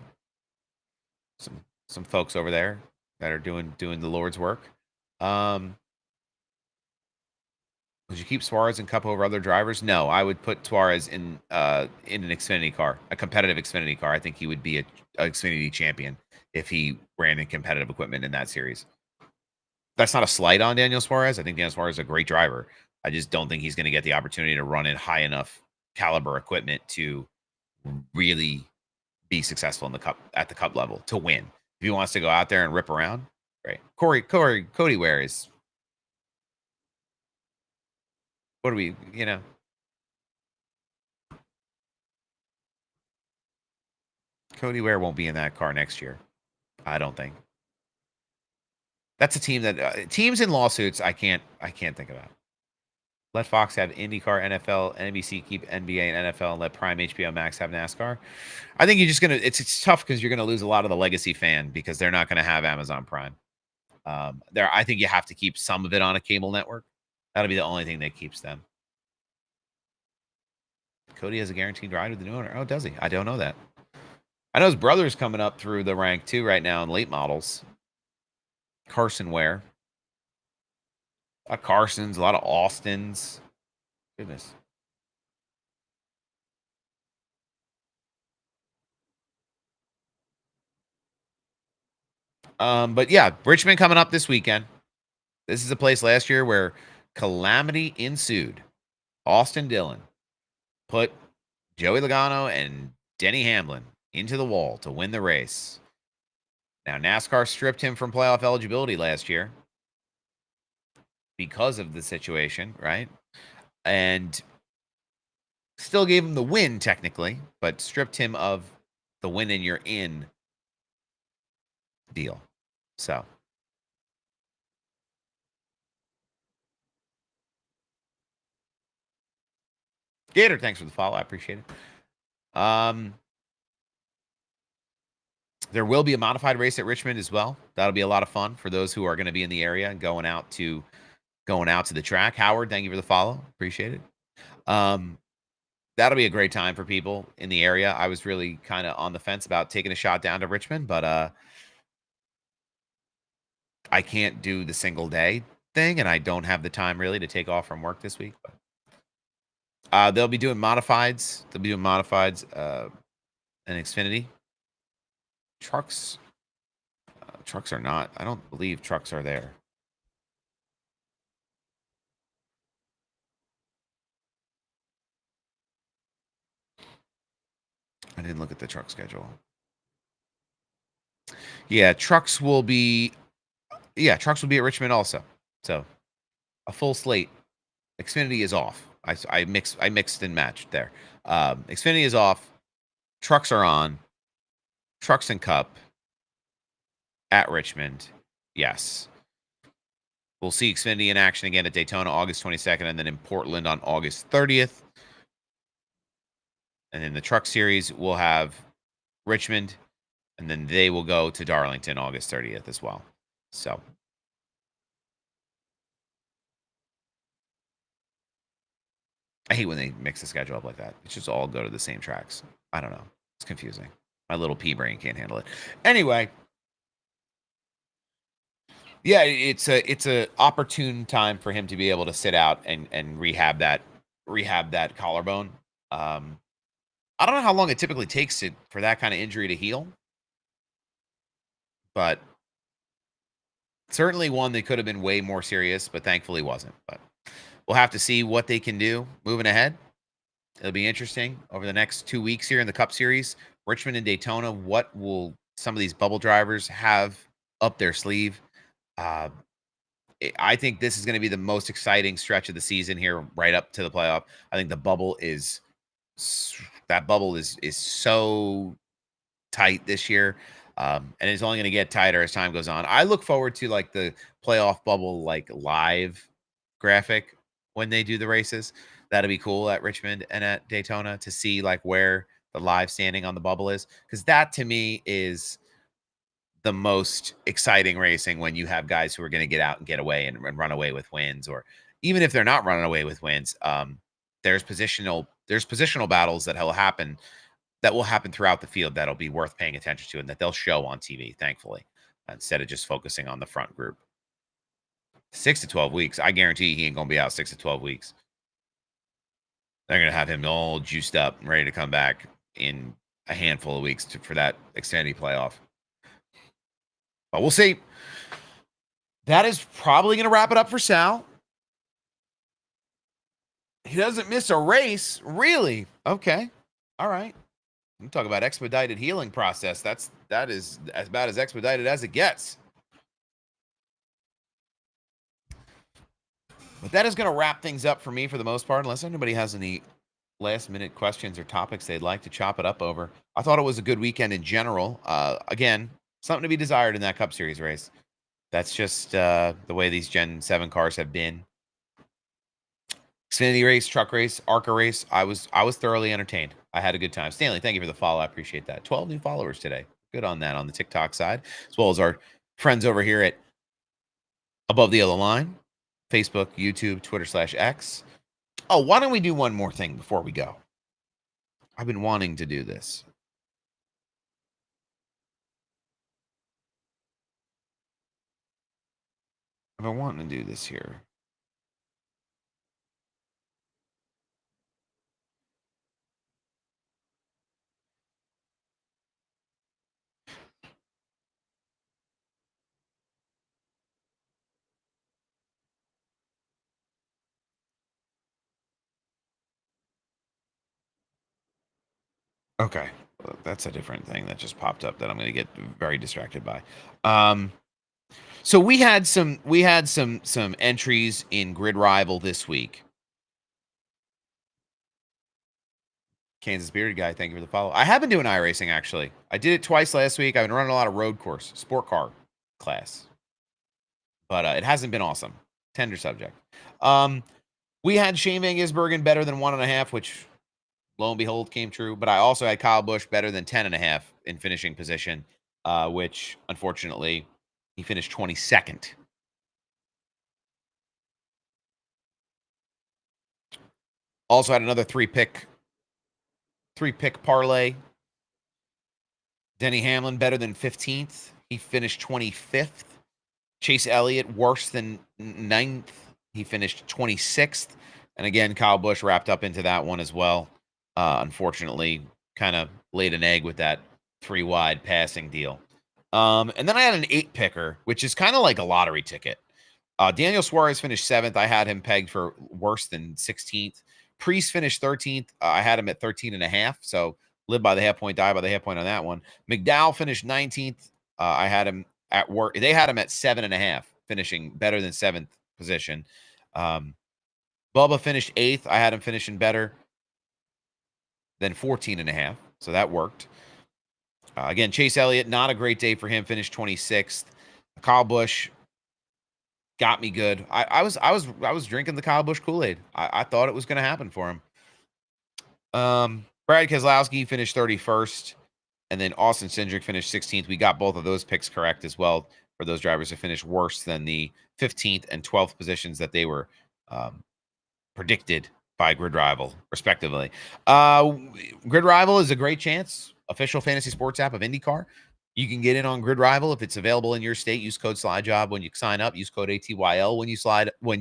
Some folks over there that are doing the Lord's work. Would you keep Suarez and Cup over other drivers? No, I would put Suarez in an Xfinity car, a competitive Xfinity car. I think he would be a Xfinity champion if he ran in competitive equipment in that series. That's not a slight on Daniel Suarez. I think Daniel Suarez is a great driver. I just don't think he's going to get the opportunity to run in high enough caliber equipment to really be successful in the cup at the cup level to win. If he wants to go out there and rip around, great. Cody Ware is. What do we, Cody Ware won't be in that car next year. I don't think. That's a team that teams in lawsuits I can't think about. Let Fox have IndyCar, NFL, NBC keep NBA and NFL, and let Prime HBO Max have NASCAR. I think you're just gonna. It's tough because you're gonna lose a lot of the legacy fan because they're not gonna have Amazon Prime. I think you have to keep some of it on a cable network. That'll be the only thing that keeps them. Cody has a guaranteed ride with the new owner. Oh, does he? I don't know that. I know his brother's coming up through the rank too right now in late models. Carson Ware. A lot of Carsons, a lot of Austins. Goodness. But yeah, Richmond coming up this weekend. This is a place last year where calamity ensued. Austin Dillon put Joey Logano and Denny Hamlin into the wall to win the race. Now, NASCAR stripped him from playoff eligibility last year because of the situation, right? And still gave him the win, technically, but stripped him of the win and you're in deal. So. Gator, thanks for the follow. I appreciate it. There will be a modified race at Richmond as well. That'll be a lot of fun for those who are going to be in the area and going out to the track. Howard, thank you for the follow. Appreciate it. That'll be a great time for people in the area. I was really kind of on the fence about taking a shot down to Richmond, but I can't do the single day thing, and I don't have the time really to take off from work this week. They'll be doing modifieds. And Xfinity. Trucks are not. I don't believe trucks are there. I didn't look at the truck schedule. Yeah, trucks will be at Richmond also. So a full slate. Xfinity is off. I mixed and matched there. Xfinity is off. Trucks are on. Trucks and Cup at Richmond. Yes. We'll see Xfinity in action again at Daytona August 22nd and then in Portland on August 30th. And in the Truck Series, we'll have Richmond, and then they will go to Darlington August 30th as well. So. I hate when they mix the schedule up like that. It should all go to the same tracks. I don't know. It's confusing. My little pea brain can't handle it. Anyway. Yeah, it's a opportune time for him to be able to sit out and rehab that collarbone. I don't know how long it typically takes for that kind of injury to heal, but certainly one that could have been way more serious, but thankfully wasn't. But we'll have to see what they can do moving ahead. It'll be interesting over the next 2 weeks here in the Cup Series, Richmond and Daytona. What will some of these bubble drivers have up their sleeve? I think this is going to be the most exciting stretch of the season here, right up to the playoff. I think the bubble is so tight this year, and it's only going to get tighter as time goes on. I look forward to like the playoff bubble like live graphic when they do the races. That'll be cool at Richmond and at Daytona to see like where the live standing on the bubble is, because that to me is the most exciting racing, when you have guys who are going to get out and get away and run away with wins, or even if they're not running away with wins, there's positional battles that will happen throughout the field that'll be worth paying attention to and that they'll show on TV, thankfully, instead of just focusing on the front group. 6 to 12 weeks. I guarantee he ain't going to be out 6 to 12 weeks. They're going to have him all juiced up and ready to come back in a handful of weeks for that Xfinity playoff. But we'll see. That is probably going to wrap it up for Sal. He doesn't miss a race, really. Okay. All right. I'm talking about expedited healing process. That is as about as expedited as it gets. But that is going to wrap things up for me for the most part, unless anybody has any last-minute questions or topics they'd like to chop it up over. I thought it was a good weekend in general. Again, something to be desired in that Cup Series race. That's just the way these Gen 7 cars have been. Xfinity race, truck race, ARCA race. I was thoroughly entertained. I had a good time. Stanley, thank you for the follow. I appreciate that. 12 new followers today. Good on that on the TikTok side, as well as our friends over here at Above the Yellow Line, Facebook, YouTube, Twitter/X. Oh, why don't we do one more thing before we go? I've been wanting to do this. I've been wanting to do this here. Okay. Well, that's a different thing that just popped up that I'm going to get very distracted by. So we had some entries in GridRival this week. Kansas Bearded Guy, thank you for the follow. I have been doing iRacing, actually. I did it twice last week. I've been running a lot of road course, sport car class. But it hasn't been awesome. Tender subject. We had Shane Van Gisbergen better than 1.5, which lo and behold came true. But I also had Kyle Busch better than 10.5 in finishing position, which unfortunately he finished 22nd. Also had another three pick parlay. Denny Hamlin better than 15th. He finished 25th. Chase Elliott worse than 9th. He finished 26th. And again, Kyle Busch wrapped up into that one as well. Unfortunately, kind of laid an egg with that 3-wide passing deal. And then I had an 8-picker, which is kind of like a lottery ticket. Daniel Suarez finished 7th. I had him pegged for worse than 16th. Priest finished 13th. I had him at 13.5. So live by the half point, die by the half point on that one. McDowell finished 19th. I had him at work. They had him at 7.5, finishing better than 7th position. Bubba finished 8th. I had him finishing better than 14.5. So that worked. Again, Chase Elliott, not a great day for him. Finished 26th. Kyle Busch got me good. I was drinking the Kyle Busch Kool-Aid. I thought it was going to happen for him. Brad Keselowski finished 31st, and then Austin Cindric finished 16th. We got both of those picks correct as well for those drivers who finished worse than the 15th and 12th positions that they were predicted by GridRival, respectively. GridRival is a great chance. Official fantasy sports app of IndyCar. You can get in on GridRival if it's available in your state. Use code SlideJob when you sign up. Use code ATYL when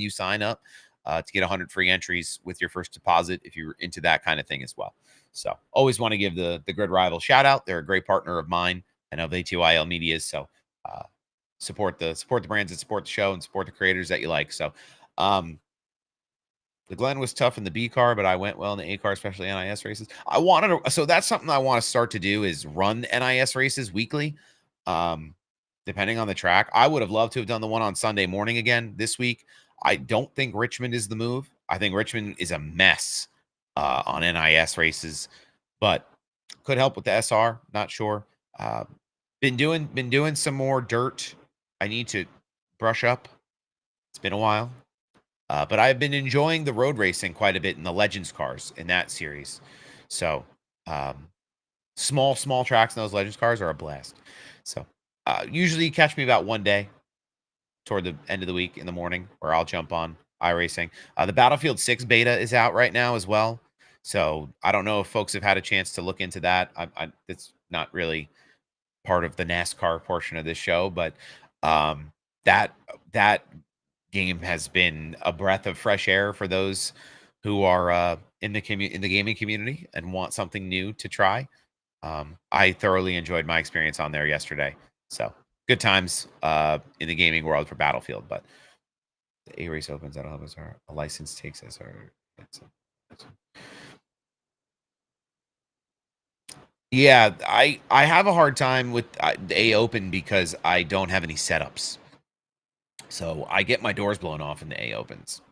you sign up to get 100 free entries with your first deposit if you're into that kind of thing as well. So always want to give the GridRival shout out. They're a great partner of mine and of ATYL Media. So support the brands that support the show and support the creators that you like. So the Glen was tough in the B car, but I went well in the A car, especially NIS races. So that's something I want to start to do is run NIS races weekly, depending on the track. I would have loved to have done the one on Sunday morning again this week. I don't think Richmond is the move. I think Richmond is a mess on NIS races, but could help with the SR. Not sure. Been doing some more dirt. I need to brush up. It's been a while. But I've been enjoying the road racing quite a bit in the Legends cars in that series. So small tracks in those Legends cars are a blast. So usually you catch me about one day toward the end of the week in the morning where I'll jump on iRacing. The Battlefield 6 beta is out right now as well. So I don't know if folks have had a chance to look into that. It's not really part of the NASCAR portion of this show, but that game has been a breath of fresh air for those who are in the gaming community and want something new to try. I thoroughly enjoyed my experience on there yesterday. So good times in the gaming world for Battlefield. But the A race opens. That'll help us. A license takes us. Yeah, I have a hard time with the A Open because I don't have any setups. So I get my doors blown off in the A Opens.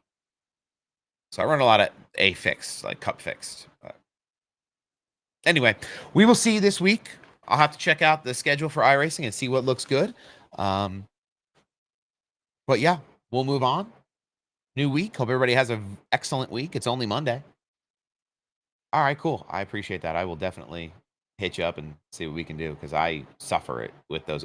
So I run a lot of A fixed, like cup fixed. But anyway, we will see you this week. I'll have to check out the schedule for iRacing and see what looks good. But yeah, we'll move on. New week. Hope everybody has an excellent week. It's only Monday. All right, cool. I appreciate that. I will definitely hit you up and see what we can do because I suffer it with those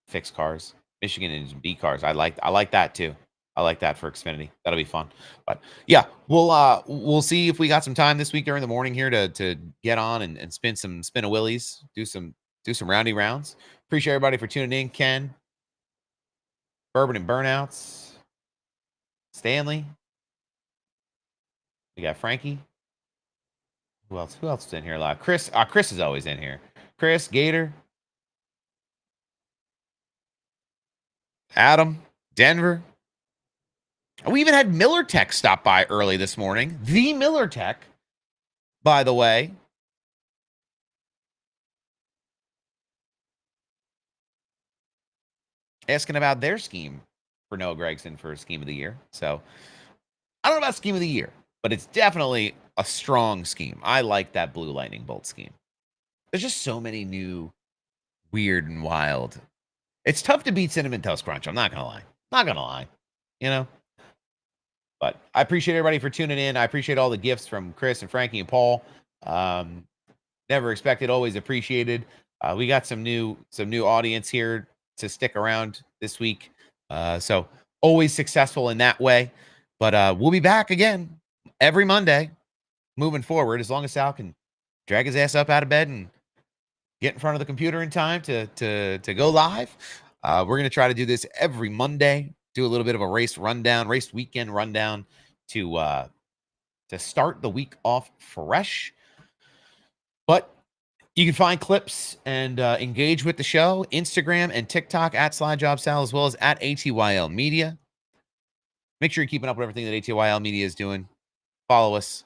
fixed cars. Michigan and B cars. I like that too. I like that for Xfinity. That'll be fun. But yeah, we'll see if we got some time this week during the morning here to get on and spin a willies, do some roundy rounds. Appreciate everybody for tuning in. Ken, Bourbon and Burnouts, Stanley. We got Frankie. Who else? Who else is in here a lot? Chris. Chris is always in here. Chris, Gator, Adam, Denver. We even had MillerTech stop by early this morning. The MillerTech, by the way. Asking about their scheme for Noah Gragson for scheme of the year. So I don't know about scheme of the year, but it's definitely a strong scheme. I like that Blue Lightning Bolt scheme. There's just so many new, weird and wild. It's tough to beat Cinnamon Toast Crunch. I'm not going to lie. Not going to lie. You know? But I appreciate everybody for tuning in. I appreciate all the gifts from Chris and Frankie and Paul. Never expected, always appreciated. We got some new audience here to stick around this week. So always successful in that way. But we'll be back again every Monday moving forward, as long as Sal can drag his ass up out of bed and get in front of the computer in time to go live. We're going to try to do this every Monday, do a little bit of a race weekend rundown to start the week off fresh. But you can find clips and engage with the show, Instagram and TikTok at SlyJobSal, as well as at ATYL Media. Make sure you're keeping up with everything that ATYL Media is doing. Follow us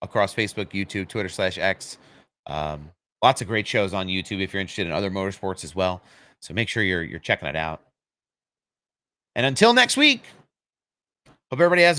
across Facebook, YouTube, Twitter /X. Lots of great shows on YouTube if you're interested in other motorsports as well. So make sure you're checking it out. And until next week, hope everybody has a